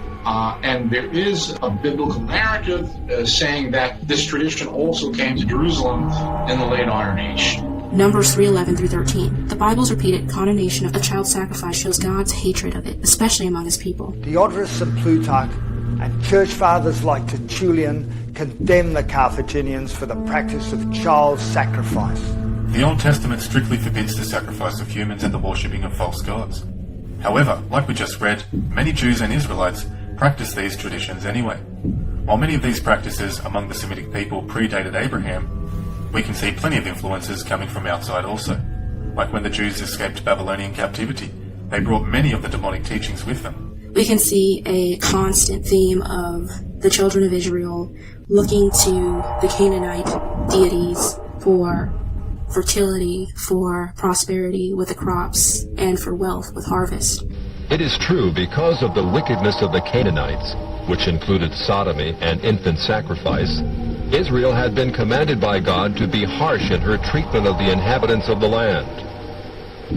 [SPEAKER 9] there is a biblical narrative saying that this tradition also came to Jerusalem in the late Iron Age.
[SPEAKER 15] Numbers 3:11 through 13. The Bible's repeated condemnation of a child sacrifice shows God's hatred of it, especially among his people.
[SPEAKER 1] Diodorus and Plutarch and church fathers like Tertullian condemn the Carthaginians for the practice of child sacrifice.
[SPEAKER 30] The Old Testament strictly forbids the sacrifice of humans and the worshipping of false gods. However, like we just read, many Jews and Israelites practice these traditions anyway. While many of these practices among the Semitic people predated Abraham, we can see plenty of influences coming from outside also. Like when the Jews escaped Babylonian captivity, they brought many of the demonic teachings with them.
[SPEAKER 15] We can see a constant theme of the children of Israel looking to the Canaanite deities for fertility, for prosperity with the crops, and for wealth with harvest.
[SPEAKER 16] It is true, because of the wickedness of the Canaanites, which included sodomy and infant sacrifice, Israel had been commanded by God to be harsh in her treatment of the inhabitants of the land.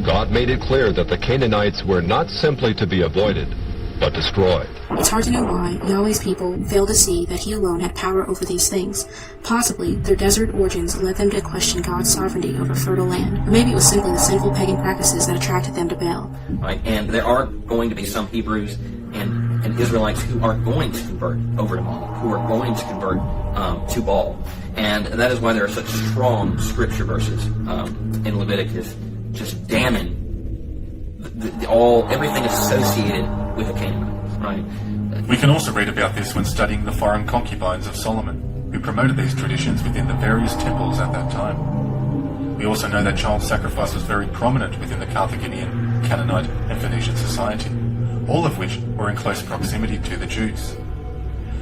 [SPEAKER 16] God made it clear that the Canaanites were not simply to be avoided, but destroyed.
[SPEAKER 15] It's hard to know why Yahweh's people failed to see that he alone had power over these things. Possibly, their desert origins led them to question God's sovereignty over fertile land. Or maybe it was simply the sinful pagan practices that attracted them to Baal.
[SPEAKER 7] Right? And there are going to be some Hebrews and Israelites who are going to convert over to Moloch, who are going to convert to Baal. And that is why there are such strong scripture verses in Leviticus just damning everything associated with the Canaanites, right?
[SPEAKER 30] We can also read about this when studying the foreign concubines of Solomon, who promoted these traditions within the various temples at that time. We also know that child sacrifice was very prominent within the Carthaginian, Canaanite, and Phoenician society, all of which were in close proximity to the Jews.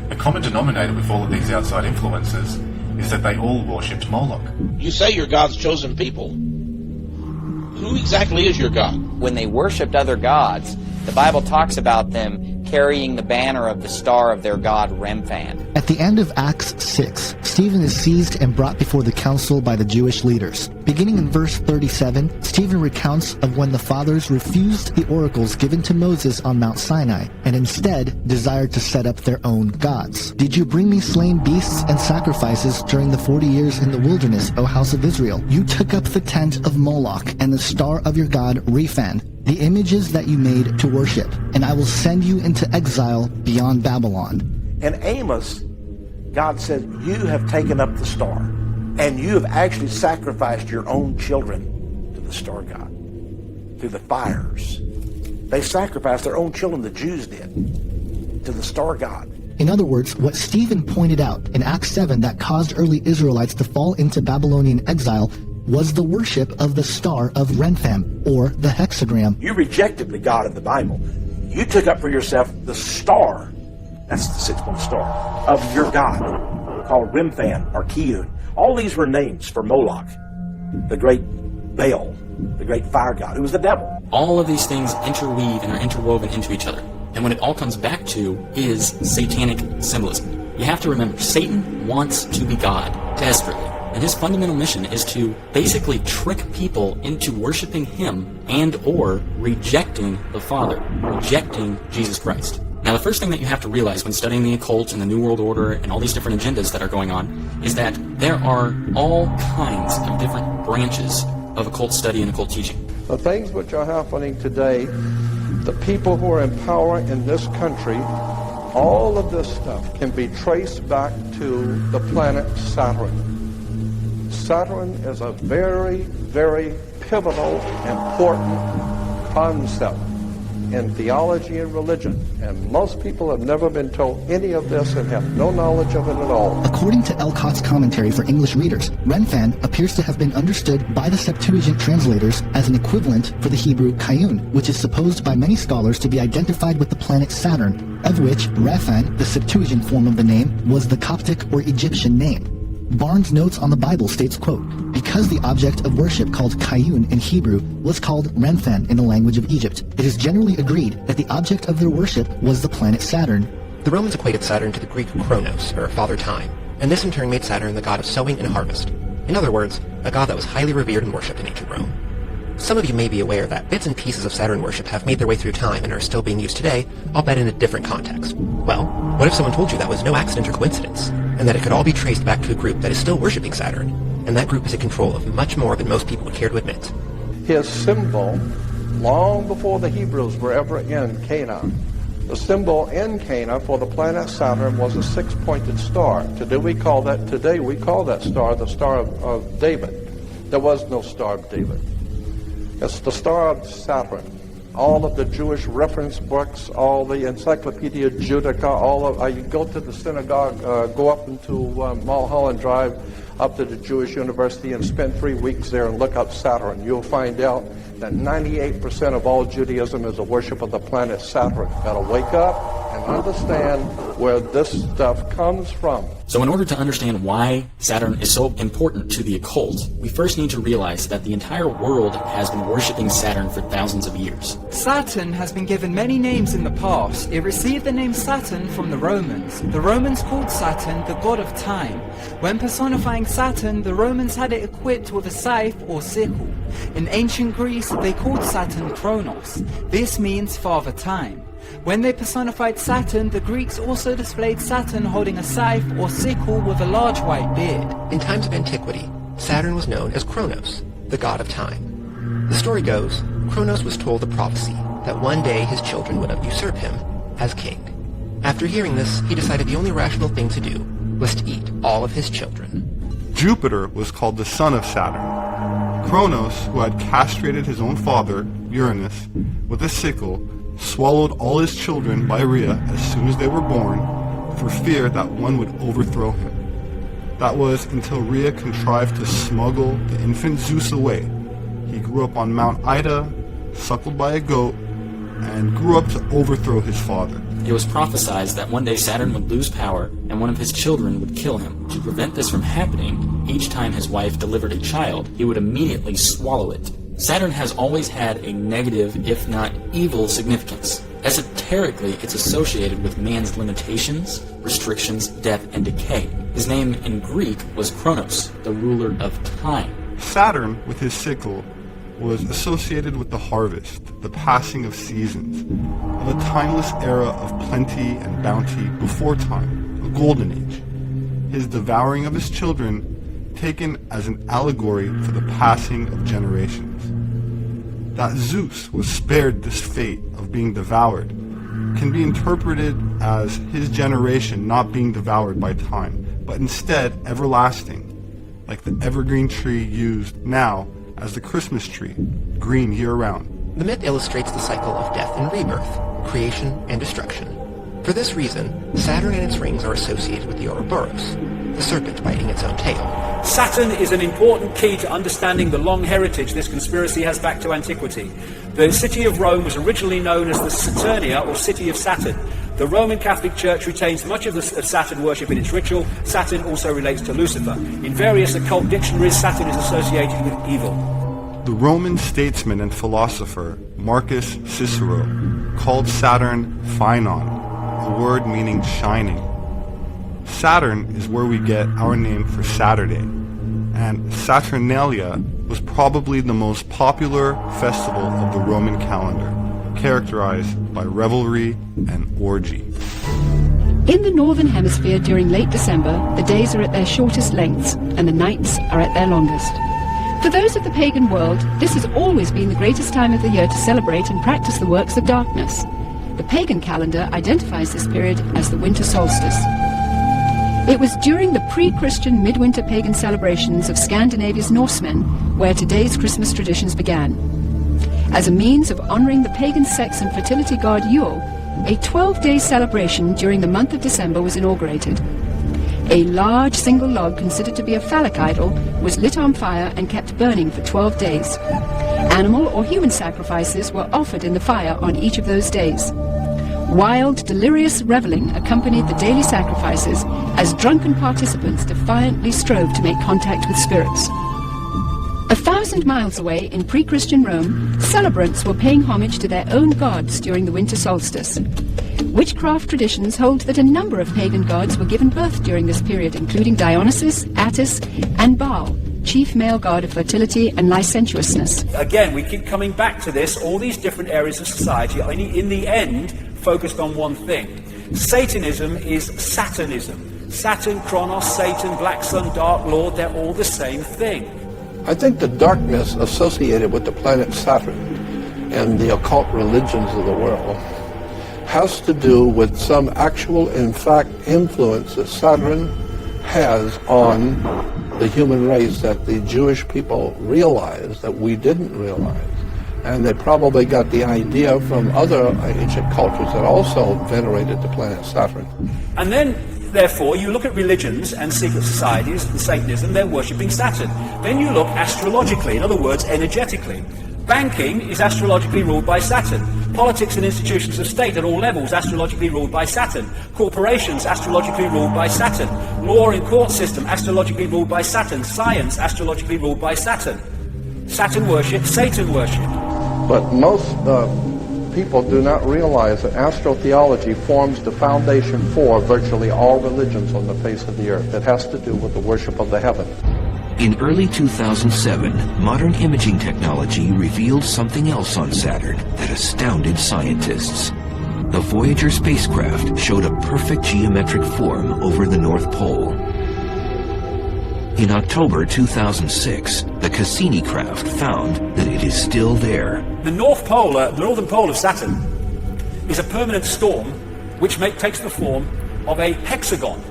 [SPEAKER 30] A common denominator with all of these outside influences is that they all worshipped Moloch.
[SPEAKER 12] You say you're God's chosen people. Who exactly is your God?
[SPEAKER 17] When they worshipped other gods, the Bible talks about them carrying the banner of the star of their god Remphan.
[SPEAKER 18] At the end of Acts 6, Stephen is seized and brought before the council by the Jewish leaders. Beginning in verse 37, Stephen recounts of when the fathers refused the oracles given to Moses on Mount Sinai, and instead desired to set up their own gods. Did you bring me slain beasts and sacrifices during the 40 years in the wilderness, O house of Israel? You took up the tent of Moloch and the star of your god Remphan, the images that you made to worship, and I will send you into exile beyond Babylon.
[SPEAKER 19] In Amos, God said, you have taken up the star, and you have actually sacrificed your own children to the star god through the fires. They sacrificed their own children, the Jews did, to the star god.
[SPEAKER 18] In other words, what Stephen pointed out in Acts 7 that caused early Israelites to fall into Babylonian exile was the worship of the star of Remphan, or the hexagram.
[SPEAKER 19] You rejected the God of the Bible. You took up for yourself the star, that's the six-point star, of your God, called Remphan or Kiyun. All these were names for Moloch, the great Baal, the great fire god, who was the devil.
[SPEAKER 20] All of these things interweave and are interwoven into each other. And what it all comes back to is satanic symbolism. You have to remember, Satan wants to be God, desperately. And his fundamental mission is to basically trick people into worshiping him and or rejecting the Father, rejecting Jesus Christ. Now, the first thing that you have to realize when studying the occult and the New World Order and all these different agendas that are going on is that there are all kinds of different branches of occult study and occult teaching.
[SPEAKER 5] The things which are happening today, the people who are in power in this country, all of this stuff can be traced back to the planet Saturn. Saturn is a very, very pivotal, important concept in theology and religion. And most people have never been told any of this and have no knowledge of it at all.
[SPEAKER 18] According to Elcott's commentary for English readers, Remphan appears to have been understood by the Septuagint translators as an equivalent for the Hebrew Kayun, which is supposed by many scholars to be identified with the planet Saturn, of which Remphan, the Septuagint form of the name, was the Coptic or Egyptian name. Barnes' notes on the Bible states, quote, because the object of worship called Kayun in Hebrew was called Remphan in the language of Egypt, it is generally agreed that the object of their worship was the planet Saturn.
[SPEAKER 21] The Romans equated Saturn to the Greek Kronos, or Father Time, and this in turn made Saturn the god of sowing and harvest. In other words, a god that was highly revered and worshipped in ancient Rome. Some of you may be aware that bits and pieces of Saturn worship have made their way through time and are still being used today, albeit in a different context. Well, what if someone told you that was no accident or coincidence, and that it could all be traced back to a group that is still worshipping Saturn, and that group is in control of much more than most people would care to admit?
[SPEAKER 5] His symbol, long before the Hebrews were ever in Canaan, the symbol in Cana for the planet Saturn was a six-pointed star. Today we call that star the Star of David. There was no Star of David. It's the Star of Saturn. All of the Jewish reference books, all the Encyclopedia Judaica, you go to the synagogue, go up into Mulholland Drive, up to the Jewish University and spend 3 weeks there and look up Saturn. You'll find out that 98% of all Judaism is a worship of the planet Saturn. Gotta wake up and understand where this stuff comes from.
[SPEAKER 20] So in order to understand why Saturn is so important to the occult, we first need to realize that the entire world has been worshipping Saturn for thousands of years.
[SPEAKER 22] Saturn has been given many names in the past. It received the name Saturn from the Romans. The Romans called Saturn the god of time. When personifying Saturn, the Romans had it equipped with a scythe or sickle. In ancient Greece, they called Saturn Kronos. This means Father Time. When they personified Saturn, the Greeks also displayed Saturn holding a scythe or sickle with a large white beard.
[SPEAKER 21] In times of antiquity, Saturn was known as Kronos, the god of time. The story goes, Kronos was told the prophecy that one day his children would usurp him as king. After hearing this, he decided the only rational thing to do was to eat all of his children.
[SPEAKER 31] Jupiter was called the son of Saturn. Kronos, who had castrated his own father, Uranus, with a sickle, swallowed all his children by Rhea as soon as they were born, for fear that one would overthrow him. That was until Rhea contrived to smuggle the infant Zeus away. He grew up on Mount Ida, suckled by a goat, and grew up to overthrow his father.
[SPEAKER 20] It was prophesied that one day Saturn would lose power and one of his children would kill him. To prevent this from happening, each time his wife delivered a child, he would immediately swallow it. Saturn has always had a negative, if not evil, significance. Esoterically, it's associated with man's limitations, restrictions, death, and decay. His name in Greek was Kronos, the ruler of time.
[SPEAKER 31] Saturn, with his sickle, was associated with the harvest, the passing of seasons, of a timeless era of plenty and bounty before time, a golden age. His devouring of his children taken as an allegory for the passing of generations. That Zeus was spared this fate of being devoured can be interpreted as his generation not being devoured by time, but instead everlasting, like the evergreen tree used now as the Christmas tree, green year-round.
[SPEAKER 21] The myth illustrates the cycle of death and rebirth, creation and destruction. For this reason, Saturn and its rings are associated with the Ouroboros, the serpent biting its own tail.
[SPEAKER 6] Saturn is an important key to understanding the long heritage this conspiracy has back to antiquity. The city of Rome was originally known as the Saturnia, or City of Saturn. The Roman Catholic Church retains much of Saturn worship in its ritual. Saturn also relates to Lucifer. In various occult dictionaries, Saturn is associated with evil.
[SPEAKER 31] The Roman statesman and philosopher Marcus Cicero called Saturn Phaenon, a word meaning shining. Saturn is where we get our name for Saturday, and Saturnalia was probably the most popular festival of the Roman calendar, characterized by revelry and orgy.
[SPEAKER 8] In the Northern Hemisphere during late December, the days are at their shortest lengths and the nights are at their longest. For those of the pagan world, this has always been the greatest time of the year to celebrate and practice the works of darkness. The pagan calendar identifies this period as the winter solstice. It was during the pre-Christian midwinter pagan celebrations of Scandinavia's Norsemen where today's Christmas traditions began. As a means of honoring the pagan sex and fertility god Yule, a 12-day celebration during the month of December was inaugurated. A large single log considered to be a phallic idol was lit on fire and kept burning for 12 days. Animal or human sacrifices were offered in the fire on each of those days. Wild, delirious reveling accompanied the daily sacrifices as drunken participants defiantly strove to make contact with spirits. 1,000 miles away in pre-Christian Rome, celebrants were paying homage to their own gods during the winter solstice. Witchcraft traditions hold that a number of pagan gods were given birth during this period, including Dionysus, Attis, and Baal, chief male god of fertility and licentiousness.
[SPEAKER 6] Again, we keep coming back to this. All these different areas of society are in the end focused on one thing. Satanism is Satanism. Saturn, Kronos, Satan, Black Sun, Dark Lord, they're all the same thing.
[SPEAKER 5] I think the darkness associated with the planet Saturn and the occult religions of the world has to do with some actual, in fact, influence that Saturn has on the human race that the Jewish people realize that we didn't realize. And they probably got the idea from other ancient cultures that also venerated the planet Saturn.
[SPEAKER 6] And then, therefore, you look at religions and secret societies and Satanism, they're worshipping Saturn. Then you look astrologically, in other words, energetically. Banking is astrologically ruled by Saturn. Politics and institutions of state at all levels astrologically ruled by Saturn. Corporations astrologically ruled by Saturn. Law and court system astrologically ruled by Saturn. Science astrologically ruled by Saturn. Saturn worship, Satan worship.
[SPEAKER 5] But most people do not realize that astrotheology forms the foundation for virtually all religions on the face of the earth. It has to do with the worship of the heavens.
[SPEAKER 10] In early 2007, modern imaging technology revealed something else on Saturn that astounded scientists. The Voyager spacecraft showed a perfect geometric form over the North Pole. In October 2006, the Cassini craft found that it is still there.
[SPEAKER 6] The North Pole, the northern pole of Saturn, is a permanent storm which takes the form of a hexagon.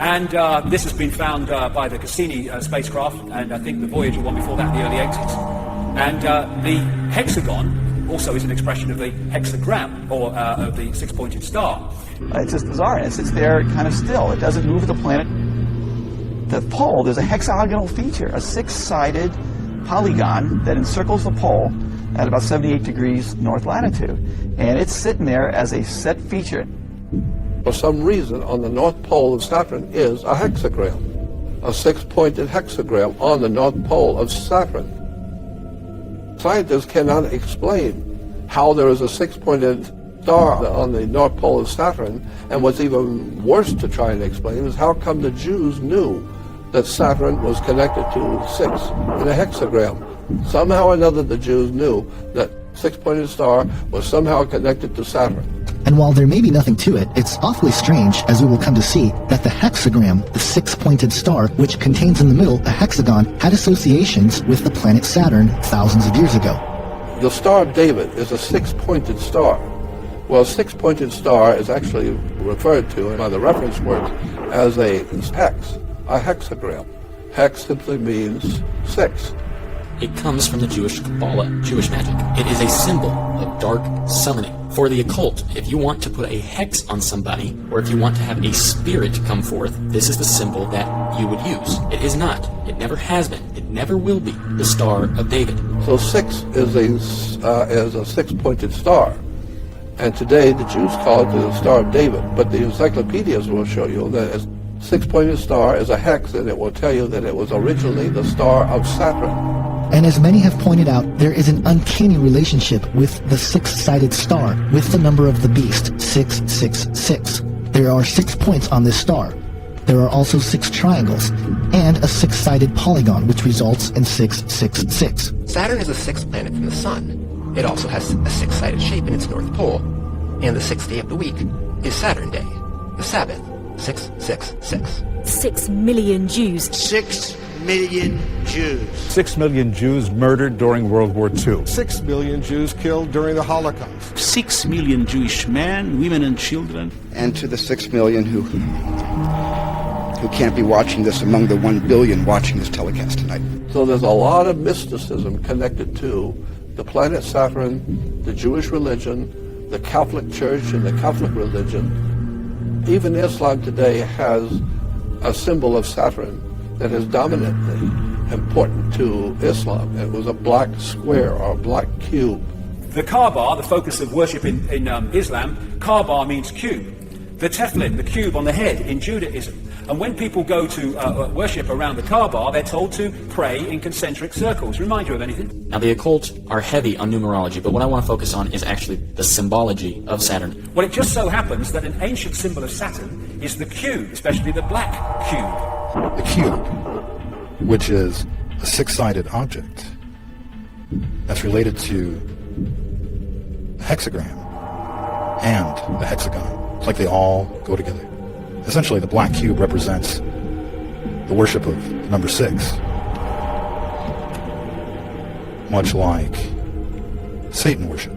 [SPEAKER 6] And this has been found by the Cassini spacecraft, and I think the Voyager one before that in the early 80s. And the hexagon also is an expression of the hexagram, or of the six-pointed star.
[SPEAKER 11] It's just bizarre. It sits there kind of still. It doesn't move with the planet. The pole, there's a hexagonal feature, a six-sided polygon that encircles the pole, at about 78 degrees north latitude. And it's sitting there as a set feature.
[SPEAKER 5] For some reason, on the North Pole of Saturn is a hexagram, a six-pointed hexagram on the North Pole of Saturn. Scientists cannot explain how there is a six-pointed star on the North Pole of Saturn, and what's even worse to try and explain is how come the Jews knew that Saturn was connected to 6 in a hexagram. Somehow or another the Jews knew that six-pointed star was somehow connected to Saturn.
[SPEAKER 18] And while there may be nothing to it, it's awfully strange, as we will come to see, that the hexagram, the six-pointed star, which contains in the middle a hexagon, had associations with the planet Saturn thousands of years ago.
[SPEAKER 5] The Star of David is a six-pointed star. Well, a six-pointed star is actually referred to by the reference words as a hex, a hexagram. Hex simply means 6.
[SPEAKER 20] It comes from the Jewish Kabbalah, Jewish magic. It is a symbol of dark summoning. For the occult, if you want to put a hex on somebody, or if you want to have a spirit come forth, this is the symbol that you would use. It is not. It never has been. It never will be the Star of David.
[SPEAKER 5] So 6 is a six-pointed star. And today the Jews call it the Star of David. But the encyclopedias will show you that a six-pointed star is a hex, and it will tell you that it was originally the Star of Saturn.
[SPEAKER 18] And as many have pointed out, there is an uncanny relationship with the six-sided star, with the number of the beast, 666. There are 6 points on this star. There are also 6 triangles, and a six-sided polygon, which results in 666.
[SPEAKER 21] Saturn is the sixth planet from the Sun. It also has a six-sided shape in its north pole. And the sixth day of the week is Saturn Day, the Sabbath, 666.
[SPEAKER 2] 6 million Jews.
[SPEAKER 3] 6 million Jews.
[SPEAKER 4] 6 million Jews murdered during World War II.
[SPEAKER 13] 6 million Jews killed during the Holocaust.
[SPEAKER 14] 6 million Jewish men, women and children.
[SPEAKER 23] And to the 6 million who can't be watching this among the 1 billion watching this telecast tonight.
[SPEAKER 5] So there's a lot of mysticism connected to the planet Saturn, the Jewish religion, the Catholic Church and the Catholic religion. Even Islam today has a symbol of Saturn that is dominantly important to Islam. It was a black square or a black cube.
[SPEAKER 6] The Kaaba, the focus of worship in Islam, Kaaba means cube. The tefillin, the cube on the head in Judaism. And when people go to worship around the Kaaba, they're told to pray in concentric circles. Remind you of anything?
[SPEAKER 20] Now, the occult are heavy on numerology, but what I want to focus on is actually the symbology of Saturn.
[SPEAKER 6] Well, it just so happens that an ancient symbol of Saturn is the cube, especially the black cube.
[SPEAKER 31] The cube, which is a six-sided object that's related to the hexagram and the hexagon. It's like they all go together. Essentially, the black cube represents the worship of the number 6. Much like Satan worship.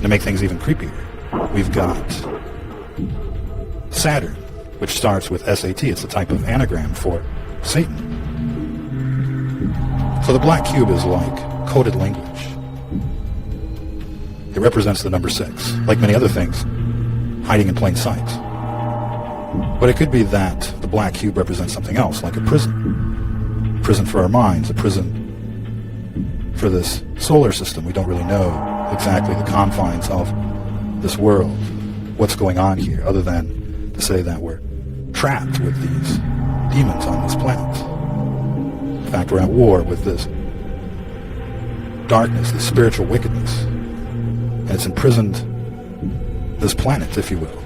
[SPEAKER 31] To make things even creepier, we've got Saturn, which starts with SAT. It's the type of anagram for Satan. So the black cube is like coded language. It represents the number 6, like many other things, hiding in plain sight. But it could be that the black cube represents something else, like a prison. Prison for our minds, a prison for this solar system. We don't really know exactly the confines of this world, what's going on here, other than to say that we're trapped with these demons on this planet. In fact, we're at war with this darkness, this spiritual wickedness, and it's imprisoned this planet, if you will.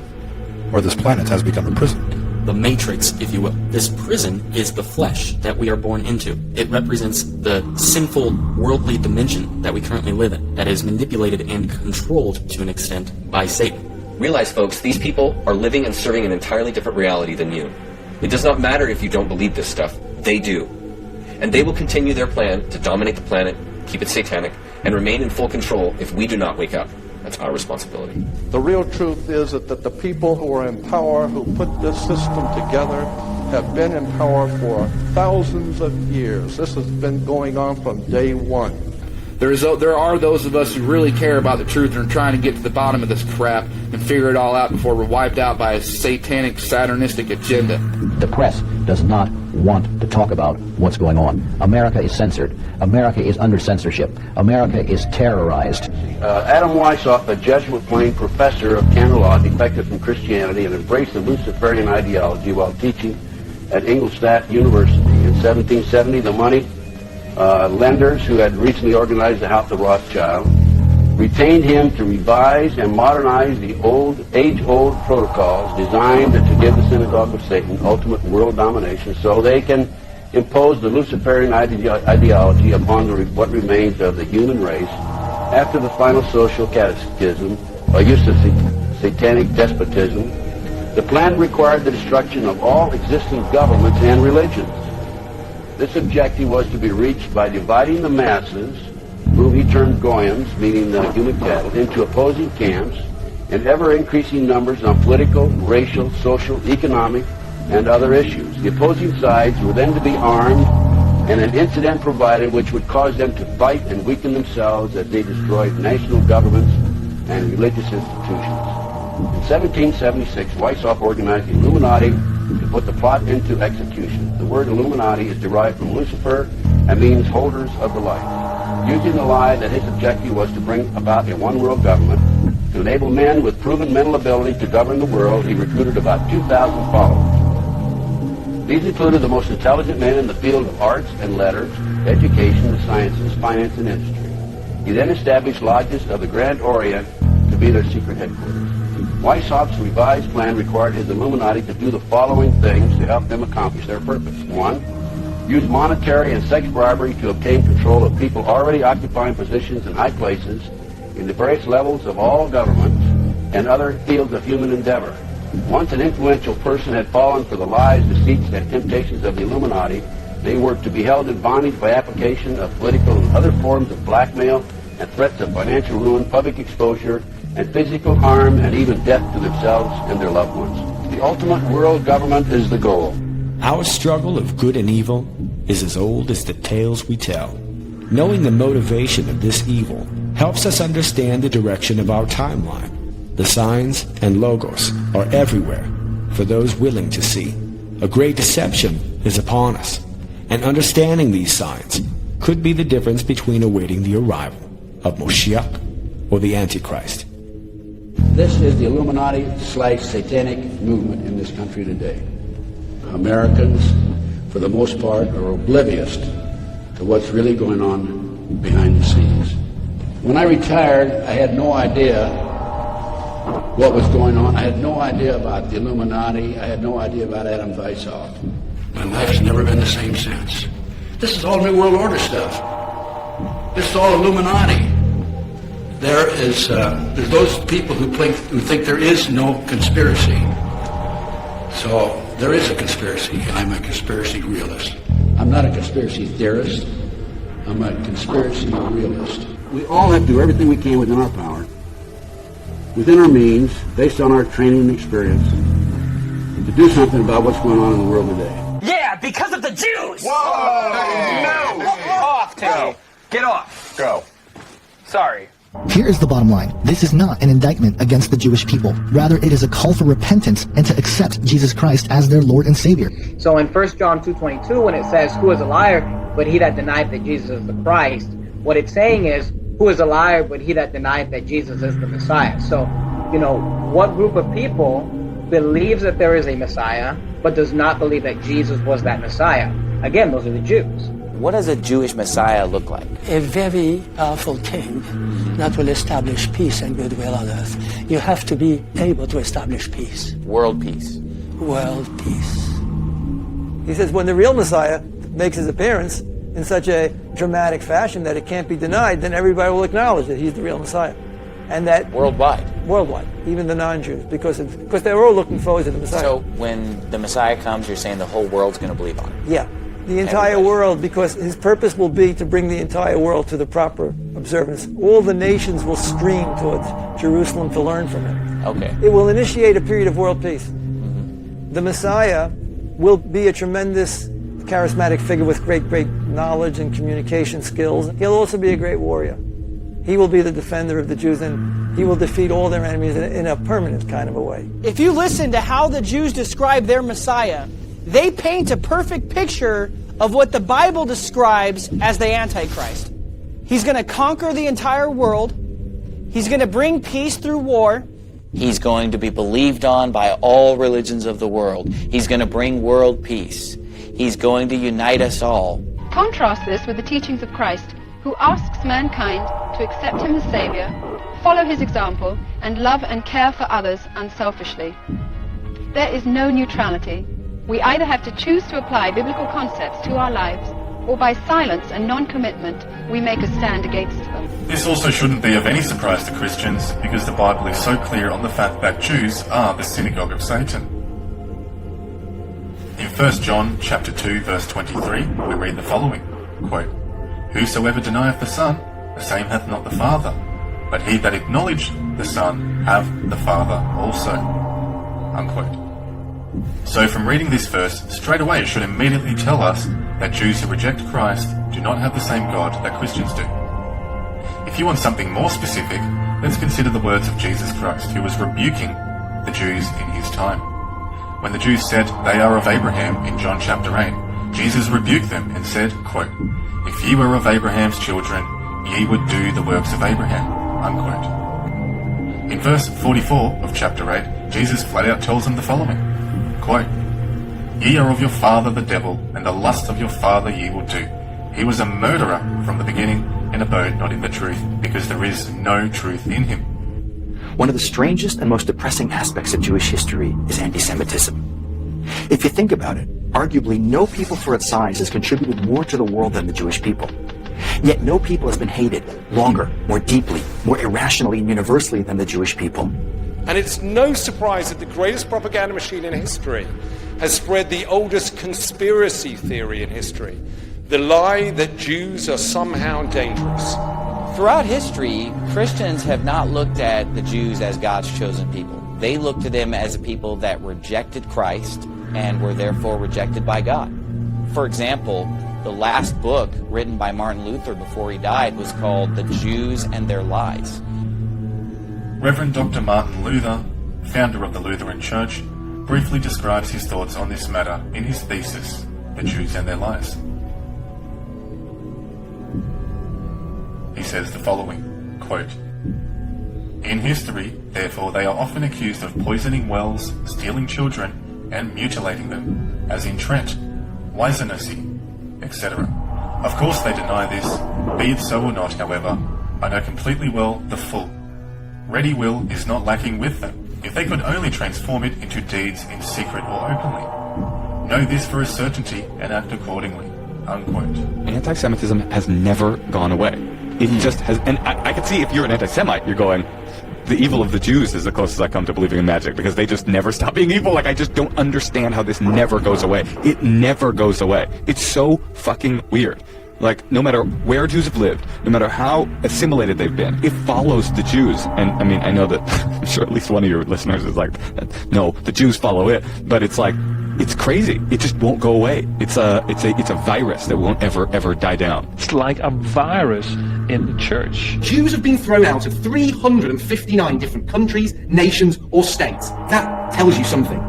[SPEAKER 31] Or this planet has become a prison.
[SPEAKER 20] The matrix, if you will. This prison is the flesh that we are born into. It represents the sinful worldly dimension that we currently live in, that is manipulated and controlled to an extent by Satan.
[SPEAKER 24] Realize, folks, these people are living and serving an entirely different reality than you. It does not matter if you don't believe this stuff. They do. And they will continue their plan to dominate the planet, keep it satanic, and remain in full control if we do not wake up. That's our responsibility.
[SPEAKER 5] The real truth is that the people who are in power, who put this system together, have been in power for thousands of years. This has been going on from day one.
[SPEAKER 1] There are those of us who really care about the truth and are trying to get to the bottom of this crap and figure it all out before we're wiped out by a satanic, saturnistic agenda.
[SPEAKER 7] The press does not want to talk about what's going on. America is censored. America is under censorship. America is terrorized.
[SPEAKER 9] Adam Weishaupt, a Jesuit-trained professor of canon law, defected from Christianity and embraced the Luciferian ideology while teaching at Ingolstadt University. In 1770, the money lenders who had recently organized the House of Rothschild retained him to revise and modernize the age-old protocols designed to give the synagogue of Satan ultimate world domination so they can impose the Luciferian ideology upon what remains of the human race after the final social cataclysm, or use of satanic despotism. The plan required the destruction of all existing governments and religions. This objective was to be reached by dividing the masses, whom he termed goyim, meaning the human cattle, into opposing camps in ever-increasing numbers on political, racial, social, economic, and other issues. The opposing sides were then to be armed, and an incident provided which would cause them to fight and weaken themselves as they destroyed national governments and religious institutions. In 1776, Weishaupt organized the Illuminati to put the plot into execution. The word Illuminati is derived from Lucifer and means holders of the light. Using the lie that his objective was to bring about a one-world government, to enable men with proven mental ability to govern the world, he recruited about 2,000 followers. These included the most intelligent men in the field of arts and letters, education, the sciences, finance, and industry. He then established lodges of the Grand Orient to be their secret headquarters. Weishaupt's revised plan required his Illuminati to do the following things to help them accomplish their purpose. 1. Use monetary and sex bribery to obtain control of people already occupying positions in high places in the various levels of all governments and other fields of human endeavor. Once an influential person had fallen for the lies, deceits, and temptations of the Illuminati, they were to be held in bondage by application of political and other forms of blackmail and threats of financial ruin, public exposure, and physical harm, and even death to themselves and their loved ones. The ultimate world government is the goal.
[SPEAKER 15] Our struggle of good and evil is as old as the tales we tell. Knowing the motivation of this evil helps us understand the direction of our timeline. The signs and logos are everywhere for those willing to see. A great deception is upon us, and understanding these signs could be the difference between awaiting the arrival of Moshiach or the Antichrist.
[SPEAKER 16] This is the Illuminati/Satanic movement in this country today. Americans, for the most part, are oblivious to what's really going on behind the scenes. When I retired, I had no idea what was going on. I had no idea about the Illuminati. I had no idea about Adam Weishaupt. My life's never been the same since. This is all New World Order stuff. This is all Illuminati. There's those people who think there is no conspiracy. So there is a conspiracy. I'm a conspiracy realist. I'm not a conspiracy theorist. I'm a conspiracy realist. We all have to do everything we can within our power, within our means, based on our training and experience, to do something about what's going on in the world today.
[SPEAKER 25] Yeah, because of the Jews!
[SPEAKER 16] Whoa!
[SPEAKER 25] No! Off, Teddy! Get off!
[SPEAKER 16] Go.
[SPEAKER 25] Sorry.
[SPEAKER 18] Here is the bottom line. This is not an indictment against the Jewish people. Rather, it is a call for repentance and to accept Jesus Christ as their Lord and Savior.
[SPEAKER 26] So in 1 John 2:22, when it says, "Who is a liar but he that denied that Jesus is the Christ," what it's saying is, who is a liar but he that denied that Jesus is the Messiah. So, what group of people believes that there is a Messiah but does not believe that Jesus was that Messiah? Again, those are the Jews.
[SPEAKER 17] What does a Jewish Messiah look like?
[SPEAKER 27] A very powerful king that will establish peace and goodwill on earth. You have to be able to establish peace.
[SPEAKER 17] World peace.
[SPEAKER 27] World peace.
[SPEAKER 28] He says when the real Messiah makes his appearance in such a dramatic fashion that it can't be denied, then everybody will acknowledge that he's the real Messiah. And that
[SPEAKER 17] worldwide,
[SPEAKER 28] even the non-Jews, because they're all looking forward to the Messiah.
[SPEAKER 17] So when the Messiah comes, you're saying the whole world's going to believe on him?
[SPEAKER 28] Yeah. The entire world, because his purpose will be to bring the entire world to the proper observance. All the nations will stream towards Jerusalem to learn from him.
[SPEAKER 17] Okay.
[SPEAKER 28] It will initiate a period of world peace. Mm-hmm. The Messiah will be a tremendous charismatic figure with great knowledge and communication skills. He'll also be a great warrior. He will be the defender of the Jews, and he will defeat all their enemies in a permanent kind of a way.
[SPEAKER 2] If you listen to how the Jews describe their Messiah, they paint a perfect picture of what the Bible describes as the Antichrist. He's going to conquer the entire world. He's going to bring peace through war.
[SPEAKER 17] He's going to be believed on by all religions of the world. He's going to bring world peace. He's going to unite us all.
[SPEAKER 3] Contrast this with the teachings of Christ, who asks mankind to accept him as Savior, follow his example, and love and care for others unselfishly. There is no neutrality. We either have to choose to apply biblical concepts to our lives, or by silence and non-commitment, we make a stand against them.
[SPEAKER 8] This also shouldn't be of any surprise to Christians, because the Bible is so clear on the fact that Jews are the synagogue of Satan. In 1 John chapter 2, verse 23, we read the following, quote, "Whosoever denieth the Son, the same hath not the Father, but he that acknowledgeth the Son hath the Father also." Unquote. So from reading this verse, straight away it should immediately tell us that Jews who reject Christ do not have the same God that Christians do. If you want something more specific, let's consider the words of Jesus Christ, who was rebuking the Jews in his time. When the Jews said they are of Abraham in John chapter 8, Jesus rebuked them and said, quote, "If ye were of Abraham's children, ye would do the works of Abraham." Unquote. In verse 44 of chapter 8, Jesus flat out tells them the following, quote, "Ye are of your father the devil, and the lust of your father ye will do. He was a murderer from the beginning, and abode not in the truth, because there is no truth in him."
[SPEAKER 10] One of the strangest and most depressing aspects of Jewish history is anti-Semitism. If you think about it, arguably no people for its size has contributed more to the world than the Jewish people. Yet no people has been hated longer, more deeply, more irrationally and universally than the Jewish people.
[SPEAKER 11] And it's no surprise that the greatest propaganda machine in history has spread the oldest conspiracy theory in history, the lie that Jews are somehow dangerous.
[SPEAKER 17] Throughout history, Christians have not looked at the Jews as God's chosen people. They looked to them as a people that rejected Christ and were therefore rejected by God. For example, the last book written by Martin Luther before he died was called The Jews and Their Lies.
[SPEAKER 8] Reverend Dr. Martin Luther, founder of the Lutheran Church, briefly describes his thoughts on this matter in his thesis, The Jews and Their Lies. He says the following, quote, "In history, therefore, they are often accused of poisoning wells, stealing children, and mutilating them, as in Trent, Weisenussi, etc. Of course they deny this. Be it so or not, however, I know completely well the full. Ready will is not lacking with them, if they could only transform it into deeds in secret or openly. Know this for a certainty and act accordingly." Unquote.
[SPEAKER 12] Anti-Semitism has never gone away. It just has, and I can see if you're an anti-Semite, you're going, the evil of the Jews is the closest I come to believing in magic, because they just never stop being evil. Like, I just don't understand how this never goes away. It never goes away. It's so fucking weird. Like, no matter where Jews have lived, no matter how assimilated they've been, it follows the Jews. And, I mean, I know that, I'm sure at least one of your listeners is like, no, the Jews follow it. But it's like, it's crazy. It just won't go away. It's a virus that won't ever die down.
[SPEAKER 19] It's like a virus in the church.
[SPEAKER 21] Jews have been thrown out of 359 different countries, nations, or states. That tells you something.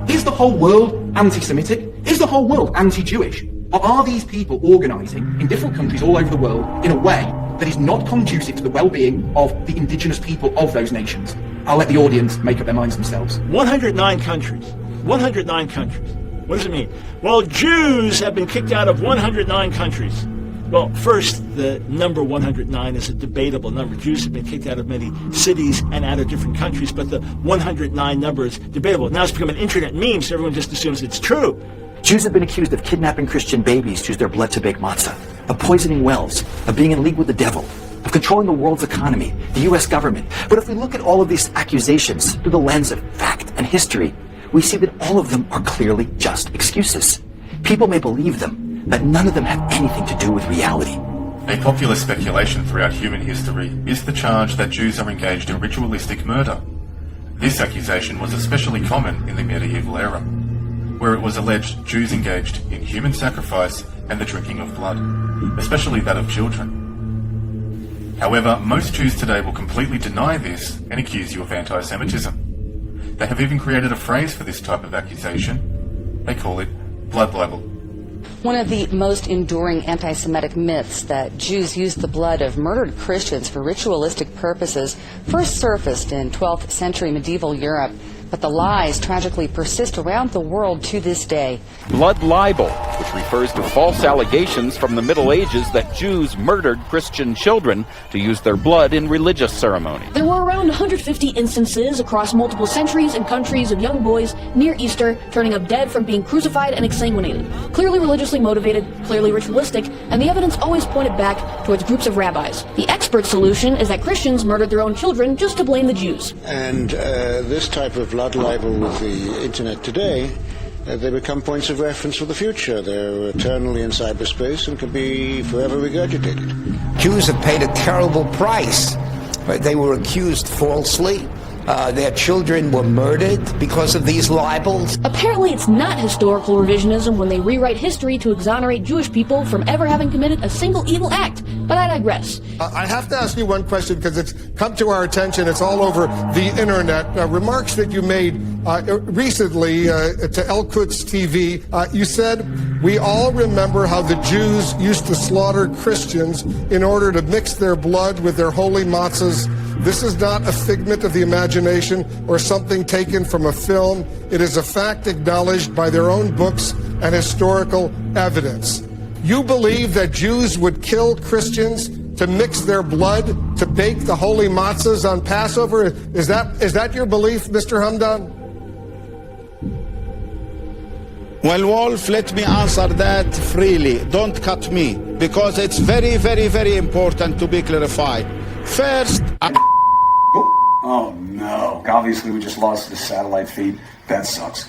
[SPEAKER 21] Is the whole world anti-Semitic? Is the whole world anti-Jewish? Or are these people organising in different countries all over the world in a way that is not conducive to the well-being of the indigenous people of those nations? I'll let the audience make up their minds themselves.
[SPEAKER 6] 109 countries. 109 countries. What does it mean? Well, Jews have been kicked out of 109 countries. Well, first, the number 109 is a debatable number. Jews have been kicked out of many cities and out of different countries, but the 109 number is debatable. Now it's become an internet meme, so everyone just assumes it's true.
[SPEAKER 10] Jews have been accused of kidnapping Christian babies to use their blood to bake matzah, of poisoning wells, of being in league with the devil, of controlling the world's economy, the U.S. government. But if we look at all of these accusations through the lens of fact and history, we see that all of them are clearly just excuses. People may believe them, but none of them have anything to do with reality.
[SPEAKER 8] A popular speculation throughout human history is the charge that Jews are engaged in ritualistic murder. This accusation was especially common in the medieval era. where it was alleged Jews engaged in human sacrifice and the drinking of blood, especially that of children. However, most Jews today will completely deny this and accuse you of anti-Semitism. They have even created a phrase for this type of accusation. They call it blood libel.
[SPEAKER 4] One of the most enduring anti-Semitic myths, that Jews used the blood of murdered Christians for ritualistic purposes, first surfaced in 12th century medieval Europe, but the lies tragically persist around the world to this day.
[SPEAKER 5] Blood libel, which refers to false allegations from the Middle Ages that Jews murdered Christian children to use their blood in religious ceremonies.
[SPEAKER 13] There were around 150 instances across multiple centuries and countries of young boys near Easter turning up dead from being crucified and exsanguinated. Clearly religiously motivated, clearly ritualistic, and the evidence always pointed back towards groups of rabbis. The expert solution is that Christians murdered their own children just to blame the Jews.
[SPEAKER 14] And this type of blood libel with the internet today, they become points of reference for the future. They're eternally in cyberspace and can be forever regurgitated.
[SPEAKER 20] Jews have paid a terrible price. They were accused falsely. Their children were murdered because of these libels.
[SPEAKER 13] Apparently it's not historical revisionism when they rewrite history to exonerate Jewish people from ever having committed a single evil act. But I digress.
[SPEAKER 22] I have to ask you one question because it's come to our attention. It's all over the internet. Remarks that you made recently to El Quds TV. You said, "We all remember how the Jews used to slaughter Christians in order to mix their blood with their holy matzahs. This is not a figment of the imagination or something taken from a film. It is a fact acknowledged by their own books and historical evidence." You believe that Jews would kill Christians to mix their blood to bake the holy matzahs on Passover? Is that your belief, Mr. Hamdan?
[SPEAKER 23] Well, Wolf, let me answer that freely. Don't cut me, because it's very, very, very important to be clarified. First,
[SPEAKER 24] Oh no, obviously we just lost the satellite feed. That sucks.